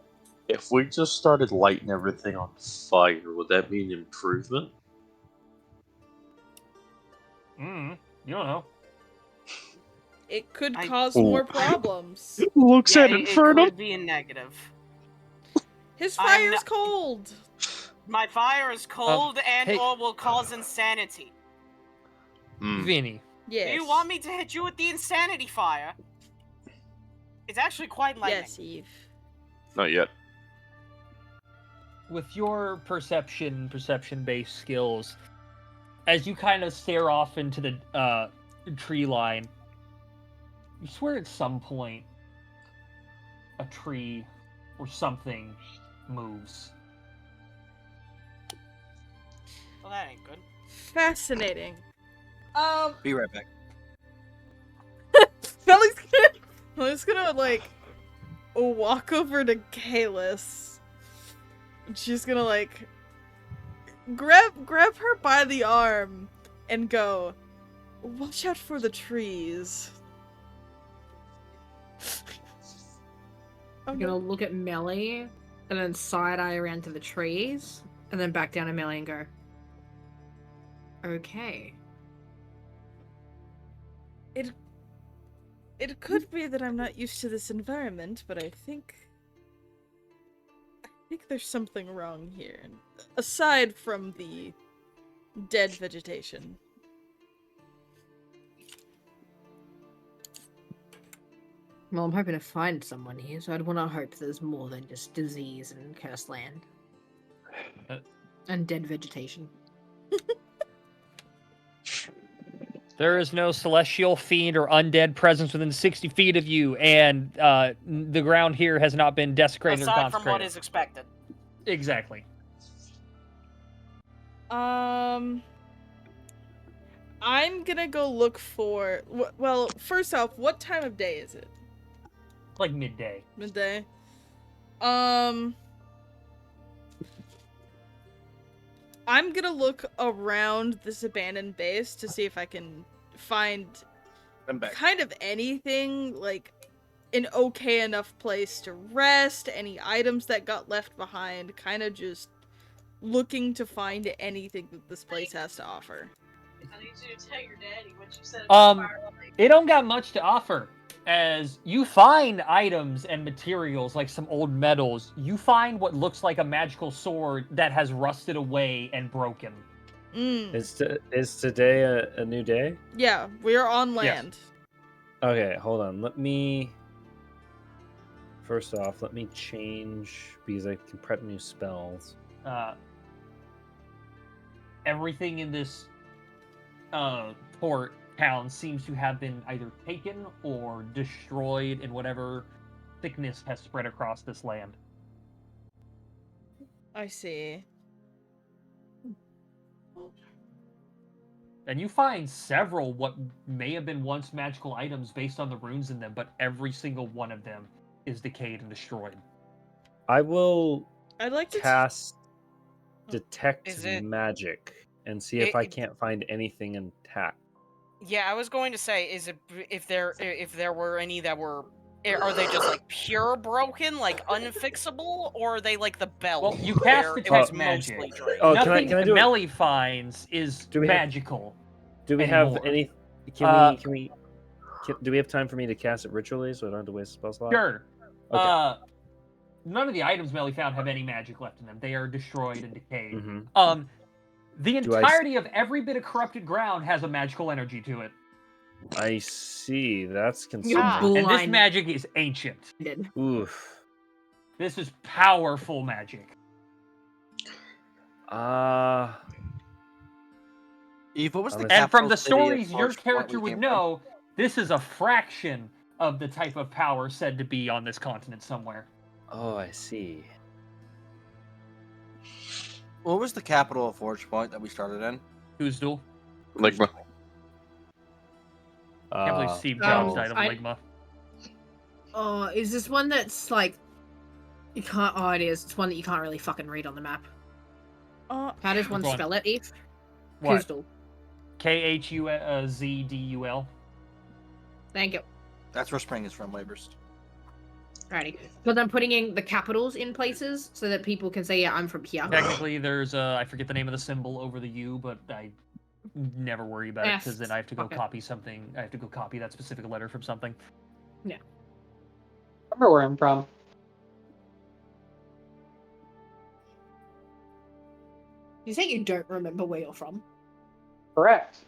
If we just started lighting everything on fire, would that mean improvement? You don't know. It could I- cause Ooh. more problems. Looks Yeah, at it Infernum. could be a negative. His I'm fire's not- cold. My fire is cold and hey- or will cause insanity. Mm. Vinny. Yes. Do you want me to hit you with the insanity fire? It's actually quite lightning. Yes, Eve. Not yet. With your perception-based skills, as you kind of stare off into the tree line, you swear at some point a tree or something moves. Well, that ain't good. Fascinating. Be right back. Melly's gonna like walk over to Kalis. And she's gonna like grab her by the arm and go, "Watch out for the trees." I'm gonna look at Melly and then side eye around to the trees and then back down to Melly and go, okay. It could be that I'm not used to this environment, but I think there's something wrong here. Aside from the dead vegetation. Well, I'm hoping to find someone here, so I'd want to hope there's more than just disease and cursed land. And dead vegetation. There is no celestial fiend or undead presence within 60 feet of you, and the ground here has not been desecrated or Aside from consecrated. what is expected. Exactly. I'm gonna go look for. Well, first off, what time of day is it? Like midday. Midday. I'm gonna look around this abandoned base to see if I can find I'm back. kind of anything, like an okay enough place to rest, any items that got left behind, kind of just looking to find anything that this place has to offer. I need you to tell your daddy what you said about Um, fire. It don't got much to offer. As you find items and materials like some old metals, you find what looks like a magical sword that has rusted away and broken. Is today a new day? Yeah, we're on Yes. land. Okay, hold on. First off, let me change because I can prep new spells. Everything in this port town seems to have been either taken or destroyed in whatever thickness has spread across this land. I see. And you find several what may have been once magical items based on the runes in them, but every single one of them is decayed and destroyed. I will I'd like to cast detect Is it- magic and see if I can't find anything intact. Yeah, I was going to say, is it if there were any that were, are they just like pure broken, like unfixable, or are they like the bell? Well, you cast where it detect was magic. mostly drained? Oh, Nothing can I do it? Melly finds is Do we have- magical. Do we anymore. have any? Do we have time for me to cast it ritually so I don't have to waste a spell slot? Sure. Okay. None of the items Melly found have any magic left in them. They are destroyed and decayed. Mhm. The Do I entirety of every bit of corrupted ground has a magical energy to it. I see. That's You're concerning. And this blind. magic is ancient. Oof. This is powerful magic. Eve, what was the And from capital the city of stories your Forge Point character we would came from? know, this is a fraction of the type of power said to be on this continent somewhere. Oh, I see. What was the capital of Forge Point that we started in? Who's-duel? Ligma. Can't believe Steve Jobs died of I- Ligma. Oh, is this one that's like you can't? Oh, it is. It's one that you can't really fucking read on the map. How does one Which one? spell it, Eve? What? Kuzdul. Khuzzdul. Thank you. That's where spring is from, Laborst. Alrighty. But I'm putting in the capitals in places so that people can say, yeah, I'm from here. Technically, there's I forget the name of the symbol over the U, but Never worry about it, because then I have to go Okay. copy something. I have to go copy that specific letter from something. I remember where I'm from. You say you don't remember where you're from? Correct.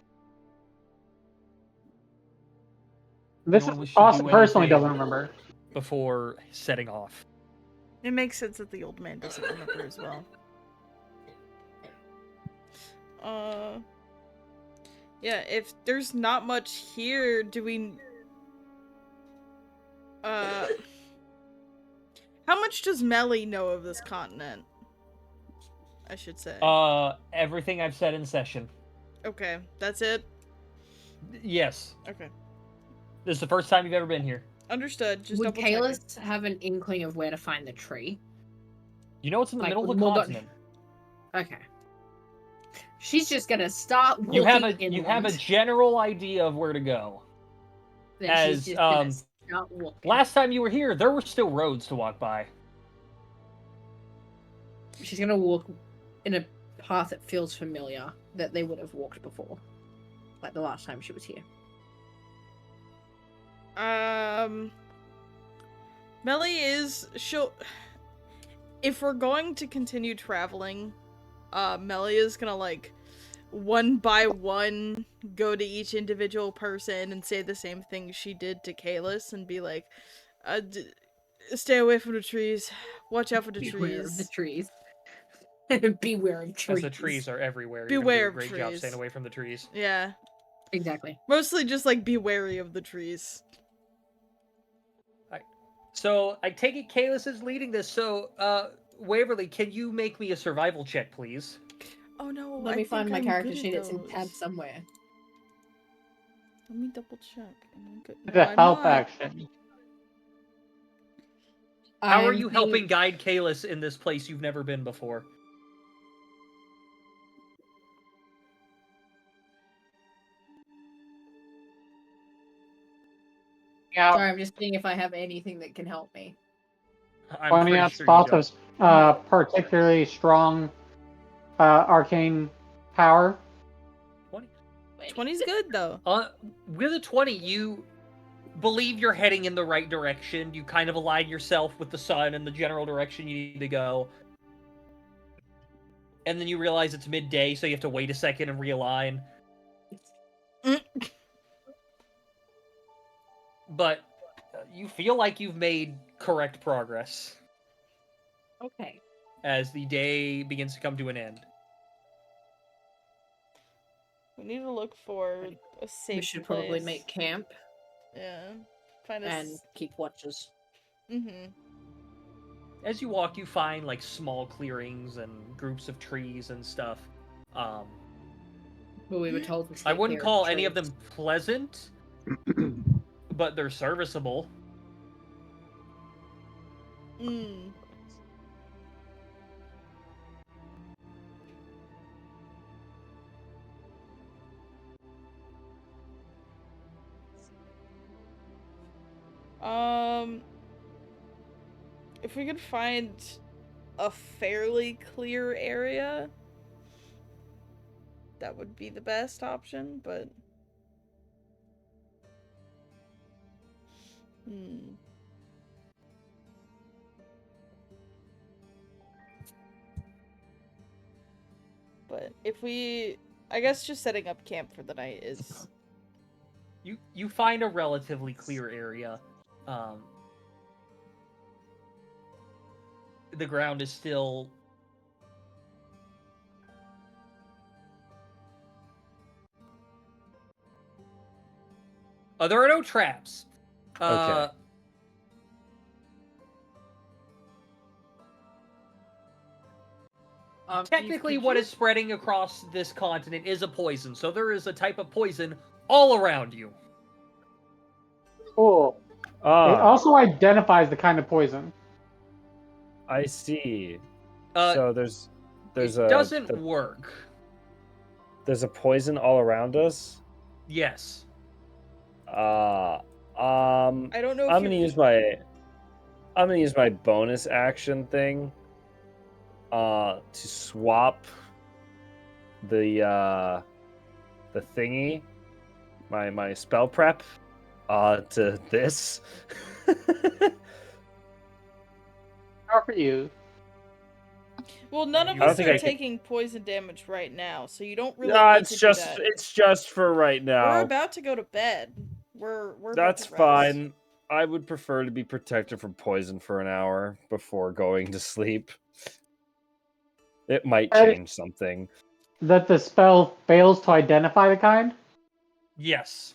This No one is should Austin do personally anything doesn't remember. before setting off. It makes sense that the old man doesn't remember as well. Yeah, if there's not much here, do we... How much does Melly know of this continent? I should say. Everything I've said in session. Okay, that's it? Yes. Okay. This is the first time you've ever been here. Understood, just Would double checking. Kalis have an inkling of where to find the tree? You know it's in the Like, middle of the more than- continent. Okay. She's just gonna start walking You have a inland. general idea of where to go. Then as, she's just gonna start walking. Last time you were here, there were still roads to walk by. She's gonna walk in a path that feels familiar, that they would have walked before. Like the last time she was here. Melly she'll... If we're going to continue traveling, Melly is gonna, like, one by one go to each individual person and say the same thing she did to Kalis and be like, stay away from the trees. Watch out for the Beware of the trees. trees. Beware of trees. As the trees are everywhere. Beware You're of gonna do a great job trees. staying away from the trees. Yeah. Exactly. Mostly just, like, be wary of the trees. So, I take it Kalis is leading this, so, Waverly, can you make me a survival check, please? Oh no, Let I me find think my I'm character good at sheet. It's in those. tab somewhere. Let me double check. Am I good? It's No, a I'm help not. action. How are I'm you being- helping guide Kalis in this place you've never been before? Sorry, I'm just seeing if I have anything that can help me. I'm Pointing pretty out sure spots you of particularly strong arcane power. 20's good though. With a 20, you believe you're heading in the right direction. You kind of align yourself with the sun and the general direction you need to go. And then you realize it's midday, so you have to wait a second and realign. But you feel like you've made correct progress Okay. as the day begins to come to an end. We need to look for a safe We should probably place. make camp Yeah. Find and keep watches. Mm-hmm. As you walk, you find like small clearings and groups of trees and stuff. Well, we were told to I stay wouldn't clear call of any of trees. them pleasant, but they're serviceable. Mm. If we could find a fairly clear area, that would be the best option, but... But if we... I guess just setting up camp for the night is... You find a relatively clear area. The ground is still... there are no traps. Okay. Technically, what is spreading across this continent is a poison, so there is a type of poison all around you. Cool. It also identifies the kind of poison. I see. Uh, So there's it a doesn't work. There's a poison all around us. Yes. I don't know if I'm gonna use my bonus action thing to swap the the thingy, my spell prep, to this. How for you? Well, none of I don't us think are I can- taking poison damage right now, so you don't really Nah, need it's to just do that. it's just for right now. We're about to go to bed. We're about That's to rest. fine. I would prefer to be protected from poison for an hour before going to sleep. It might Hey. change something. That the spell fails to identify the kind? Yes.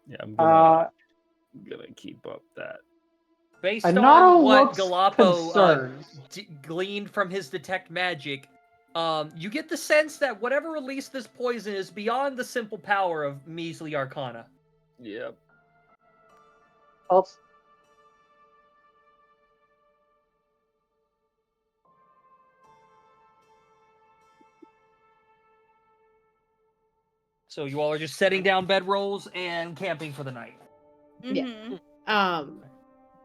Yeah, I'm Uh, gonna keep up that. Based Anaro on what looks Galapo concerned. gleaned from his detect magic, you get the sense that whatever released this poison is beyond the simple power of measly arcana. Yep. Well, So you all are just setting down bedrolls and camping for the night. Mm-hmm.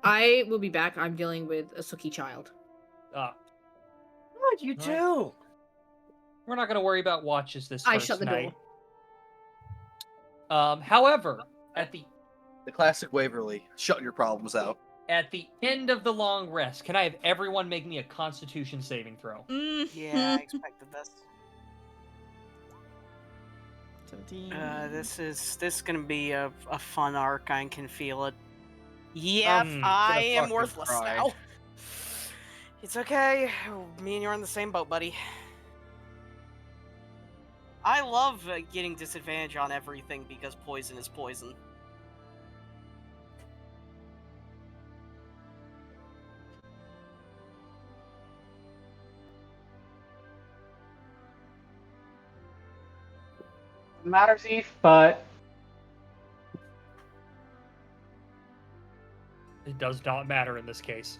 I will be back. I'm dealing with a Suki child. What you do? We're not going to worry about watches this I first shut the night. door. However, at the classic Waverly. Shut your problems out. At the end of the long rest, can I have everyone make me a Constitution saving throw? Yeah, I expected this. 17. This is gonna be a fun arc. I can feel it. Yep, I'm I am fucking worthless cry. now. It's okay. Me and you're in the same boat, buddy. I love getting disadvantage on everything because poison is poison. matters, Eve, but It does not matter in this case.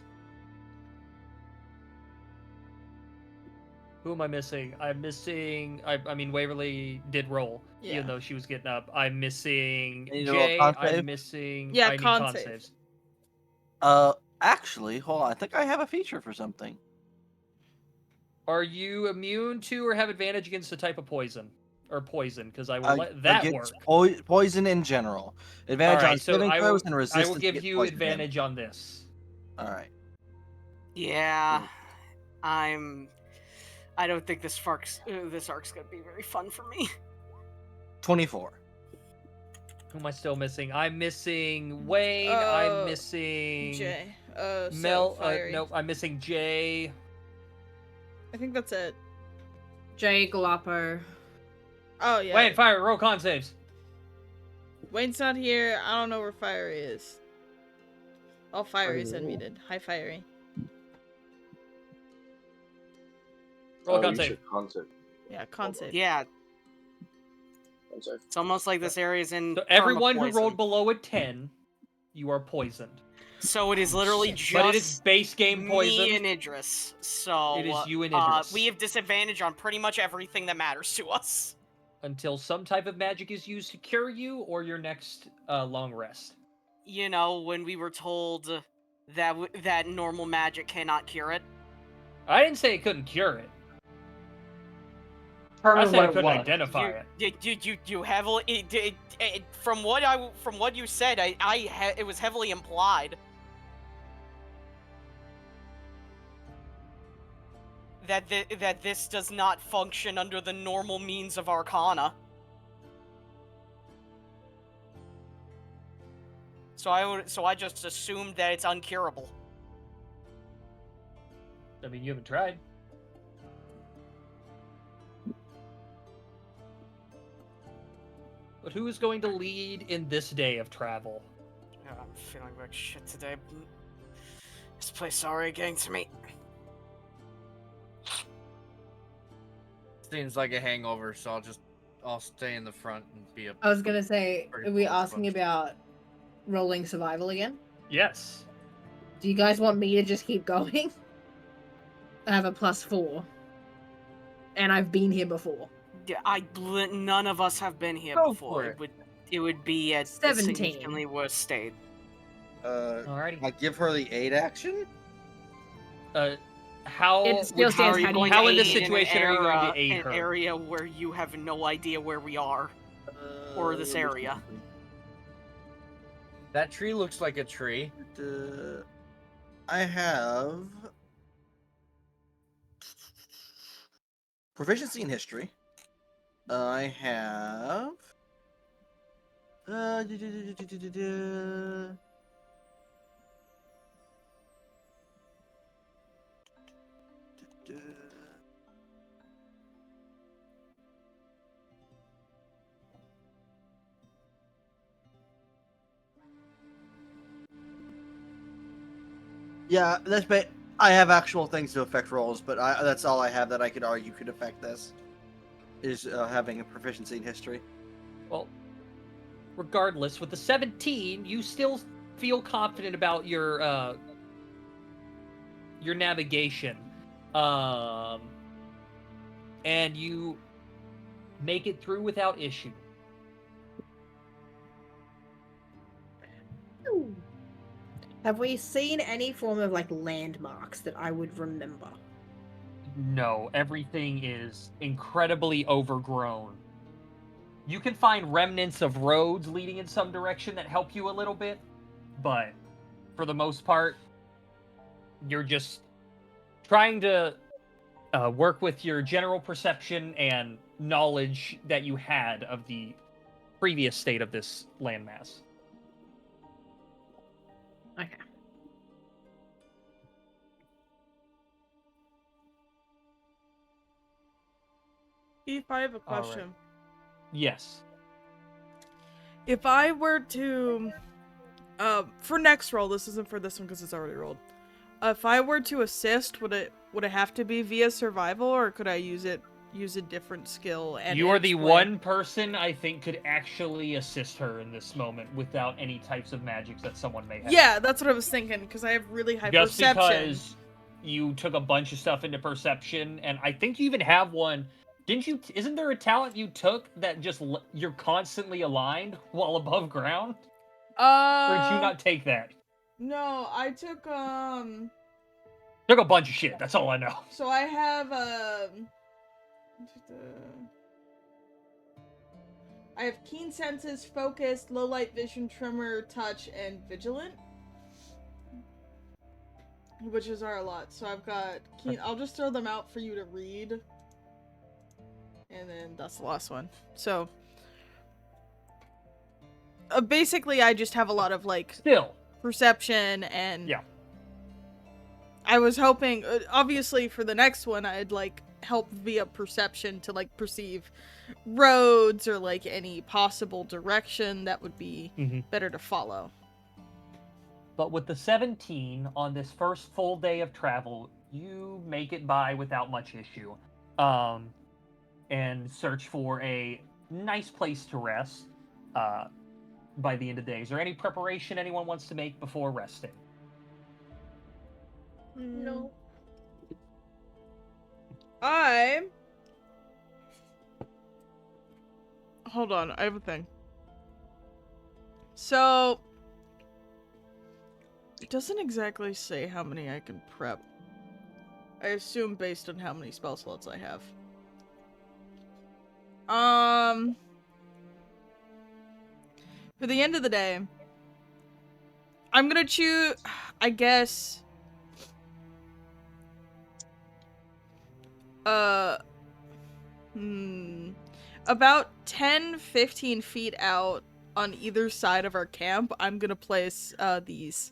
Who am I missing? I'm missing... I mean, Waverly did roll, Yeah. even though she was getting up. I'm missing You need to roll a Jay. con I'm save? missing... Yeah, I need con con save. saves. Actually, hold on. I think I have a feature for something. Are you immune to or have advantage against the type of poison? Or poison, because I will let that Against work. poison in general. Advantage on Alright, so saving I throws will, and I resistance. will give against you poison advantage on this. damage. Alright. Yeah, I don't think this arc's gonna be very fun for me. 24. Who am I still missing? I'm missing Wayne. I'm missing Jay. Mel. Fiery. Nope. I'm missing Jay. I think that's it. Jay Galapo. Oh, yeah. Wayne, fire. Roll con saves. Wayne's not here. I don't know where Fiery is. Oh, Fiery's unmuted. Hi, Fiery. Roll Oh, con you save. should concept. Yeah, con save. Yeah, Concept. it's almost like this area's in. So everyone who perma-poison. rolled below a 10, you are poisoned. So it is literally just But it is base game poison. me and Idris. So It is you and Idris. we have disadvantage on pretty much everything that matters to us. Until some type of magic is used to cure you or your next long rest. You know, when we were told that that normal magic cannot cure it. I didn't say it couldn't cure it. I determine said what it it couldn't was. identify it. You heavily from what you said, it was heavily implied that this does not function under the normal means of Arcana. So I just assumed that it's uncurable. I mean, you haven't tried. But who is going to lead in this day of travel? I'm feeling like shit today. This place is already getting to me. Seems like a hangover, so I'll stay in the front and be a. I was gonna say, Very are we close asking bunch. about rolling survival again? Yes. Do you guys want me to just keep going? I have a +4. And I've been here before. Yeah, none of us have been here Go before. for it. It would be a 17. significantly worse state. I Alrighty. give her the aid action. How It still would stands you, how do you how in this aid situation are you going to aid an her? area where you have no idea where we are, or this area? That tree looks like a tree. I have proficiency in history. I have. Yeah, I have actual things to affect rolls, but that's all I have that I could argue could affect this. Is having a proficiency in history. Well, regardless, with the 17, you still feel confident about your navigation, and you make it through without issue. Have we seen any form of like landmarks that I would remember? No, everything is incredibly overgrown. You can find remnants of roads leading in some direction that help you a little bit, but for the most part, you're just trying to work with your general perception and knowledge that you had of the previous state of this landmass. Okay. Eve, I have a All right. question. Yes. If I were to, for next roll, this isn't for this one because it's already rolled. If I were to assist, would it have to be via survival, or could I use a different skill? And You are the explain? one person I think could actually assist her in this moment without any types of magics that someone may have. Yeah, that's what I was thinking, because I have really high Just perception. because you took a bunch of stuff into perception, and I think you even have one. Didn't you? Isn't there a talent you took that just you're constantly aligned while above ground? Or did you not take that? No, I took Took a bunch of shit. That's all I know. So I have I have keen senses, focused, low light vision, tremor, touch, and vigilant, which is our lot. So I've got keen. I'll just throw them out for you to read, and then that's the last one. So basically, I just have a lot of like Still perception and yeah. I was hoping, obviously, for the next one, I'd like help via perception to like perceive roads or like any possible direction that would be better to follow. But with the 17 on this first full day of travel, you make it by without much issue, and search for a nice place to rest. By the end of the day, is there any preparation anyone wants to make before resting? No. Hold on, I have a thing. So it doesn't exactly say how many I can prep. I assume based on how many spell slots I have. For the end of the day, I'm gonna choose, I guess, about 10-15 feet out on either side of our camp, I'm gonna place these.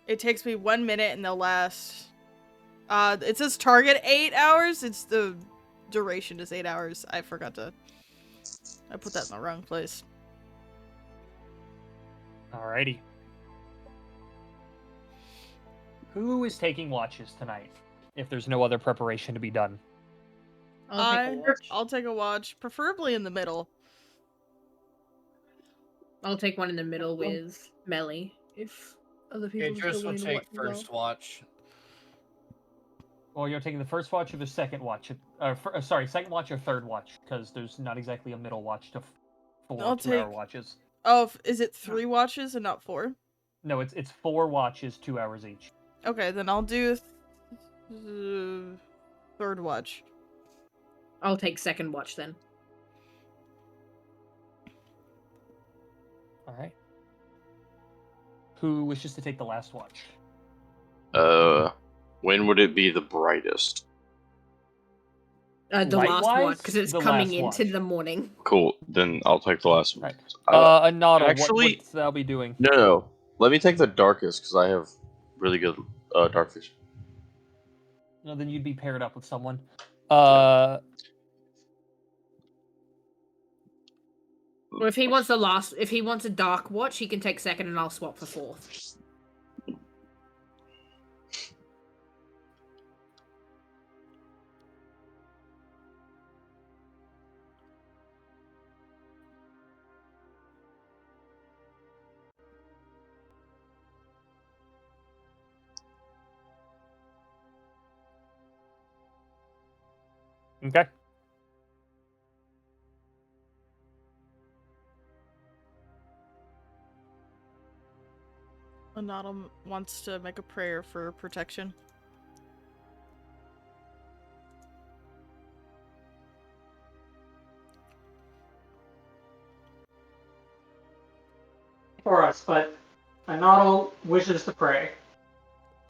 It takes me 1 minute and they'll last, it says target 8 hours. It's the duration is 8 hours. I put that in the wrong place. Alrighty. Who is taking watches tonight? If there's no other preparation to be done. I'll take a watch, preferably in the middle. I'll take one in the middle with Melly, if other people Idris still will want to take watch as well. first watch. Well, you're taking the first watch or the second watch? Second watch or third watch, because there's not exactly a middle watch to 4 2-hour watches. Oh, is it 3 watches and not 4? No, it's 4 watches, 2 hours each. Okay, then I'll do Third watch. I'll take second watch then. All right. Who wishes to take the last watch? When would it be the brightest? The last Light-wise, watch, because it's the coming last into watch. the morning. Cool. Then I'll take the last one. Right. Anada, actually- what's thou be doing? No. Let me take the darkest because I have really good dark vision. No, then you'd be paired up with someone. Well, if he wants if he wants a dark watch, he can take second, and I'll swap for fourth. Okay. Anadam wants to make a prayer for protection. For us, but Anadal wishes to pray.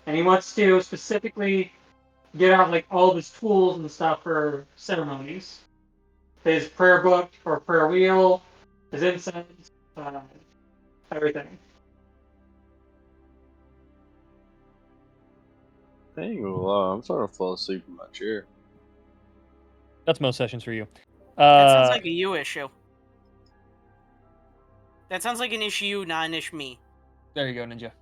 And he wants to specifically get out like all of his tools and stuff for ceremonies. His prayer book or prayer wheel, his incense, everything. Dang, I'm starting to fall asleep in my chair. That's most sessions for you. That sounds like a you issue. That sounds like an issue, not an issue me. There you go, Ninja.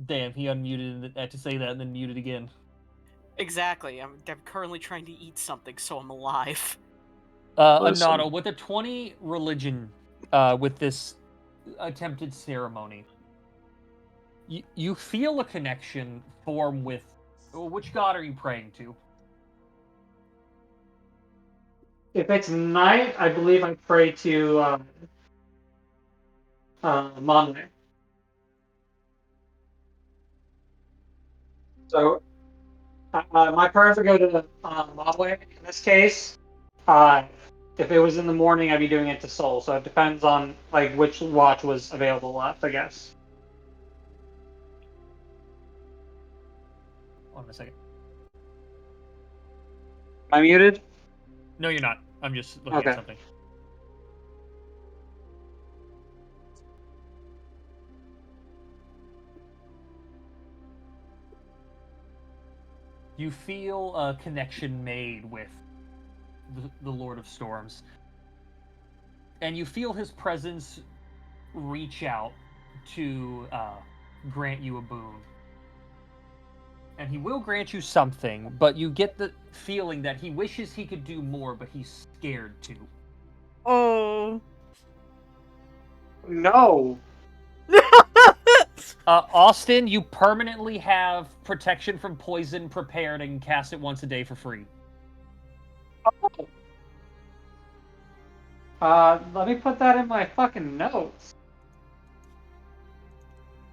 Damn, he unmuted had to say that and then muted again. Exactly. I'm currently trying to eat something, so I'm alive. Anada, with a 20 religion, with this attempted ceremony, you feel a connection form with... Which god are you praying to? If it's night, I believe I pray to Monday. So my prayers would go to Monday in this case. If it was in the morning, I'd be doing it to Soul. So it depends on like which watch was available left, I guess. Hold on a second. Am I muted? No, you're not. I'm just looking Okay. at something. You feel a connection made with the Lord of Storms. And you feel his presence reach out to grant you a boon. And he will grant you something, but you get the feeling that he wishes he could do more, but he's scared to. Oh. No. Austin, you permanently have protection from poison prepared and can cast it once a day for free. Let me put that in my fucking notes.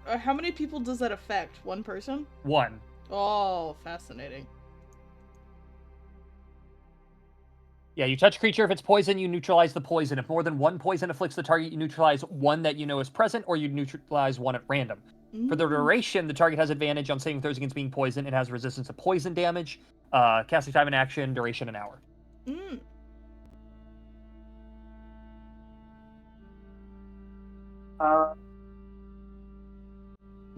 How many people does that affect? One person? One. Oh, fascinating. Yeah, you touch a creature. If it's poison, you neutralize the poison. If more than one poison afflicts the target, you neutralize one that you know is present, or you neutralize one at random. For the duration, the target has advantage on saving throws against being poisoned. It has resistance to poison damage. Casting time and action, duration an hour. I'm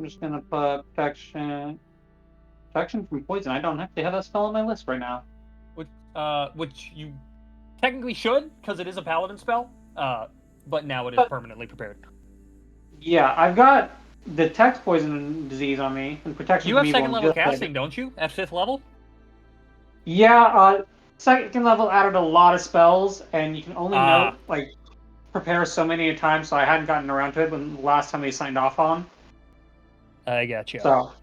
just gonna put protection from poison. I don't actually have that spell on my list right now. Which you technically should, because it is a paladin spell. But now it is permanently prepared. Yeah, I've got detect poison disease on me and protection. You from have evil second level just casting, don't you? At 5th level? Yeah, second level added a lot of spells, and you can only note like prepare so many at a time. So I hadn't gotten around to it when the last time they signed off on. I gotcha. So.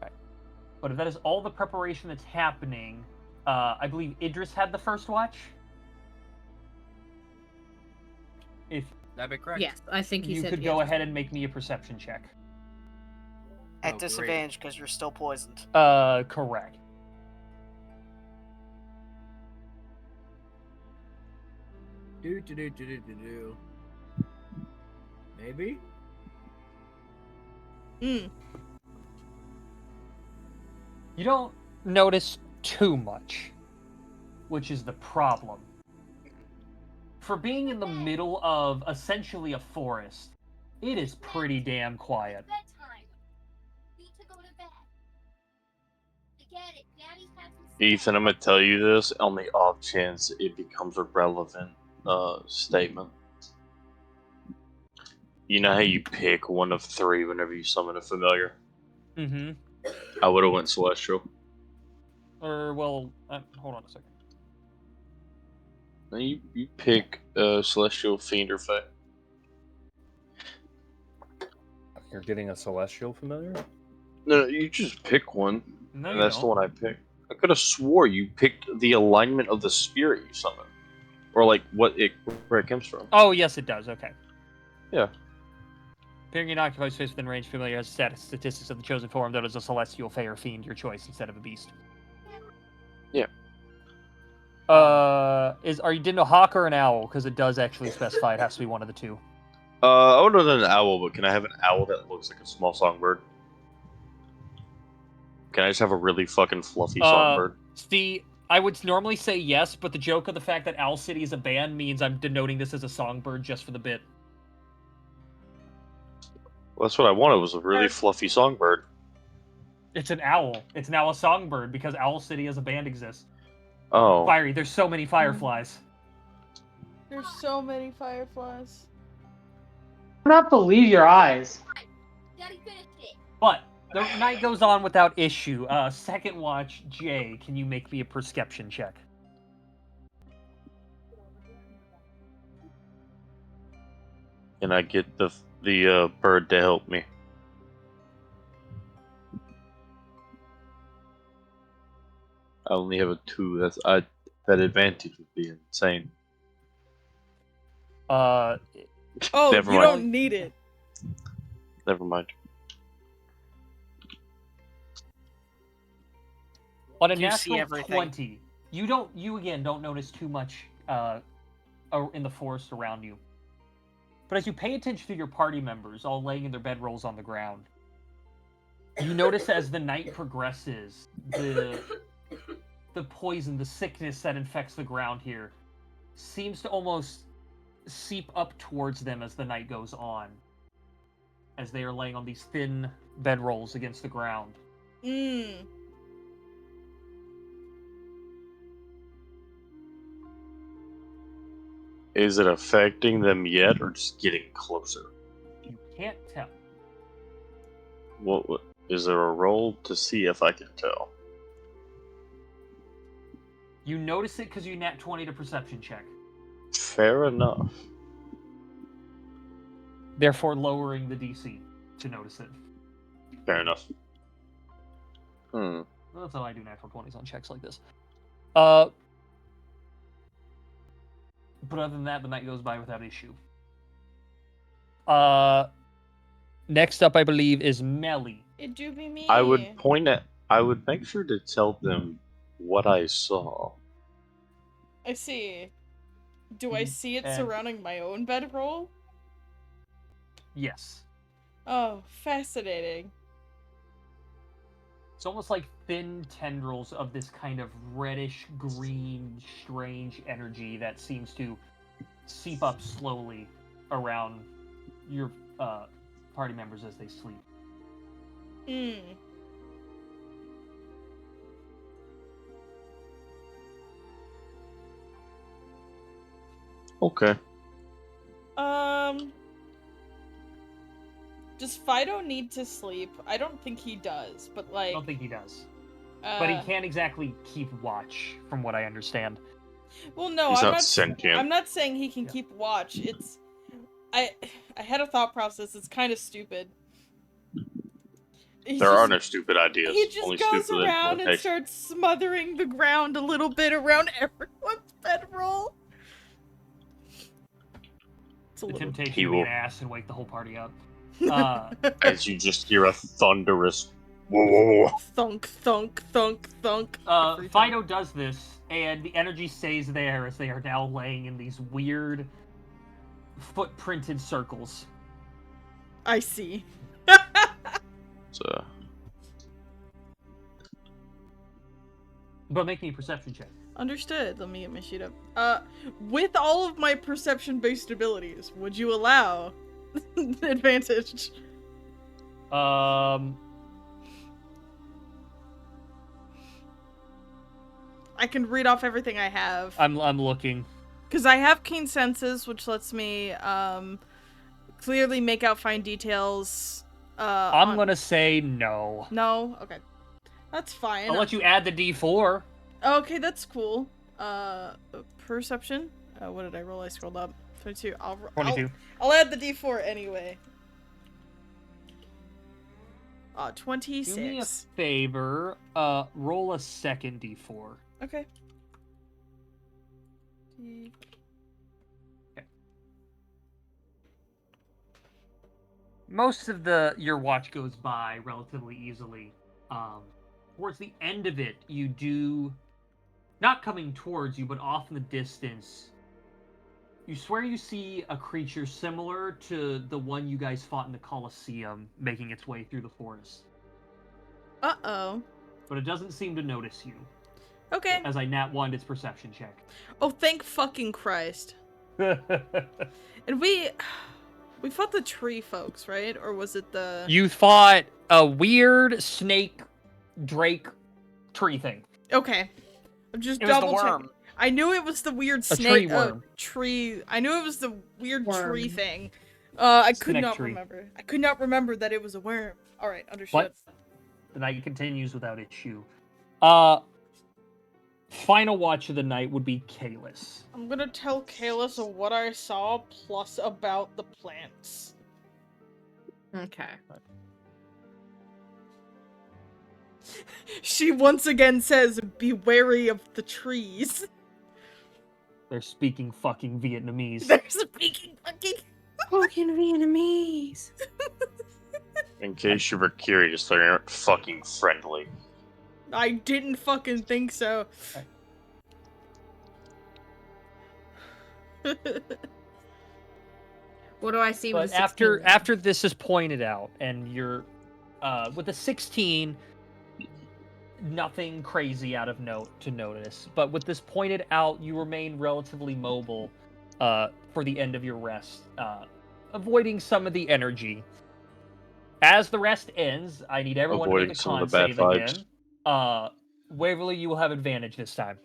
Right. But if that is all the preparation that's happening, I believe Idris had the first watch. If that'd be correct. Yes, I think he you said could yes. go ahead and make me a perception check. At Oh, great. disadvantage because you're still poisoned. Correct. Do. Maybe? Hmm. You don't notice too much, which is the problem. For being in the middle of essentially a forest, it is pretty damn quiet. Ethan, I'm gonna tell you this on the off chance it becomes a relevant statement. You know how you pick one of 3 whenever you summon a familiar? Mm-hmm. I would have went Celestial. Hold on a second. No, you pick Celestial, Fiend, or Fae. You're getting a celestial familiar? No, you just pick one. No, and you that's don't. the one I picked. I could have swore you picked the alignment of the spirit you summon. Or like where it comes from. Oh, yes, it does. Okay. Yeah. Appearing in occupied space within range, familiar has statistics of the chosen form that is a celestial, fae, or fiend, your choice, instead of a beast. Yeah. Are you didn't a hawk or an owl? Because it does actually specify it has to be one of the two. I would have done an owl, but can I have an owl that looks like a small songbird? Can I just have a really fucking fluffy songbird? See, I would normally say yes, but the joke of the fact that Owl City is a band means I'm denoting this as a songbird just for the bit. Well, that's what I wanted, was a really fluffy songbird. It's an owl. It's now a songbird because Owl City as a band exists. Oh. Fiery, there's so many fireflies. There's so many fireflies. I do not believe your eyes. But the night goes on without issue. Second watch, Jay, can you make me a perception check? Can I get the bird to help me? I only have a 2. That advantage would be insane. Oh, Never you mind. don't need it. Never mind. On a You see natural everything. 20, you again don't notice too much in the forest around you. But as you pay attention to your party members all laying in their bedrolls on the ground, you notice as the night progresses, the poison, the sickness that infects the ground here seems to almost seep up towards them as the night goes on, as they are laying on these thin bedrolls against the ground. Hmm. Is it affecting them yet, or just getting closer? You can't tell. What is there a roll to see if I can tell? You notice it because you nat 20 to perception check. Fair enough. Therefore lowering the DC to notice it. Fair enough. Well, that's how I do natural 20s on checks like this. But other than that, the night goes by without issue. Next up, I believe, is Melly. It do be me. I would make sure to tell them what I saw. I see. Do I see it surrounding my own bedroll? Yes. Oh, fascinating. It's almost like thin tendrils of this kind of reddish green, strange energy that seems to seep up slowly around your party members as they sleep. Hmm. Okay. Does Fido need to sleep? I don't think he does, but like... I don't think he does. But he can't exactly keep watch, from what I understand. Well, no, He's I'm not sentient. I'm not saying he can keep watch. It's... I had a thought process. It's kind of stupid. There are no stupid ideas. He just only goes stupid around and implementations. starts smothering the ground a little bit around everyone's bedroll. It's a The little... temptation He to be will- an ass and wake the whole party up. As you just hear a thunderous whoa, whoa, whoa. Thunk, thunk, thunk, thunk. every time. Fido does this, and the energy stays there as they are now laying in these weird footprinted circles. I see. So, But make me a perception check. Understood. Let me get my sheet up. With all of my perception-based abilities, would you allow advantage? I can read off everything I have. I'm looking. Because I have keen senses, which lets me clearly make out fine details. I'm gonna say no. No? Okay. That's fine. I'll let you add the D4. Okay, that's cool. Perception? What did I roll? I scrolled up. 22. 22. I'll add the D4 anyway. 26. Do me a favor. Roll a second D4. Okay. Most of your watch goes by relatively easily. Towards the end of it, you do, not coming towards you, but off in the distance, you swear you see a creature similar to the one you guys fought in the Colosseum making its way through the forest. Uh-oh. But it doesn't seem to notice you. Okay. As I nat 1'd its perception check. Oh, thank fucking Christ. And we fought the tree folks, right? Or was it the... You fought a weird snake drake tree thing. Okay. I'm just It was the double checking. worm. I knew it was the weird A snake tree worm. I knew it was the weird Worm. tree thing. I could Snake not tree. remember. I could not remember that it was a worm. Alright, understood. What? The night continues without issue. Final watch of the night would be Kalis. I'm gonna tell Kalis what I saw plus about the plants. Okay. She once again says, "Be wary of the trees." They're speaking fucking Vietnamese. They're speaking fucking Vietnamese. in case you were curious, they aren't fucking friendly. I didn't fucking think so. What do I see with But a 16? after this is pointed out, and you're with a 16, nothing crazy out of note to notice. But with this pointed out, you remain relatively mobile for the end of your rest, avoiding some of the energy. As the rest ends, I need everyone to Avoiding make a some con of the bad save vibes. again. Waverly, you will have advantage this time,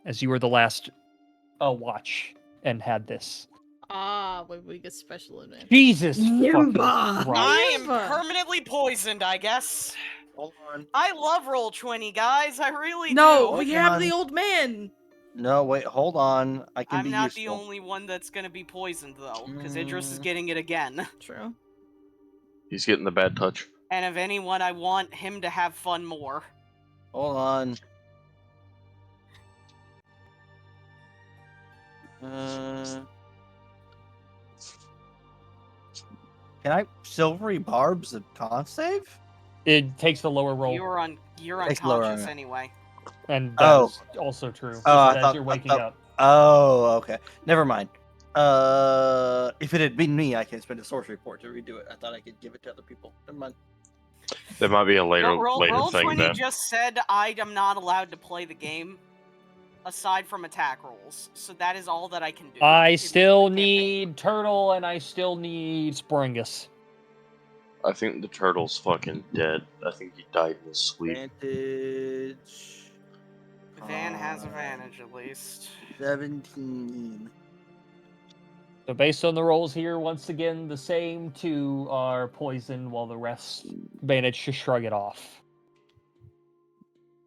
as you were the last watch and had this. Wait, we get special advantage. Jesus fucking Nimba. Christ. I am Nimba. permanently poisoned, I guess. Hold on. I love Roll20, guys. I really No, do. we Hold have on. the old man. No, wait, hold on. I can I'm be not useful. the only one that's gonna be poisoned, though, because Idris is getting it again. True. He's getting the bad touch. And if anyone, I want him to have fun more. Hold on. Can I silvery barbs a con save? It takes the lower roll, You're Takes lower, unconscious yeah. anyway. and Oh. that's also true. Oh, I as thought- you're waking I thought- up. Oh, okay. Never mind. If it had been me, I can spend a sorcery point to redo it. I thought I could give it to other people. Never mind. There might be a later Roll20 thing then. just said I am not allowed to play the game, aside from attack rolls. So that is all that I can do. I in still the campaign. need Turtle, and I still need Springus. I think the turtle's fucking dead. I think he died in his sleep. Advantage. Van has advantage at least. 17. So based on the rolls here, once again, the same two are poisoned, while the rest managed to shrug it off.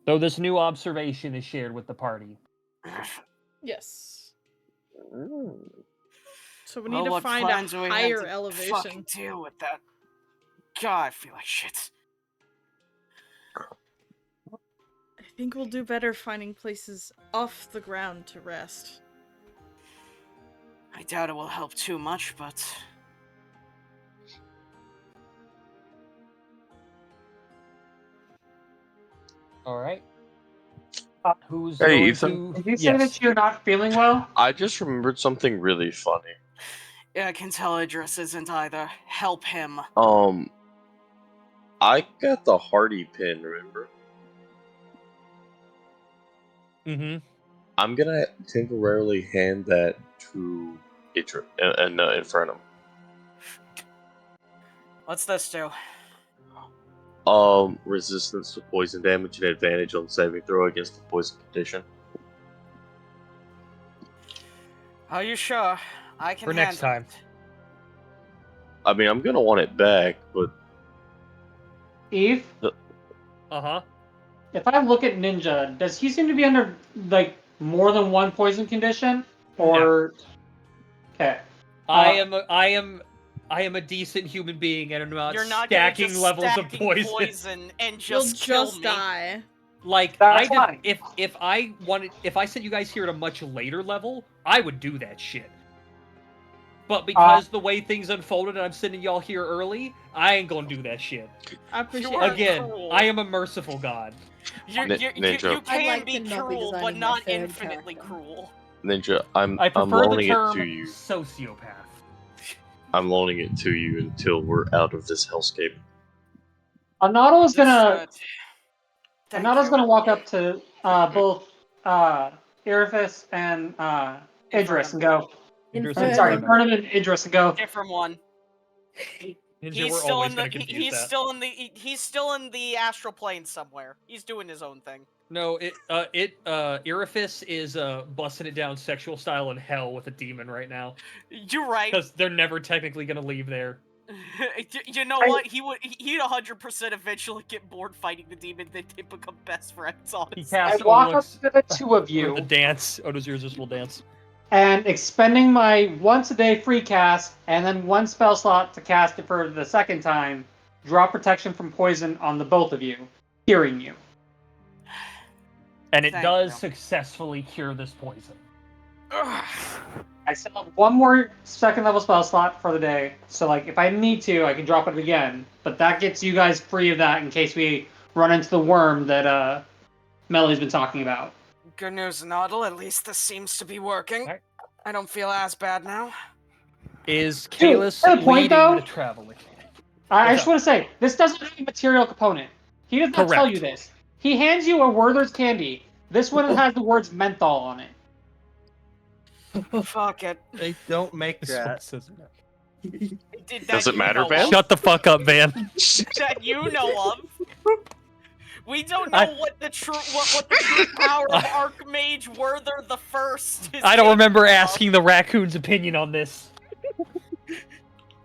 Though this new observation is shared with the party. Yes. Mm. So we Well, need to what find plans a do we have higher to elevation. Fucking deal with that. God, I feel like shit. I think we'll do better finding places off the ground to rest. I doubt it will help too much, but All right. Who's Hey, going Ethan. to? Did you say Yes. that you're not feeling well? I just remembered something really funny. Yeah, I can tell Idris isn't either. Help him. I got the Hardy pin, remember? Mm-hmm. I'm gonna temporarily hand that to Infernum. What's this do? Resistance to poison damage and advantage on saving throw against the poison condition. Are you sure? I can For next handle time. it. I mean, I'm gonna want it back, but Eve, Uh-huh. if I look at Ninja, does he seem to be under like more than one poison condition? Or okay. I am a decent human being and I'm not You're not gonna stacking just levels stacking of poison and You'll just kill just me. die. Like That's fine. if I sent you guys here at a much later level, I would do that shit. But because the way things unfolded and I'm sending y'all here early, I ain't gonna do that shit. I appreciate You are it. Again, cruel. I am a merciful god. Ninja. You I'd can like be to not be cruel, but designing my not third infinitely character. cruel. Ninja, I'm I prefer the loaning term it to you. sociopath. I'm loaning it to you until we're out of this hellscape. Anato's gonna Understood. Thank Anato's you. gonna walk up to both Irithis and Idris and go. Sorry, Infernum. Vernon and Idris and go. Different one. Ninja, He's we're still always in the gonna confuse he's that. still in the he's still in the astral plane somewhere. He's doing his own thing. No, Irithis is busting it down sexual style in hell with a demon right now. You're right. Because they're never technically gonna leave there. You know what? He'd 100% eventually get bored fighting the demon. They'd become best friends. He Honestly. I constantly walk up looks to the two of for you the dance, Odo's irresistible dance. and expending my once a day free cast and then one spell slot to cast it for the second time, draw protection from poison on the both of you, curing you. And it Thank does you. successfully cure this poison. I still have one more second level spell slot for the day, so like if I need to, I can drop it again. But that gets you guys free of that in case we run into the worm that Melly's been talking about. Good news, Noddle. At least this seems to be working. Alright. I don't feel as bad now. Is Dude, Kalis for the point, leading though, the traveling? I What's just up? want to say, this doesn't have a material component. He does not tell Correct. you this. He hands you a Werther's candy. This one has the words menthol on it. Fuck it. They don't make This that. one says no. Does it matter, know Ben? of. Shut the fuck up, Van. That you know of. We don't know what the true power of Archmage Werther the First is. I don't remember capable of. asking the raccoon's opinion on this.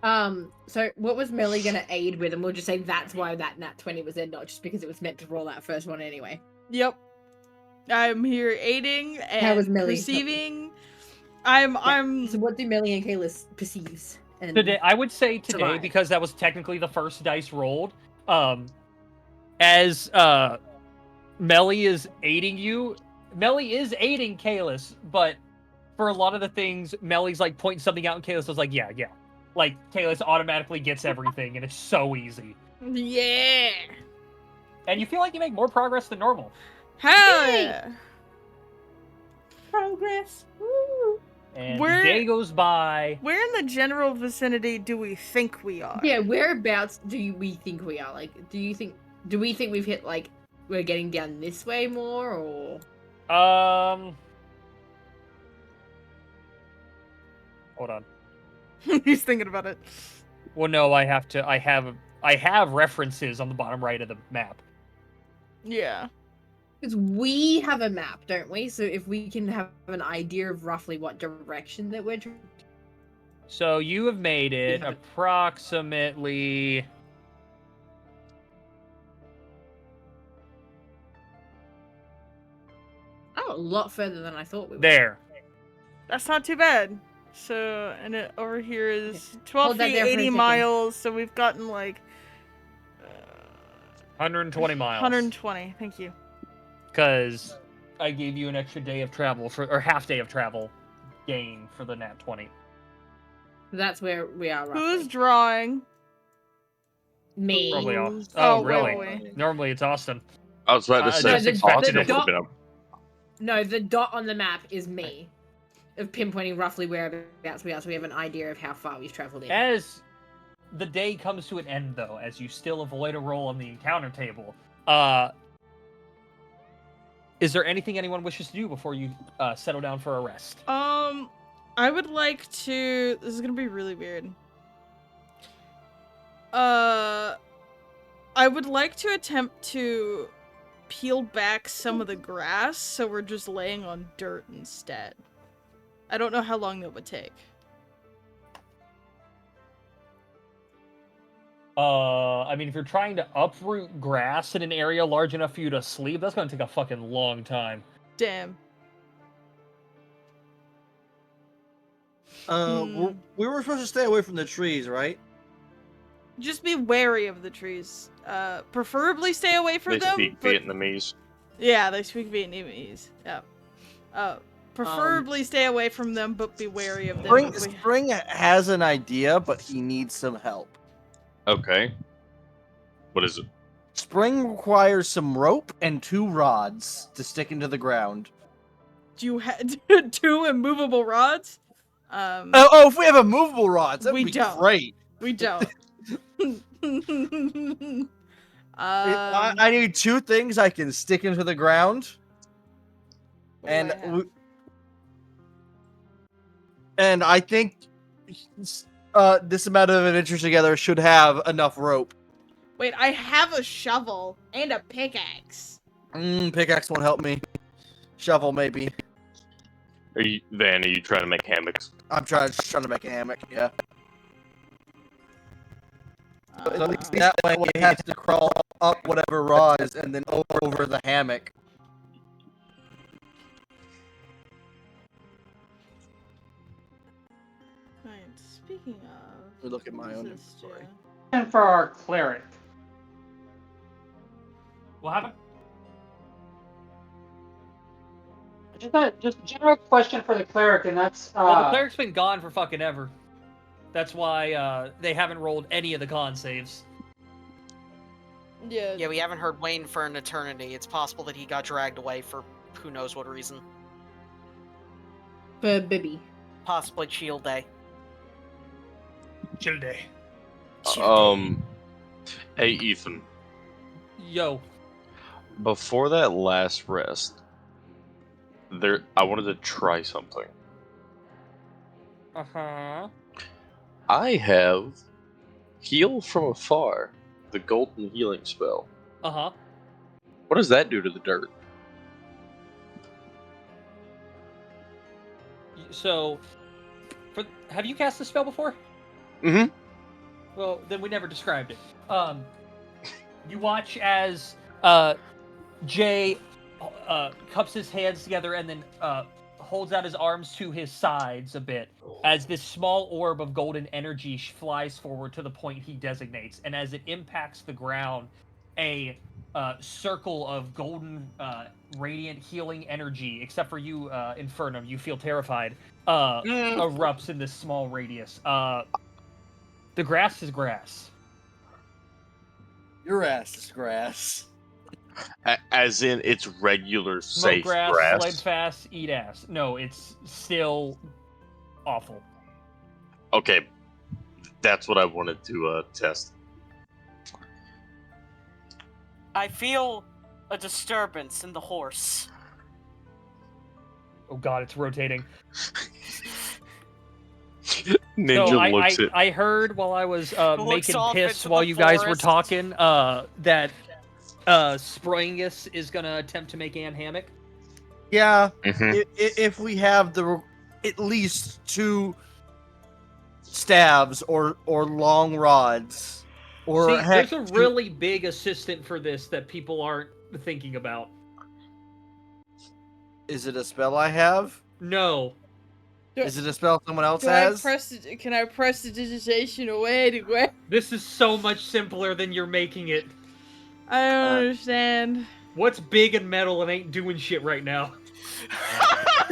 So what was Melly gonna aid with? And we'll just say that's why that nat 20 was in, not just because it was meant to roll that first one anyway. Yep. I'm here aiding How was and Millie? perceiving. So what do Melly and Kalis perceives? And Today, I would say today, survive. because that was technically the first dice rolled. As Melly is aiding you, Melly is aiding Kalis, but for a lot of the things, Melly's like pointing something out, and Kalis was like, yeah. Like, Kalis automatically gets everything, and it's so easy. Yeah. And you feel like you make more progress than normal. Hell Yay. yeah. Progress. Woo. And Where- the day goes by. Where in the general vicinity do we think we are? Yeah, whereabouts do we think we are? Like, do we think we've hit, like, we're getting down this way more, or? Hold on. He's thinking about it. Well, no, I have references on the bottom right of the map. Yeah. Because we have a map, don't we? So if we can have an idea of roughly what direction that we're trying. So you have made it Yeah. approximately. Oh, a lot further than I thought we were. There. That's not too bad. So, and it, over here is 12 Hold that feet, there for a 80 second. miles. So we've gotten like 120 miles. 120. Thank you. Because I gave you an extra day of travel or half day of travel gain for the nat 20. That's where we are. Roughly. Who's drawing? Me? Probably all. Oh, Oh, wait, really? wait. Normally it's Austin. I was about to say, just expected the it. dot, no, the dot on the map is me, of pinpointing roughly whereabouts we are, so we have an idea of how far we've traveled in. As the day comes to an end, though, as you still avoid a roll on the encounter table, is there anything anyone wishes to do before you settle down for a rest? I would like to. This is gonna be really weird. I would like to attempt to peel back some of the grass so we're just laying on dirt instead. I don't know how long that would take. I mean, if you're trying to uproot grass in an area large enough for you to sleep, that's gonna take a fucking long time. Damn. We were supposed to stay away from the trees, right? Just be wary of the trees. Preferably stay away from They them. speak but... Vietnamese. Yeah, they speak Vietnamese. Yeah. Preferably stay away from them, but be wary of them. Spring has an idea, but he needs some help. Okay. What is it? Spring requires some rope and 2 rods to stick into the ground. Do you have 2 immovable rods? If we have immovable rods, that would be don't. great. We don't. I need 2 things I can stick into the ground. And I think this amount of adventures together should have enough rope. Wait, I have a shovel and a pickaxe. Pickaxe won't help me. Shovel, maybe. Are you trying to make hammocks? I'm just trying to make a hammock, yeah. At least that way he has to crawl up whatever rod is and then over the hammock. Right, speaking of... Let me look at my own this, inventory. And for our cleric. What happened? Just general question for the cleric, and that's Well, the cleric's been gone for fucking ever. That's why they haven't rolled any of the con saves. Yeah. Yeah, we haven't heard Wayne for an eternity. It's possible that he got dragged away for who knows what reason. For Bibby. Possibly Shield Day. Chill day. Hey Ethan. Yo. Before that last rest, I wanted to try something. Uh-huh. I have Heal from Afar, the golden healing spell. Uh-huh. What does that do to the dirt? So, have you cast this spell before? Mm-hmm. Well, then we never described it. You watch as Jay cups his hands together and then holds out his arms to his sides a bit as this small orb of golden energy flies forward to the point he designates. And as it impacts the ground, a circle of golden, radiant healing energy, except for you, Infernum, you feel terrified, erupts in this small radius. The grass is grass. Your ass is grass. As in, it's regular, Smoke safe grass, grass. sled fast, eat ass. No, it's still awful. Okay, that's what I wanted to test. I feel a disturbance in the horse. Oh god, it's rotating. Ninja looks at. I heard while I was making off piss into while the you guys were forest. talking that Springus is gonna attempt to make Anne hammock. Yeah, Mhm. if we have at least 2 stabs or long rods, or See, heck, there's a really big assistant for this that people aren't thinking about. Is it a spell I have? No. Is it a spell someone else Can has? I press the digitation away to go? This is so much simpler than you're making it. I don't understand. What's big and metal and ain't doing shit right now?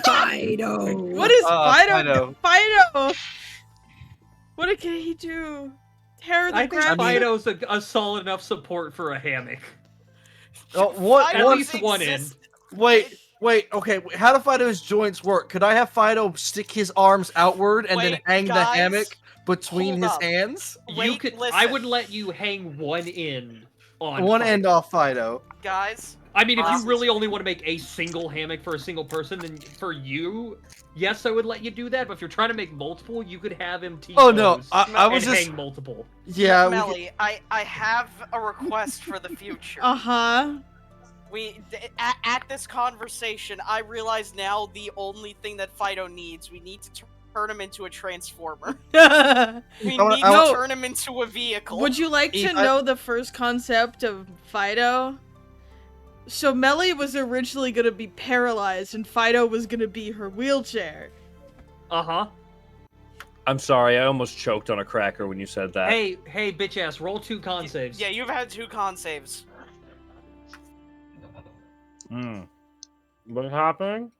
Fido! What is Fido. Fido? What can he do? Tear the I think ground. Fido's a solid enough support for a hammock. What? At What? least one end. Wait. Okay. How do Fido's joints work? Could I have Fido stick his arms outward and then Wait, hang the guys, hammock between hold his up. hands? You Wait, could. I listen. would let you hang one end on One Fido. end off Fido. Guys, I mean, if you This is- really only want to make a single hammock for a single person, then for you, yes, I would let you do that. But if you're trying to make multiple, you could have him T-pose Oh no, I was and just hang multiple. yeah. we could- Melly, I have a request for the future. Uh-huh. At this conversation, I realize now the only thing that Fido needs, we need to turn him into a transformer. We I wanna- need I to wanna- turn him into a vehicle. Would you like to Eve, know the first concept of Fido? So Melly was originally gonna be paralyzed, and Fido was gonna be her wheelchair. Uh-huh. I'm sorry, I almost choked on a cracker when you said that. Hey, bitch ass, roll 2 con saves. Yeah, you've had 2 con saves. What's happening?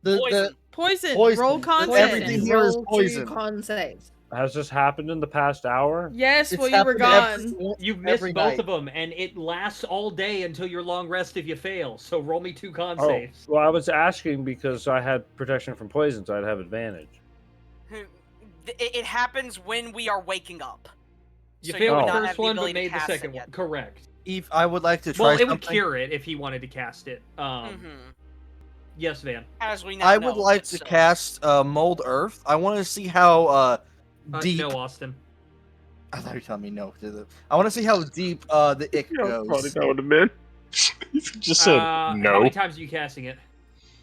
Poison. Poison. Poison. Roll con Everything saves. here is Roll 2 poison. con saves. Has this happened in the past hour? Yes, It's well you were happened gone. You've missed every both night. of them, and it lasts all day until your long rest if you fail. So roll me 2 con Oh, saves. well, I was asking because I had protection from poison, so I'd have advantage. It happens when we are waking up. You So failed would the not have first the one, but ability to made the cast second it one. yet. Correct. Eve, I would like to try Well, it would something. cure it if he wanted to cast it. Yes, Van. As we now I know, would like but to still. cast Mold Earth. I want to see how deep. No, Austin. I thought you were telling me no. I want to see how deep the ick goes. that would have been. Just said How no. many times are you casting it?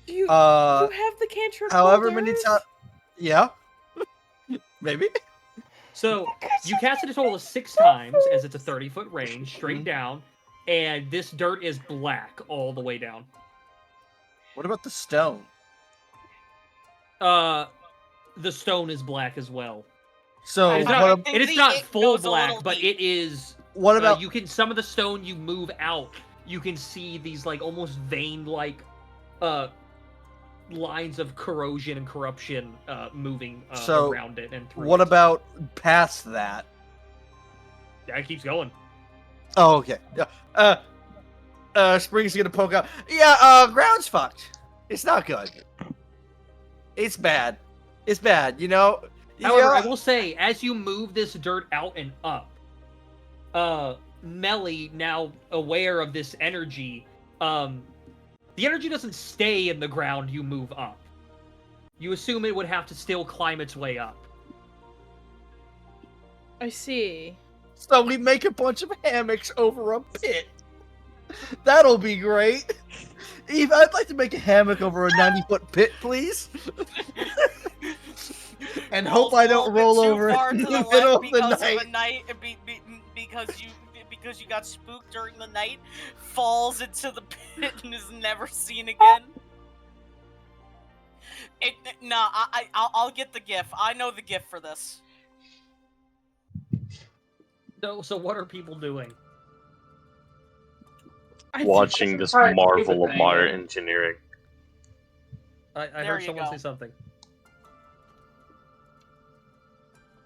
Do you Uh, have the cantrip? however Mold many Earth? times. Yeah. Maybe. So you cast it a total of 6 times, as it's a 30-foot range, straight down, and this dirt is black all the way down. What about the stone? The stone is black as well. So It's what, not, ab- it is The not ick full goes a black, little but deep. it is. what about You can some of the stone you move out. You can see these like almost vein-like, lines of corrosion and corruption moving So, around it and through. what it. about past that? Yeah, it keeps going. Oh, okay. Yeah. Spring's gonna poke out. Yeah. Ground's fucked. It's not good. It's bad. It's bad. You know. However, Yeah. I will say, as you move this dirt out and up, Melly, now aware of this energy, the energy doesn't stay in the ground you move up. You assume it would have to still climb its way up. I see. So we make a bunch of hammocks over a pit. That'll be great. Eve, I'd like to make a hammock over a 90-foot pit, please. And hope I don't roll over far in to the the middle left of the because night. of a night because you got spooked during the night, falls into the pit and is never seen again. I'll get the gif. I know the gif for this. So what are people doing? Watching this Alright, marvel of hang modern on. engineering. I There heard you someone go. say something.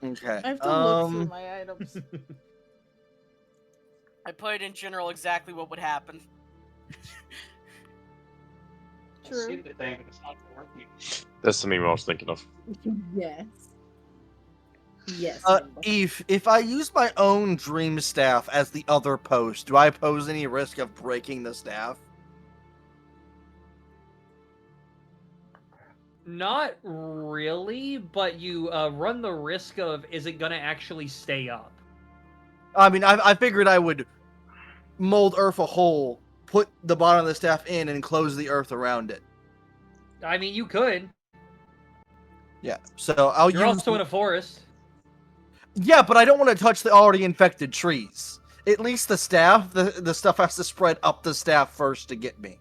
Okay. I have to look through my items. I put it in general exactly what would happen. True. That's the meme I was thinking of. Yes. Yes. Eve, if I use my own dream staff as the other post, do I pose any risk of breaking the staff? Not really, but you run the risk of, is it gonna actually stay up? I mean, I figured I would mold earth a hole, put the bottom of the staff in, and close the earth around it. I mean, you could. Yeah, so I'll You're use... also in a forest. Yeah, but I don't want to touch the already infected trees. At least the staff, the stuff has to spread up the staff first to get me.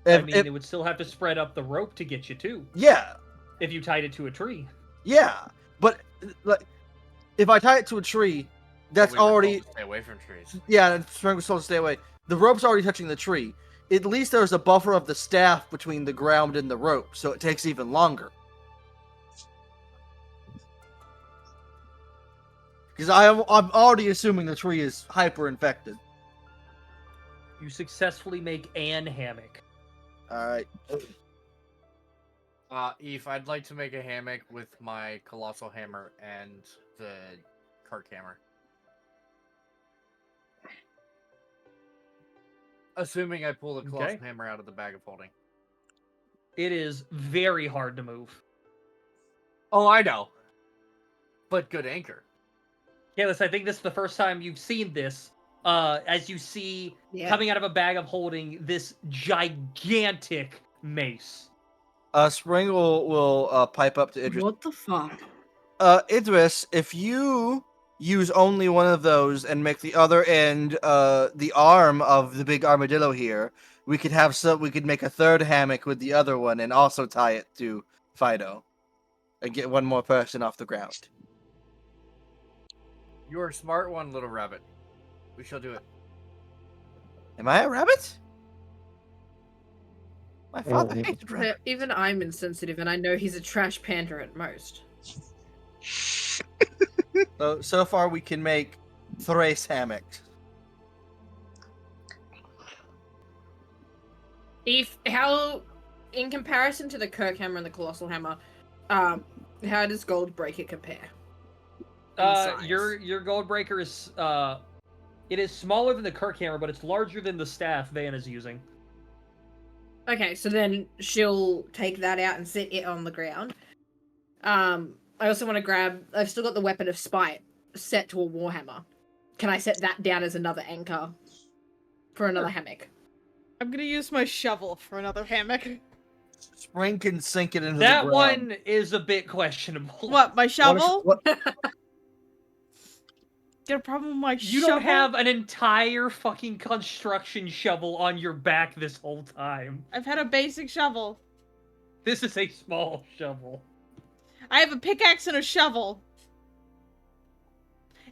I mean, it would still have to spread up the rope to get you too. Yeah, If you tied it to a tree. yeah, but like, if I tie it to a tree, that's We were told already... to stay away from trees. Yeah, and Spring was told to stay away. The rope's already touching the tree. At least there's a buffer of the staff between the ground and the rope, so it takes even longer. Because I'm already assuming the tree is hyper-infected. You successfully make an hammock. All right. Eve, I'd like to make a hammock with my colossal hammer and the Kirk hammer. Assuming I pull the colossal hammer out of the bag of holding. It is very hard to move. Oh, I know. But good anchor. Kalis, I think this is the first time you've seen this. As you see coming out of a bag of holding this gigantic mace. Spring will pipe up to Idris. What the fuck? Idris, if you use only one of those and make the other end the arm of the big armadillo here, we could make a third hammock with the other one and also tie it to Fido and get one more person off the ground. You're a smart one, little rabbit. We shall do it. Am I a rabbit? My father hated rabbits. Even I'm insensitive, and I know he's a trash panda at most. So far we can make Thrace hammocks. How, in comparison to the Kirk hammer and the Colossal hammer, how does Goldbreaker compare? Your Goldbreaker is it is smaller than the Kirk hammer, but it's larger than the staff Van is using. Okay, so then she'll take that out and set it on the ground. I also want to grab. I've still got the Weapon of Spite set to a Warhammer. Can I set that down as another anchor for another hammock? I'm gonna use my shovel for another hammock. Spring can sink it into that the ground. one is a bit questionable. What, my shovel? Got a problem with my You shovel? don't have an entire fucking construction shovel on your back this whole time. I've had a basic shovel. This is a small shovel. I have a pickaxe and a shovel.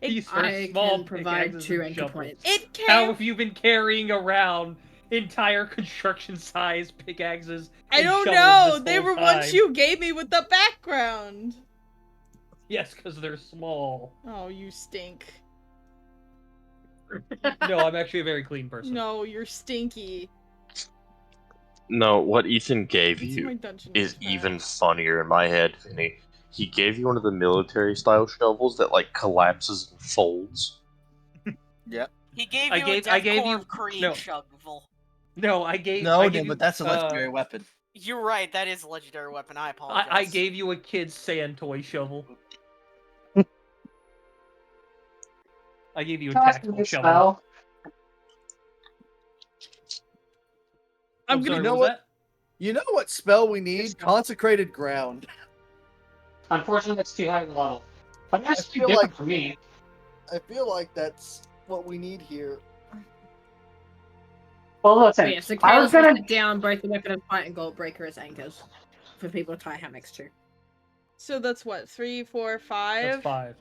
These are small can provide pickaxes 2 and anchor shovels. points. It can. How have you been carrying around entire construction-size pickaxes? I and don't shovels know. this They whole were time? ones you gave me with the background. Yes, because they're small. Oh, you stink. No, I'm actually a very clean person. No, you're stinky. No, what Ethan gave It's my you dungeon is trash. even funnier in my head, Vinny. He gave you one of the military-style shovels that, like, collapses and folds. Yep. He gave I you gave- a I Death gave Core you- of Creed no. shovel. No, I gave. No, I gave but you, that's a legendary weapon. You're right, that is a legendary weapon. I apologize. I gave you a kid's sand toy shovel. I gave you a Cast tactical this shovel. spell. I'm Sorry, gonna. what was that? You know what spell we need? Consecrated ground. Unfortunately, it's too high of a level. But I that's too feel different like- for me. I feel like that's what we need here. Well, listen, But yeah, so I was Kayla's gonna gonna. sit down both the Weapon of Spite and Goldbreaker as anchors for people to tie hammocks to. So that's what? 3, 4, 5? That's 5.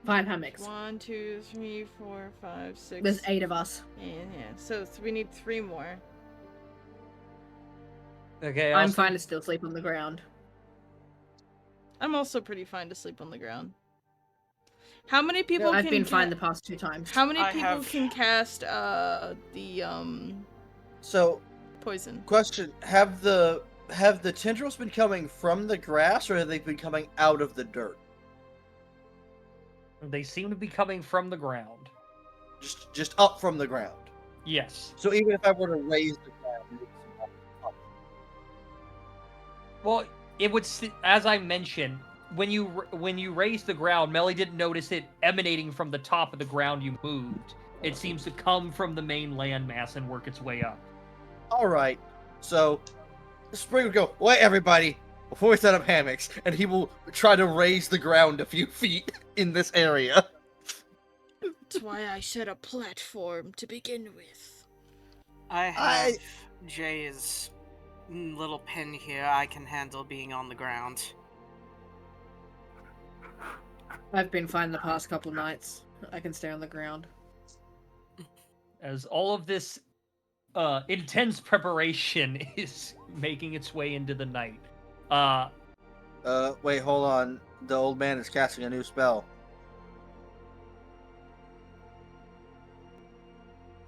5 hammocks. 1, 2, 3, 4, 5, 6. There's 8 of us. Yeah. So we need 3 more. Okay, I'm Austin. fine to still sleep on the ground. I'm also pretty fine to sleep on the ground. How many people I've can been fine the past 2 times. How many I people have- can cast So, poison? question: Have the tendrils been coming from the grass, or have they been coming out of the dirt? They seem to be coming from the ground. Just up from the ground. Yes. So even if I were to raise the ground, it would come up. Well, it would, as I mentioned, when you raise the ground, Melly didn't notice it emanating from the top of the ground you moved. It seems to come from the main landmass and work its way up. All right. So Spring would go, "Wait, everybody! Before we set up hammocks," and he will try to raise the ground a few feet in this area. That's why I set a platform to begin with. I have Jay's little pin here. I can handle being on the ground. I've been fine the past couple nights. I can stay on the ground. As all of this intense preparation is making its way into the night. Wait, hold on. The old man is casting a new spell.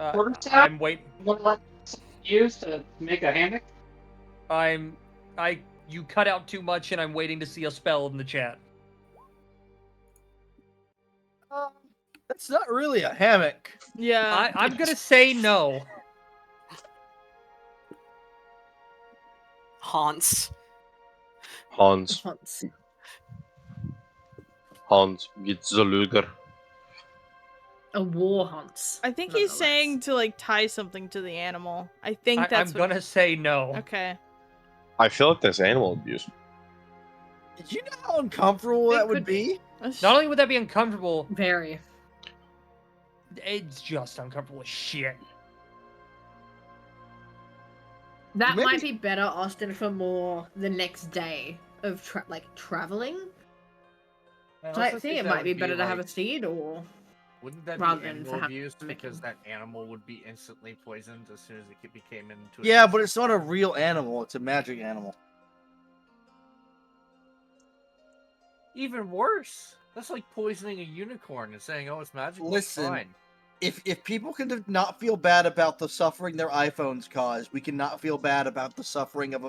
Quarterstaff? I'm wait. What let use to make a hammock? You cut out too much, and I'm waiting to see a spell in the chat. That's not really a hammock. Yeah. I'm gonna say no. Hans. Hans, get the Luger. A war hunts. I think he's saying to like tie something to the animal. I think that's I'm what gonna say no. Okay. I feel like that's animal abuse. Did you know how uncomfortable that would be? Not only would that be uncomfortable, Very. it's just uncomfortable as shit. That Maybe- might be better, Austin, for more the next day of traveling. So I think it might be better to have a steed, or Wouldn't that rather be than animal for abuse having- because that animal would be instantly poisoned as soon as it became into? Yeah, but it's not a real animal. It's a magic animal. Even worse. That's like poisoning a unicorn and saying, "Oh, it's magical." Listen, It's fine. If people can not feel bad about the suffering their iPhones cause, we cannot feel bad about the suffering of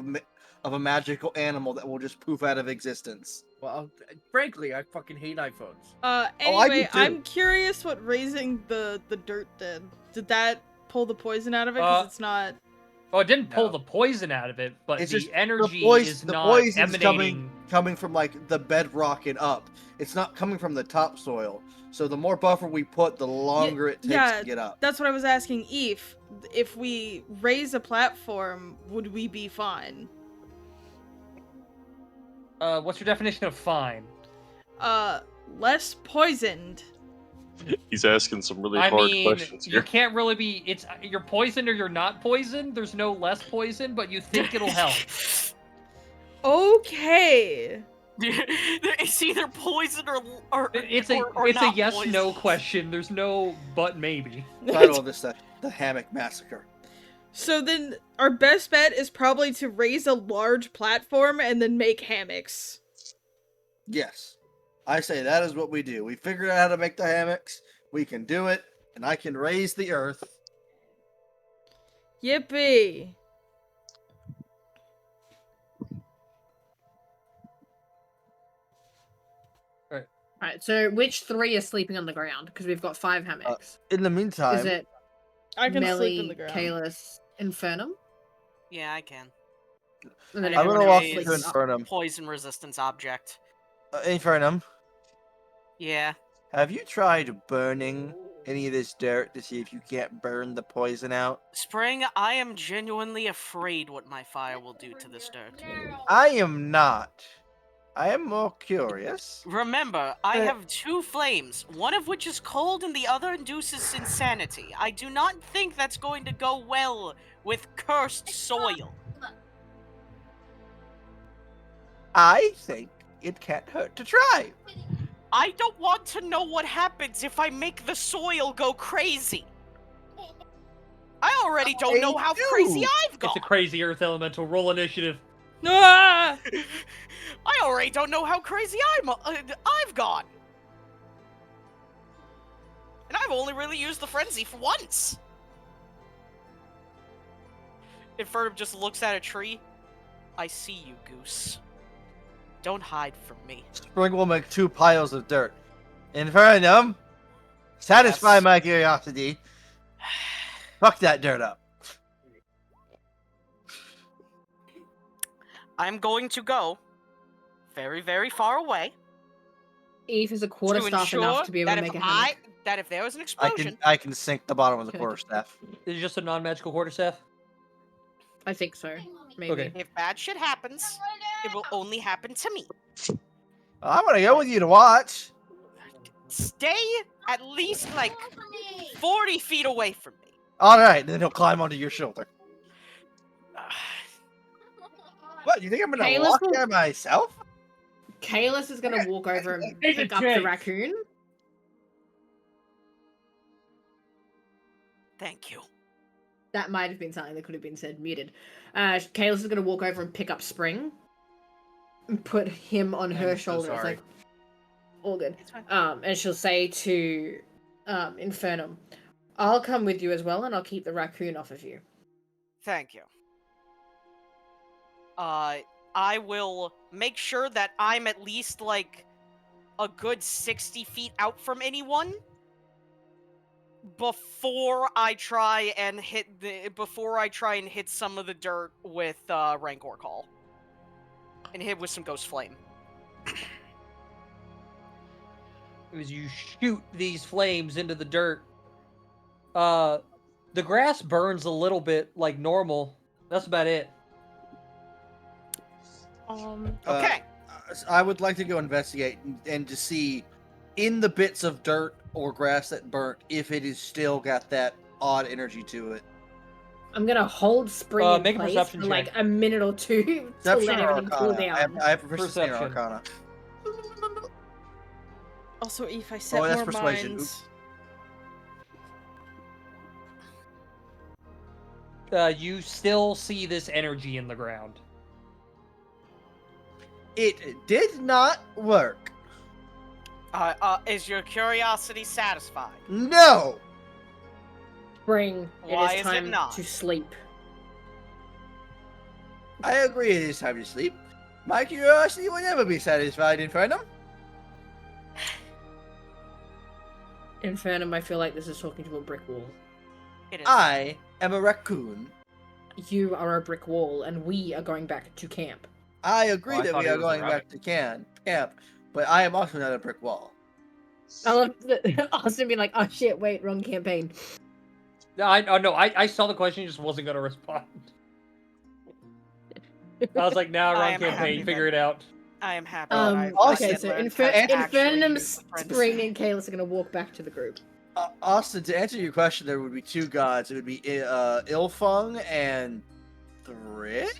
a magical animal that will just poof out of existence. Well, frankly, I fucking hate iPhones. Anyway, too. I'm curious what raising the dirt did. Did that pull the poison out of it? Because it's not. Oh, it didn't pull No. the poison out of it, but It's the just energy is the not poison's emanating. coming from like the bedrock and up. It's not coming from the topsoil. So the more buffer we put, the longer it takes Yeah, to get up. that's what I was asking Eve. If we raise a platform, would we be fine? What's your definition of fine? Less poisoned. He's asking some really I hard mean, questions you here. can't really be. It's you're poisoned or you're not poisoned. There's no less poison, but you think it'll help. Okay. It's either poison or It's or a not yes poison. no question. There's no but maybe. Title of this the Hammock Massacre. So then our best bet is probably to raise a large platform and then make hammocks. Yes. I say that is what we do. We figured out how to make the hammocks. We can do it, and I can raise the earth. Yippee. Alright, so which three are sleeping on the ground? Because we've got 5 hammocks. In the meantime, Is it I can Melly, sleep in the ground. Kalis, Infernum? Yeah, I can. And then I'm everyone gonna walk else into sleeps up. Infernum. Poison resistance object. Infernum, Yeah. have you tried burning any of this dirt to see if you can't burn the poison out? Spring, I am genuinely afraid what my fire will do to this dirt. I am not. I am more curious. Remember, I have 2 flames, one of which is cold and the other induces insanity. I do not think that's going to go well with cursed soil. I think it can't hurt to try. I don't want to know what happens if I make the soil go crazy. I already don't know how crazy I've gone. It's a crazy Earth Elemental. Roll initiative. Ah! I already don't know how crazy I've gone. And I've only really used the frenzy for once. Infernum just looks at a tree. I see you, Goose. Don't hide from me. Spring will make 2 piles of dirt. Infernum, satisfy Yes. my curiosity. Fuck that dirt up. I'm going to go very, very far away Eve is a to quarterstaff ensure enough to be able that to if make a hammock. that if there was an I explosion, can sink the bottom of the Okay. quarterstaff. Is it just a non-magical quarterstaff? I think so. Maybe. Okay. if bad shit happens, it will only happen to me. I'm gonna go with you to watch. Stay at least like 40 feet away from me. All right, then he'll climb onto your shoulder. What? You think I'm gonna Kalis walk will- there myself? Kalis is gonna walk over and Take a pick up the chance. raccoon. Thank you. That might have been something that could have been said muted. Kalis is gonna walk over and pick up Spring and put him on her I'm so shoulder. It's sorry. like all good. It's fine. And she'll say to Infernum, I'll come with you as well, and I'll keep the raccoon off of you. Thank you. I will make sure that I'm at least like a good 60 feet out from anyone before I try and hit some of the dirt with Rancor Call and hit with some Ghost Flame. As you shoot these flames into the dirt, the grass burns a little bit like normal. That's about it. Okay. I would like to go investigate and to see in the bits of dirt or grass that burnt if it is still got that odd energy to it. I'm gonna hold spring in make a place perception for check. like a minute or two to Perception let or everything cool Arcana? down. I have proficiency in Perception. Arcana. Also, if I set that's more persuasion. minds. You still see this energy in the ground. It did not work. Is your curiosity satisfied? No. Spring, Why it is is it time not? to sleep. I agree it is time to sleep. My curiosity will never be satisfied, Infernum. Infernum, I feel like this is talking to a brick wall. It is. I am a raccoon. You are a brick wall, and we are going back to camp. I agree Oh, I that thought we he are was a going rabbit. back to camp, but I am also not a brick wall. I love Austin being like, "Oh shit, wait, wrong campaign." I saw the question, just wasn't gonna respond. I was like, nah, I wrong am campaign. happy Figure it out. I am happy. that I Austin, Okay, so learned how to actually Infernum, use the friend Spring, zone. and Kalis are gonna walk back to the group. Austin, to answer your question, there would be two gods. It would be Ilfung and Thrix.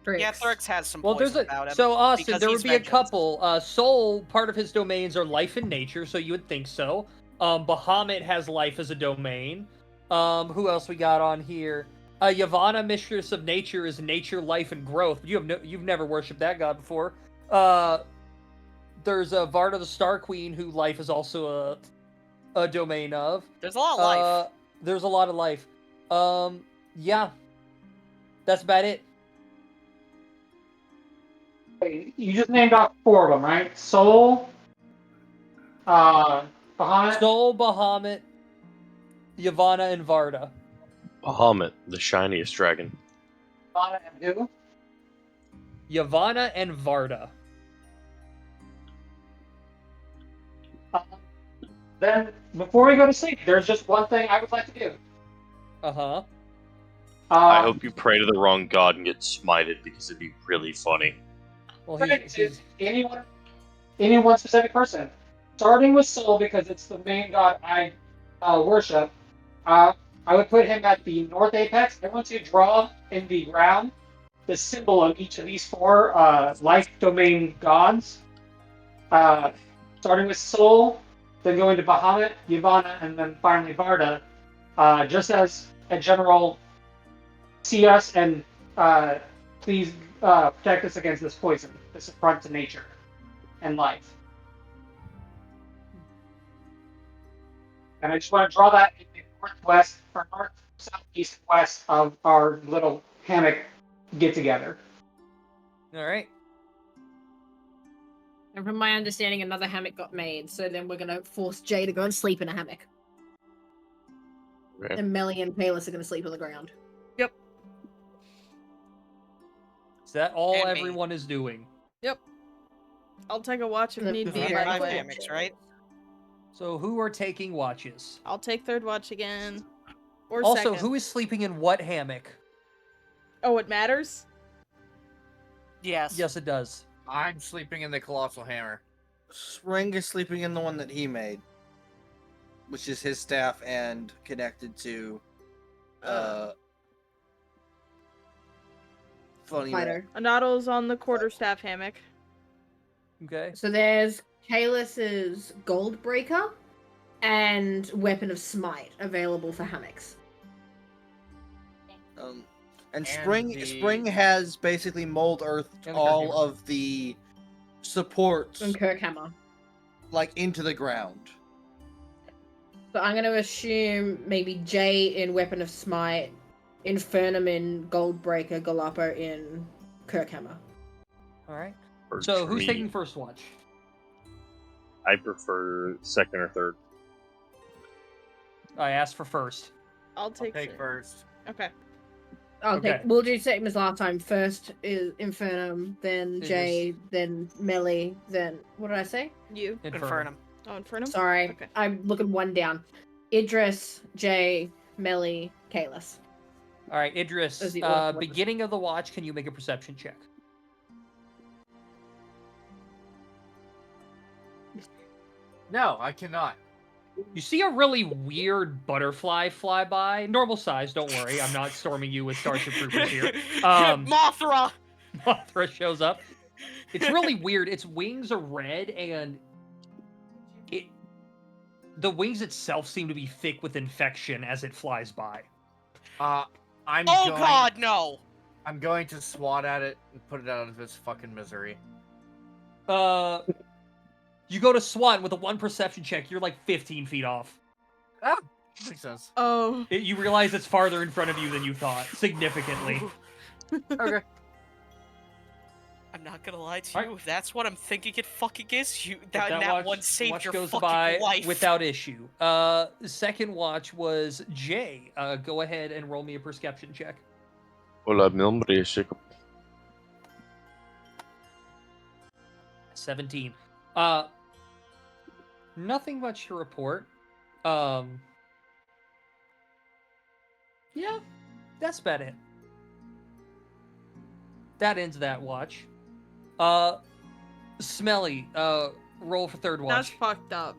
Yeah, Thrix has some Well, poison there's about a him. so Austin. because There he's would be a vengeance. couple. Soul, part of his domains are life and nature, so you would think so. Bahamut has life as a domain. Who else we got on here? Yavanna, Mistress of Nature, is nature, life, and growth. You've never worshipped that god before. There's Varda the Star Queen, who life is also a domain of. There's a lot of life. There's a lot of life. Yeah, that's about it. You just named off 4 of them, right? Soul, Bahamut. Soul, Bahamut, Yavanna, and Varda. Bahamut, the shiniest dragon. Bahamut and who? Yavanna and Varda. Then, before we go to sleep, there's just one thing I would like to do. Uh-huh. I hope you pray to the wrong god and get smited because it'd be really funny. Well, Pray to any one specific person, starting with Soul because it's the main god I worship. I would put him at the north apex. I want to draw in the ground the symbol of each of these 4 life domain gods. Starting with Soul, then going to Bahamut, Yavanna, and then finally Varda. Just as a general, see us and please protect us against this poison, this affront to nature and life. And I just want to draw that in the northwest, or north, southeast, west of our little hammock get together. All right. And from my understanding, another hammock got made, so then we're gonna force Jay to go and sleep in a hammock. Okay. And Melly and Palis are gonna sleep on the ground. Yep. Is that all And me. everyone is doing? Yep. I'll take a watch if The need be. very By the Five way. hammocks, right? So who are taking watches? I'll take third watch again. Or Also, second. who is sleeping in what hammock? Oh, it matters? Yes. Yes, it does. I'm sleeping in the colossal hammer. Spring is sleeping in the one that he made, which is his staff and connected to funny Fighter. Anato's on the quarterstaff hammock. Okay. So there's Kalis's Goldbreaker and Weapon of Smite available for hammocks. And And Spring the- Spring has basically mold earthed And the all Kirkhammer. of the supports And Kirkhammer. like into the ground. So So I'm gonna assume maybe Jay in Weapon of Smite, Infernum in Goldbreaker, Galapa in Kirkhammer. All right. Or So for who's me, taking first watch? I prefer second or third. I asked for first. I'll take first. Okay. Okay. We'll do same as last time. First is Infernum, then Idris. Jay, then Melee, then what did I say? You. Infernum. Oh, Infernum? Sorry, Okay. I'm looking one down. Idris, Jay, Melee, Kalis. All right, Idris. As the order. Beginning of the watch. Can you make a perception check? No, I cannot. You see a really weird butterfly fly by. Normal size, don't worry. I'm not storming you with Starship Troopers here. Mothra! Mothra shows up. It's really weird. Its wings are red, and the wings itself seem to be thick with infection as it flies by. God, no! I'm going to swat at it and put it out of its fucking misery. You go to swat with a 1 perception check. You're like 15 feet off. Ah, makes sense. Oh. You realize it's farther in front of you than you thought, significantly. Okay. I'm not gonna lie to you. If that's what I'm thinking it fucking is, that watch, one saved watch your goes fucking by life. without issue. The second watch was Jay. Go ahead and roll me a perception check. Hola, mi nombre es Jacob. 17. Nothing much to report. Yeah, that's about it. That ends that watch. Smelly, roll for third That's watch. fucked up.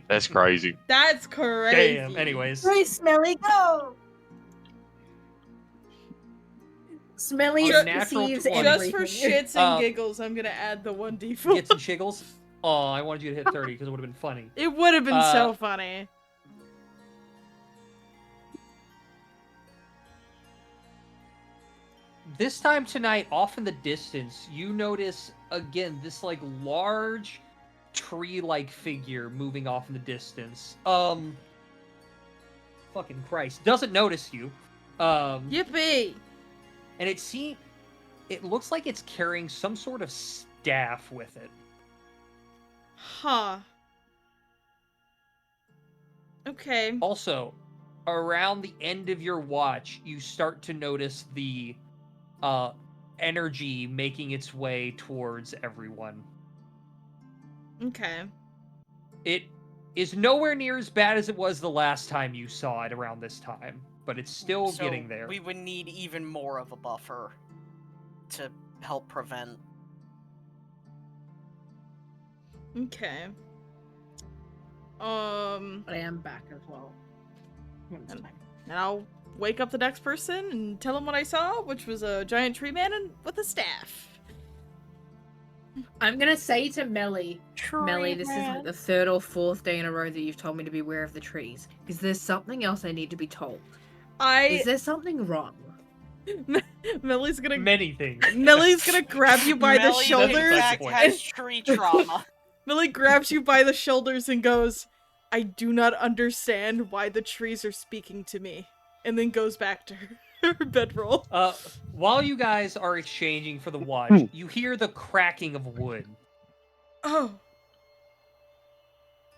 That's crazy. That's crazy. Damn, anyways. Hey, Smelly, go! Smelly On a natural perceives 20. Just for everything. shits and giggles, I'm gonna add the 1d4. Get some shiggles. Oh, I wanted you to hit 30 because it would have been funny. It would have been so funny. This time tonight, off in the distance, you notice, again, this, like, large tree-like figure moving off in the distance. Fucking Christ. Doesn't notice you. Yippee! And it looks like it's carrying some sort of staff with it. Huh. Okay. Also, around the end of your watch, you start to notice the energy making its way towards everyone. Okay. It is nowhere near as bad as it was the last time you saw it around this time, but it's still So getting there. We would need even more of a buffer to help prevent. Okay. But I am back as well. And I'll wake up the next person and tell them what I saw, which was a giant tree man and with a staff. I'm gonna say to Melly, this is like the third or fourth day in a row that you've told me to beware of the trees. Is there something else I need to be told? Is there something wrong? Melly's gonna Many things. Melly's gonna grab you by the Melly, shoulders. in fact, has tree trauma. Melly grabs you by the shoulders and goes, "I do not understand why the trees are speaking to me," and then goes back to her bedroll. While you guys are exchanging for the watch, you hear the cracking of wood. Oh.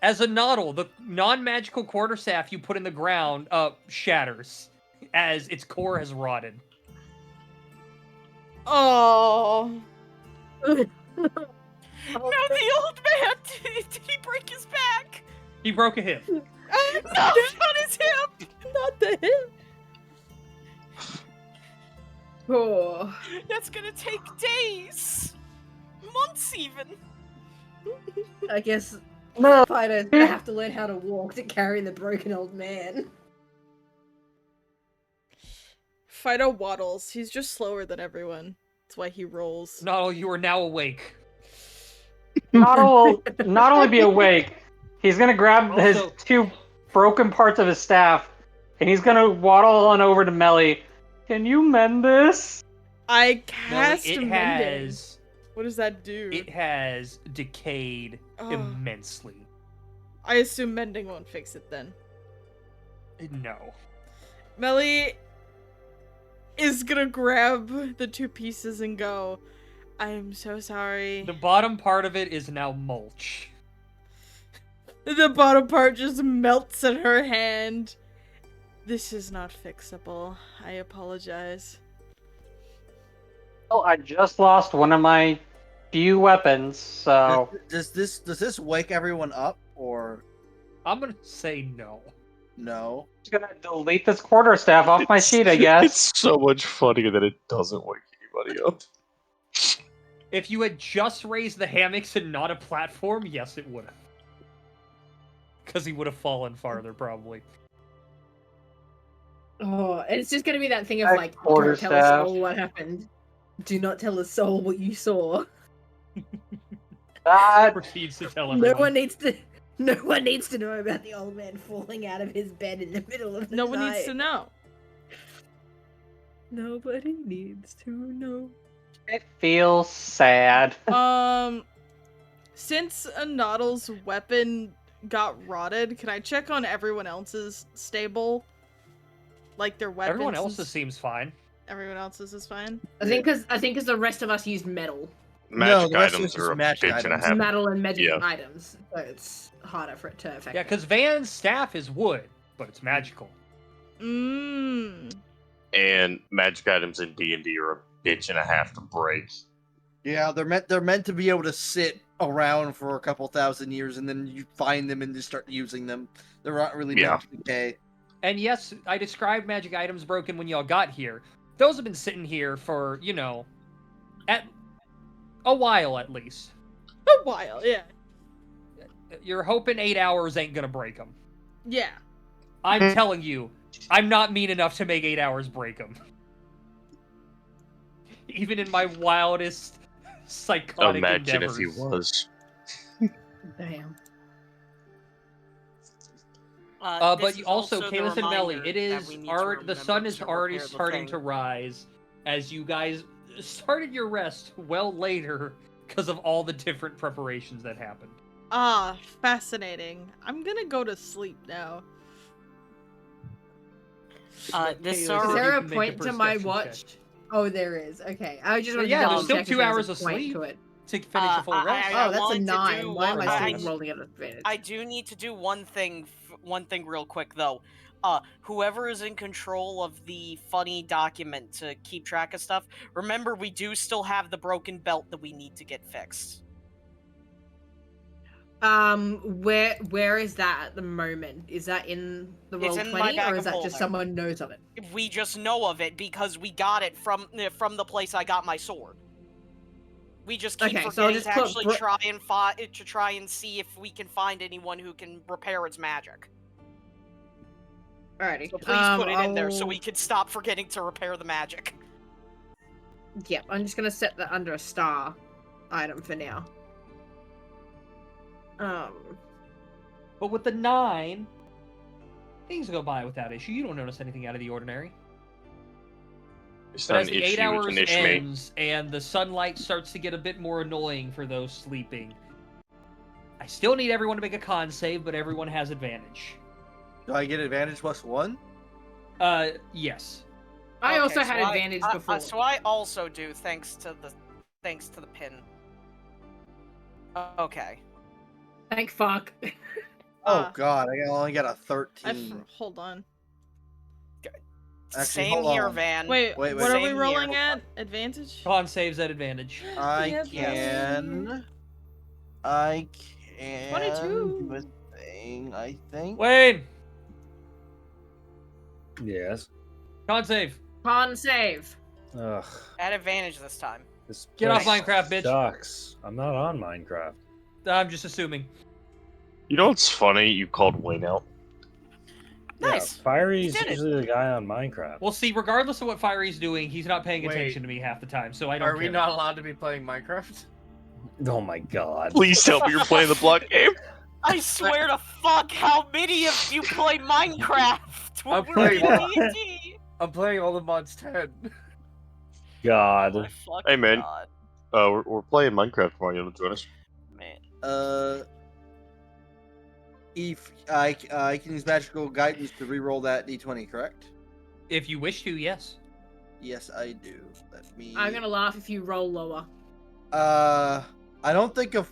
As a noddle, the non-magical quarterstaff you put in the ground shatters as its core has rotted. Oh. No, the old man! Did he break his back? He broke a hip. No, not his hip! Not the hip! Oh. That's gonna take days! Months, even! I guess Fido's gonna have to learn how to walk to carry the broken old man. Fido waddles. He's just slower than everyone. That's why he rolls. Noddle, you are now awake. Not only be awake, he's gonna grab his two broken parts of his staff, and he's gonna waddle on over to Melly. Can you mend this? I cast Melly, What does that do? It has decayed immensely. I assume mending won't fix it then. No. Melly is gonna grab the 2 pieces and go, I am so sorry. The bottom part of it is now mulch. The bottom part just melts in her hand. This is not fixable. I apologize. Well, I just lost one of my few weapons, so Does this wake everyone up or I'm gonna say no. no? I'm just gonna delete this quarterstaff off my sheet, I guess. It's so much funnier that it doesn't wake anybody up. If you had just raised the hammocks and not a platform, yes, it would have. Because he would have fallen farther, probably. Oh, and it's just gonna be that thing of That like, don't tell a quarterstaff. soul what happened. Do not tell a soul what you saw. That Proceeds to tell No everyone. one needs to. No one needs to know about the old man falling out of his bed in the middle of the No night. one needs to know. Nobody needs to know. it feels sad. Since Anoddle's weapon got rotted, can I check on everyone else's stable? Like their weapons? Everyone else's seems fine. Everyone else's is fine? I think because the rest of us used metal, Magic the rest of items us is are a magic bitch and a items. half. metal and magic Yeah. items, so it's harder for it to affect. Yeah, because Van's staff is wood, but it's magical. Mmm. And magic items in D&D are a bitch and a half to break. Yeah, they're meant to be able to sit around for a couple thousand years and then you find them and just start using them. They're not really Yeah. meant to decay. And yes, I described magic items broken when y'all got here. Those have been sitting here for, at a while at least. A while, yeah. You're hoping 8 hours ain't gonna break them. Yeah. I'm telling you, I'm not mean enough to make 8 hours break them. Even in my wildest psychotic Imagine endeavors. if he was. Damn. But This you is also, the Kalis and Melly, reminder it that is we need to the sun remember is to already repair the starting thing. to rise as you guys started your rest well later because of all the different preparations that happened. Ah, fascinating. I'm gonna go to sleep now. This Is Is are there you a can make a point to my perception watch? check. Oh, there is. Okay, I just wanted Yeah, to there's double still check 2 if there was hours a of point sleep. to it. To finish a full rest. Oh, that's a wanted to 9. do Why am I one- still rolling at advantage? I do need to do one thing real quick though. Whoever is in control of the funny document to keep track of stuff, remember we do still have the broken belt that we need to get fixed. Where is that at the moment? Is that in the It's roll in my 20, bag or of is that just holding. someone knows of it? We just know of it because we got it from the place I got my sword. We just keep Okay, so I'll forgetting just to put actually try and see if we can find anyone who can repair its magic. Alrighty. So please put it in there so I'll- we can stop forgetting to repair the magic. Yep, I'm just gonna set that under a star item for now. But with the 9, things go by without issue. You don't notice anything out of the ordinary. It's But not as an the 8 issue, hours it's an issue. ends and the sunlight starts to get a bit more annoying for those sleeping, I still need everyone to make a con save, but everyone has advantage. Do I get advantage +1? Yes. I also Okay, had so advantage before. So I also do, thanks to the pin. Okay. Thank fuck. Oh god, I only got a 13. Hold on. Actually, Same hold here, on. Van. Wait, Wait, what are we Same rolling here. at? Advantage? Con saves at advantage. I Yep, can 22. do a thing, I think. Wayne! Yes. Con save. Con save. Ugh. At advantage this time. This Get off place Minecraft, bitch. Sucks. I'm not on Minecraft. I'm just assuming. You know what's funny? You called Wayne out. Nice. Yeah, Fiery's You did it. usually the guy on Minecraft. Well, see, regardless of what Fiery's doing, he's not paying Wait. attention to me half the time, so I don't Are care. we not allowed to be playing Minecraft? Oh my god. Please tell me you're playing the block game. I swear to fuck, how many of you play Minecraft? I'm We're playing in a lot. D&D. I'm playing all the mods 10. God. Oh my fucking Hey, man. God, We're playing Minecraft tomorrow. You want to join us? man. If I can use magical guidance to re-roll that d20, correct? If you wish to, yes. Yes, I do. Let me. I'm gonna laugh if you roll lower. I don't think a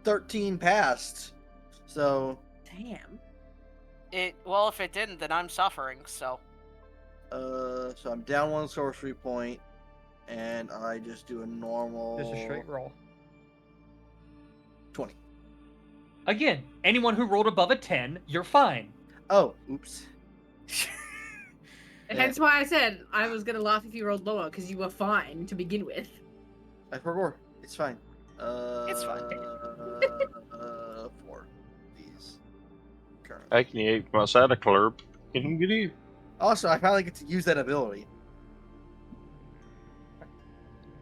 13 passed. So. Damn. Well, if it didn't, then I'm suffering. So. So I'm down 1 sorcery point, and I just do a normal. Just a straight roll. 20. Again, anyone who rolled above a 10, you're fine. Oh, oops. Hence why I said I was gonna laugh if you rolled lower, because you were fine to begin with. I forgot. It's fine. It's fine. 4. These. Currently. I can eat my Santa Club. Can get you? Also, I finally get to use that ability.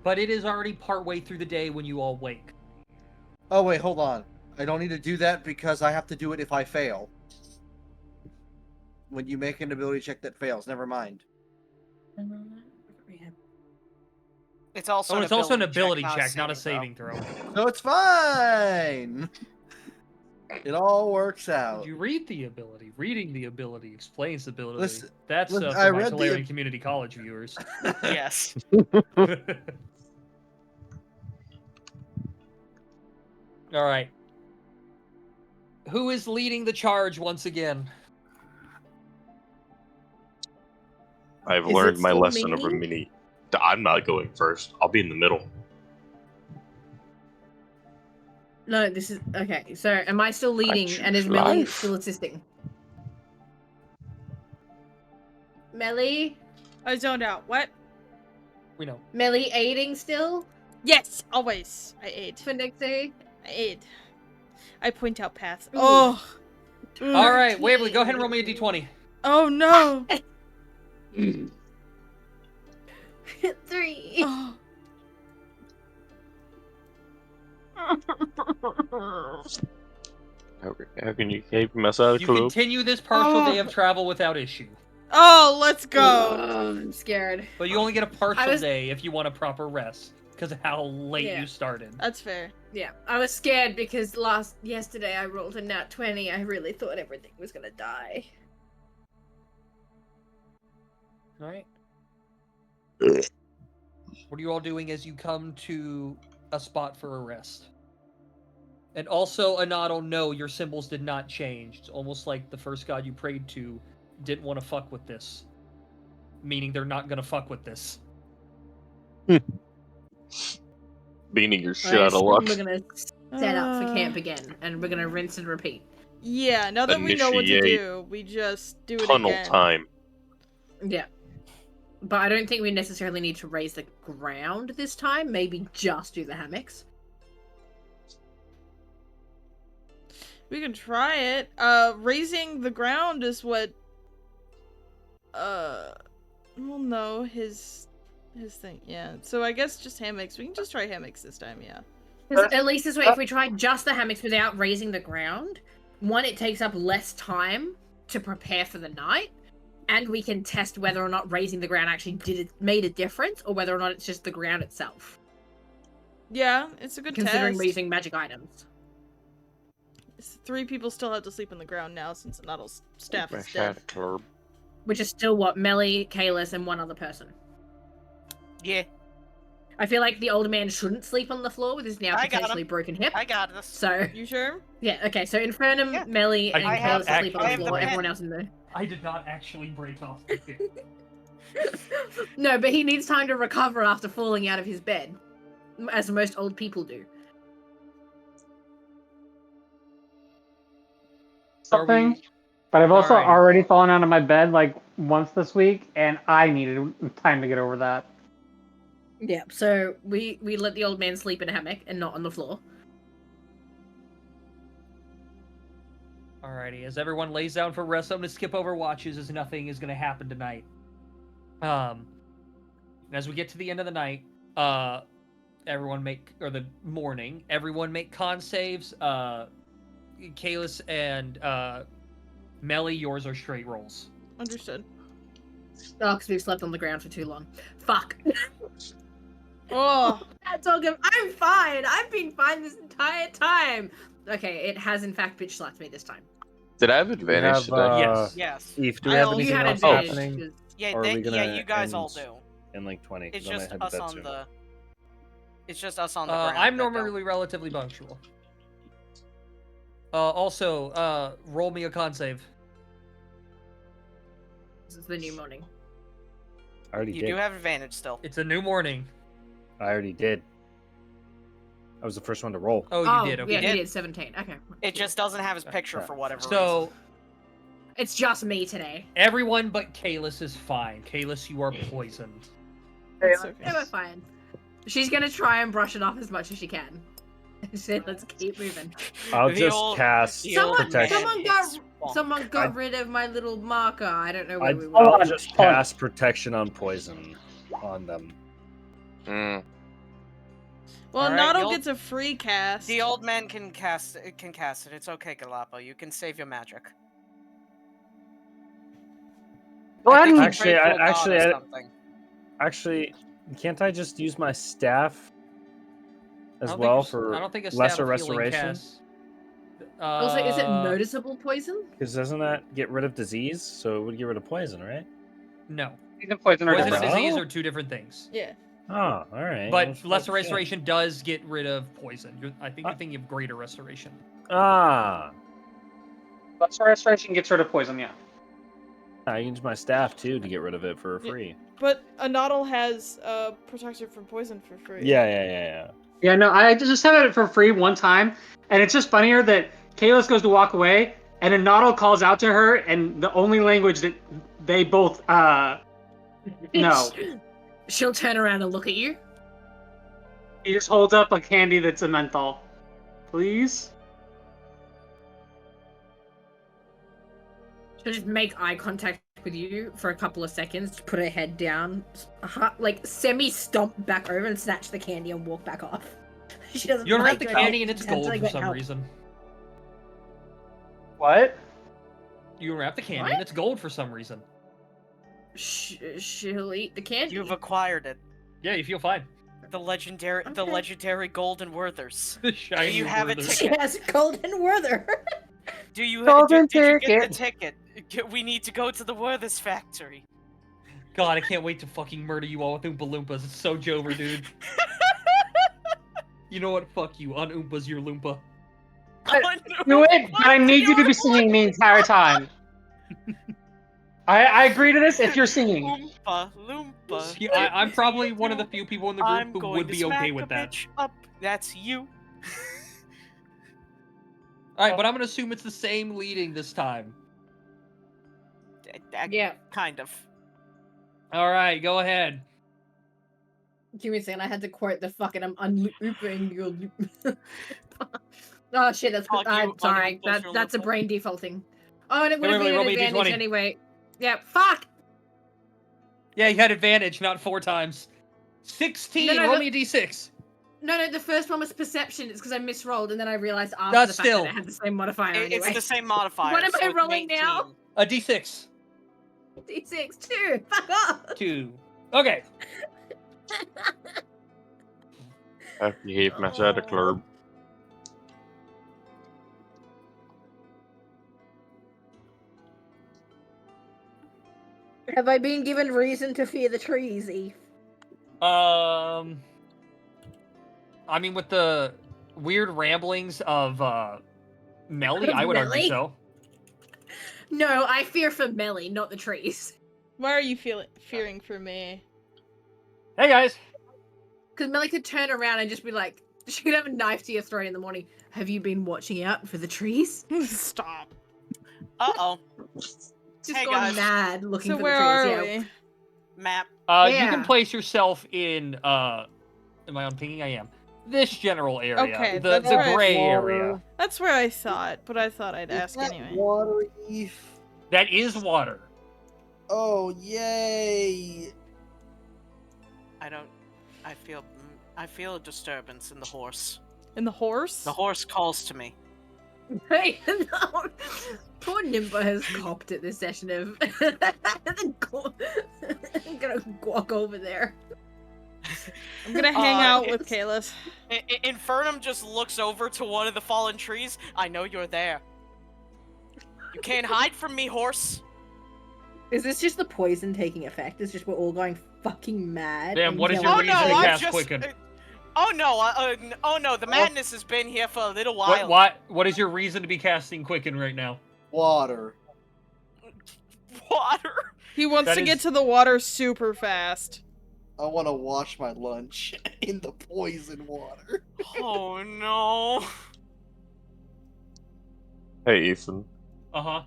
But it is already partway through the day when you all wake. Oh wait, hold on. I don't need to do that because I have to do it if I fail. When you make an ability check that fails, never mind. It's also It's also an ability check, not a saving saving throw. So it's fine. It all works out. Did you read the ability? Reading the ability explains the ability. Listen, That's listen, for I my read the Solarian Community College viewers. Yes. All right. Who is leading the charge once again? I've Is learned it my still lesson over me? many. I'm not going first. I'll be in the middle. No, this is okay. So, am I still leading, choose and is Melly life. still assisting? Melly, I zoned out. What? We know. Melly aiding still Yes, always. I aid. for Nixie. I aid. I point out paths. Ooh. Oh. All right, Waverly, go ahead and roll me a d20. Oh no. 3. Oh. How can you keep my Santa You Club? continue this partial day of travel without issue. Oh, let's go. I'm scared. But you only get a partial was- day if you want a proper rest, because of how late Yeah. you started. That's fair. Yeah, I was scared because yesterday I rolled a nat 20. I really thought everything was gonna die. All right. What are you all doing as you come to a spot for a rest? And also, Anadol, no, your symbols did not change. It's almost like the first god you prayed to didn't want to fuck with this. Meaning they're not going to fuck with this. Meaning you're shit I out of assume luck. we're gonna set up for camp again, and we're gonna rinse and repeat. Yeah, now that we know what to Initiate do, we just do it Tunnel again. time. Yeah. But I don't think we necessarily need to raise the ground this time. Maybe just do the hammocks. We can try it. Raising the ground is what well no, his thing, yeah. So I guess just hammocks. We can just try hammocks this time, yeah. Because at least this way, if we try just the hammocks without raising the ground, one, it takes up less time to prepare for the night, and we can test whether or not raising the ground actually made a difference, or whether or not it's just the ground itself. Yeah, it's a good Considering test. we're using magic items. 3 people still have to sleep on the ground now since Nuddle's staff My is dead. Santa Club. Which is still what? Melly, Kalis, and one other person. Yeah, I feel like the older man shouldn't sleep on the floor with his now I got potentially him. broken hip. I got this. So, You sure? yeah, okay, so Infernum, Yeah. Melly, and I Kalis have sleep on I the have the floor, bed. everyone else in there. I did not actually break off the hip. No, but he needs time to recover after falling out of his bed, as most old people do. Something. But I've also Alrighty. already fallen out of my bed like once this week, and I needed time to get over that. Yeah, so we let the old man sleep in a hammock and not on the floor. Alrighty, as everyone lays down for rest, I'm going to skip over watches as nothing is going to happen tonight. As we get to the end of the night, everyone make con saves. Kalis and Melly, yours are straight rolls. Understood. Oh, because we've slept on the ground for too long. Fuck. Oh, That's all good. I'm fine. I've been fine this entire time. Okay, it has in fact bitch slapped me this time. Did I have advantage have, today? Yes. Yes. Eve, do we I have also- anything You had else advantage. happening? 'cause- Yeah, Or are we gonna you guys all end do. in like 20? It's 'Cause I might just head to us bed on soon. the. It's just us on the ground. I'm that don't- normally relatively punctual. Also, roll me a con save. This is the new morning. I already You did. do have advantage still. It's a new morning. I already did. I was the first one to roll. Oh, you did. Yeah, Okay. he did. did 17. Okay. It just doesn't have his picture for whatever So reason. It's just me today. everyone but Kalis is fine. Kalis, you are poisoned. It's okay. Yeah, we're fine. She's gonna try and brush it off as much as she can. So let's keep moving. I'll The just old- cast the old protection. man Someone hits got bump. rid of my little marker. I don't know where I'd we were. I'll just cast protection on poison on them. All Well, right, Noddle you'll- gets a free cast. The old man can cast it. It's okay, Galapo. You can save your magic. Go I ahead think and he Actually, prayed to I- a god actually, or I- something. Actually, can't I just use my staff I as don't well think, for I don't think a lesser staff of healing restoration? casts- Also, is it Uh, noticeable poison? Because doesn't that get rid of disease? So it would get rid of poison, right? No. Poison, poison, or Poison and different. disease No? are two different things. Yeah. Oh, all right. But Well, lesser shit. restoration does get rid of poison. I think you're thinking of greater restoration. Ah, Lesser restoration gets rid of poison, yeah. I can use my staff too to get rid of it for Yeah. free. But a Noddle has protection from poison for free. Yeah. Yeah, no, I just had it for free one time, and it's just funnier that Kalis goes to walk away, and a Noddle calls out to her, and the only language that they both know. She'll turn around and look at you. He just holds up a candy that's a menthol. Please? She'll just make eye contact with you for a couple of seconds, put her head down, like semi-stomp back over and snatch the candy and walk back off. She doesn't You unwrap like the her candy and head it's until gold I for get some help. reason. What? You unwrap the candy What? and it's gold for some reason. She'll eat the candy. You've acquired it. Yeah, you feel fine. The legendary golden Werthers. The Do shiny you have a Werther. She has golden Werther. Do you Golden did you get the ticket? We need to go to the Werthers factory. God, I can't wait to fucking murder you all with Oompa Loompas. It's so Jover, dude. You know what? Fuck you. On Oompas, you're Loompa. Do it, but I need you to be singing the entire time. I agree to this if you're singing. Oompa Loompa. See, I'm probably one of the few people in the group I'm who going would to be smack okay a with that. bitch up. That's you. Alright, but I'm gonna assume it's the same leading this time. Yeah. Kind of. Alright, go ahead. Give me a second. I had to quote the fucking I'm unlooping your loop. Oh shit, that's Fuck I'm you, sorry. unloop your That's a loop. brain defaulting. Oh, and it would have Wait, been roll an me a advantage D20. anyway. Yeah, fuck! Yeah, you had advantage, not 4 times. 16, No, roll the- me a d6. No, the first one was perception. It's because I misrolled, and then I realized after That's the fact still- that it had the same modifier anyway. It's the same modifier. What am so I it's rolling 19. now? A d6. D6, 2. Fuck off! 2. Okay. I behave myself at the club. Have I been given reason to fear the trees, Eve? I mean, with the weird ramblings of, Melly, I would argue Melly? so. No, I fear for Melly, not the trees. Why are you fearing for me? Hey, guys. Because Melly could turn around and just be like, she could have a knife to your throat in the morning. Have you been watching out for the trees? Stop. Uh-oh. Just Hey, gone guys. mad looking So for where the trees. are Yeah. we? Map. You Yeah. can place yourself in, am I on pinging? I am. This general area. Okay, the that's right. gray area. That's where I thought, but I thought I'd ask anyway. Water Eve. That is water. Oh, yay! I feel a disturbance in the horse. In the horse? The horse calls to me. Hey, no. Poor Nimba has copped at this session of I'm gonna walk over there. I'm gonna hang out with Kalis. Infernum just looks over to one of the fallen trees. I know you're there. You can't hide from me, horse. Is this just the poison taking effect? It's just we're all going fucking mad. Damn, and what is yelling your Oh reason no, to I'm cast just. Quicken? Oh no, the madness has been here for a little while. What is your reason to be casting Quicken right now? Water. Water. He wants That to get is- to the water super fast. I want to wash my lunch in the poison water. Oh no. Hey, Ethan. Uh-huh.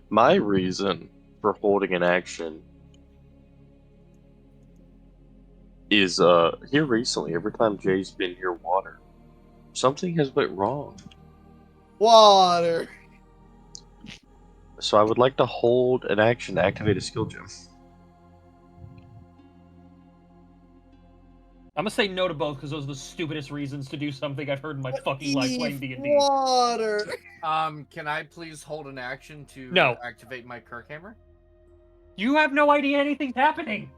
My reason for holding an action is here recently. Every time Jay's been near water, something has went wrong. Water. So I would like to hold an action to activate a skill gem. I'm gonna say no to both because those are the stupidest reasons to do something I've heard in my fucking life playing D&D. Water. Can I please hold an action to No. activate my Kirkhammer? You have no idea anything's happening.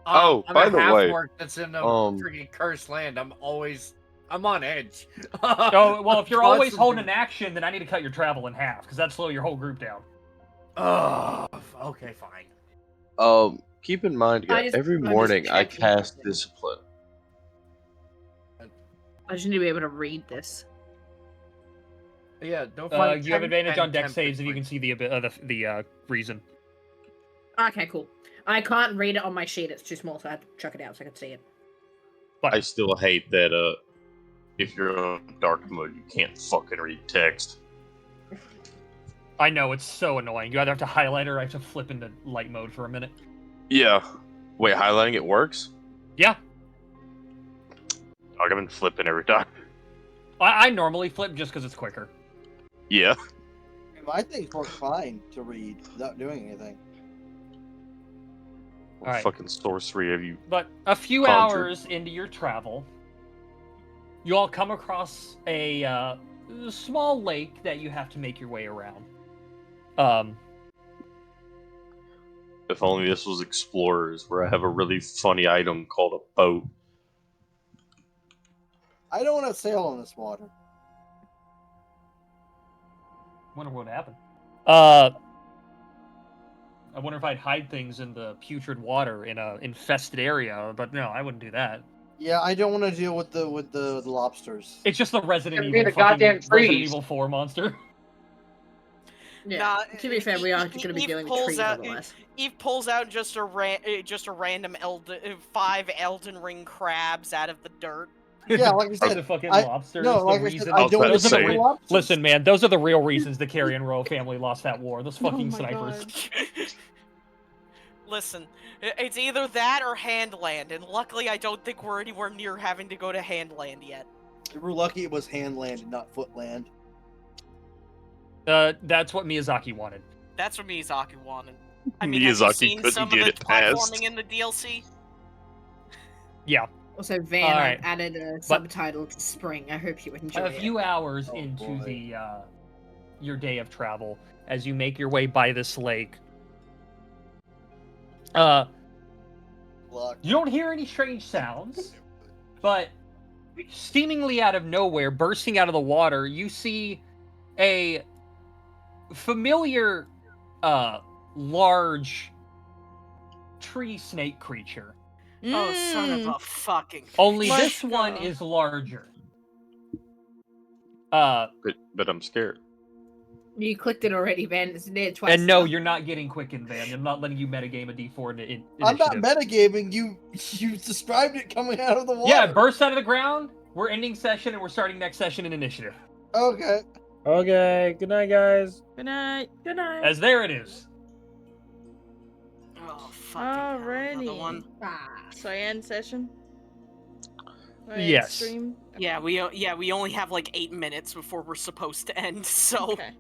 Oh, I'm by a the half way, orc that's in a um, freaking cursed land. I'm on edge. Oh, well, if you're always Constantly. holding an action, then I need to cut your travel in half because that'd slow your whole group down. Oh, okay, fine. Keep in mind, guys, every I'm just morning I checking cast something. discipline. I just need to be able to read this. Yeah, don't find You have 10 advantage on deck temp saves if you points. can see the reason. Okay, cool. I can't read it on my sheet. It's too small, so I have to chuck it out so I can see it. I still hate that if you're on dark mode, you can't fucking read text. I know, it's so annoying. You either have to highlight or I have to flip into light mode for a minute. Yeah. Wait, highlighting it works? Yeah. I've been flipping every time. I normally flip just because it's quicker. Yeah. My things work fine to read without doing anything. What Alright. fucking sorcery have you? But a few Conjured. hours into your travel, you all come across a small lake that you have to make your way around. If only this was Explorers, where I have a really funny item called a boat. I don't want to sail on this water. Wonder what would happen. I wonder if I'd hide things in the putrid water in a infested area, but no, I wouldn't do that. Yeah, I don't want to deal with the lobsters. It's just the Resident Gonna be Evil the goddamn fucking Resident trees. Evil 4 monster. Yeah. Nah, to be fair, we are just going to be Eve dealing with pulls trees out- otherwise. Eve pulls out just a random 5 Elden Ring crabs out of the dirt. Yeah, like I The said, fucking I- lobsters. no, the like I said, reason- I don't want was to about to sail say- lobsters. Listen, man, those are the real reasons the Carrion Royal family lost that war. Those fucking my snipers. God. Listen, it's either that or Handland, and luckily I don't think we're anywhere near having to go to Handland yet. We're lucky it was handland and not footland. That's what Miyazaki wanted. That's what Miyazaki wanted. I mean, have you Miyazaki seen couldn't some get of the it passed. platforming in the DLC? Yeah. Also, Van, Alright. I've added a subtitle to Spring. I hope you enjoy A it. few hours Oh, into boy. the your day of travel, as you make your way by this lake, Luck. you don't hear any strange sounds, but seemingly out of nowhere, bursting out of the water, you see a familiar, large tree snake creature. Oh, son of Mm. a fucking. Only Let's this one go. is larger. But I'm scared. You clicked it already, Van. It's there twice. And no, now. you're not getting Quicken, Van. I'm not letting you metagame a D4 initiative. I'm not metagaming. You described it coming out of the water. Yeah, it bursts out of the ground. We're ending session and we're starting next session in initiative. Okay. Okay, good night, guys. Good night. Good night. As there it is. Oh, fucking hell, another Alrighty. one. Ah. So I end session. I Yes. Stream. Yeah, we only have like 8 minutes before we're supposed to end, so. Okay.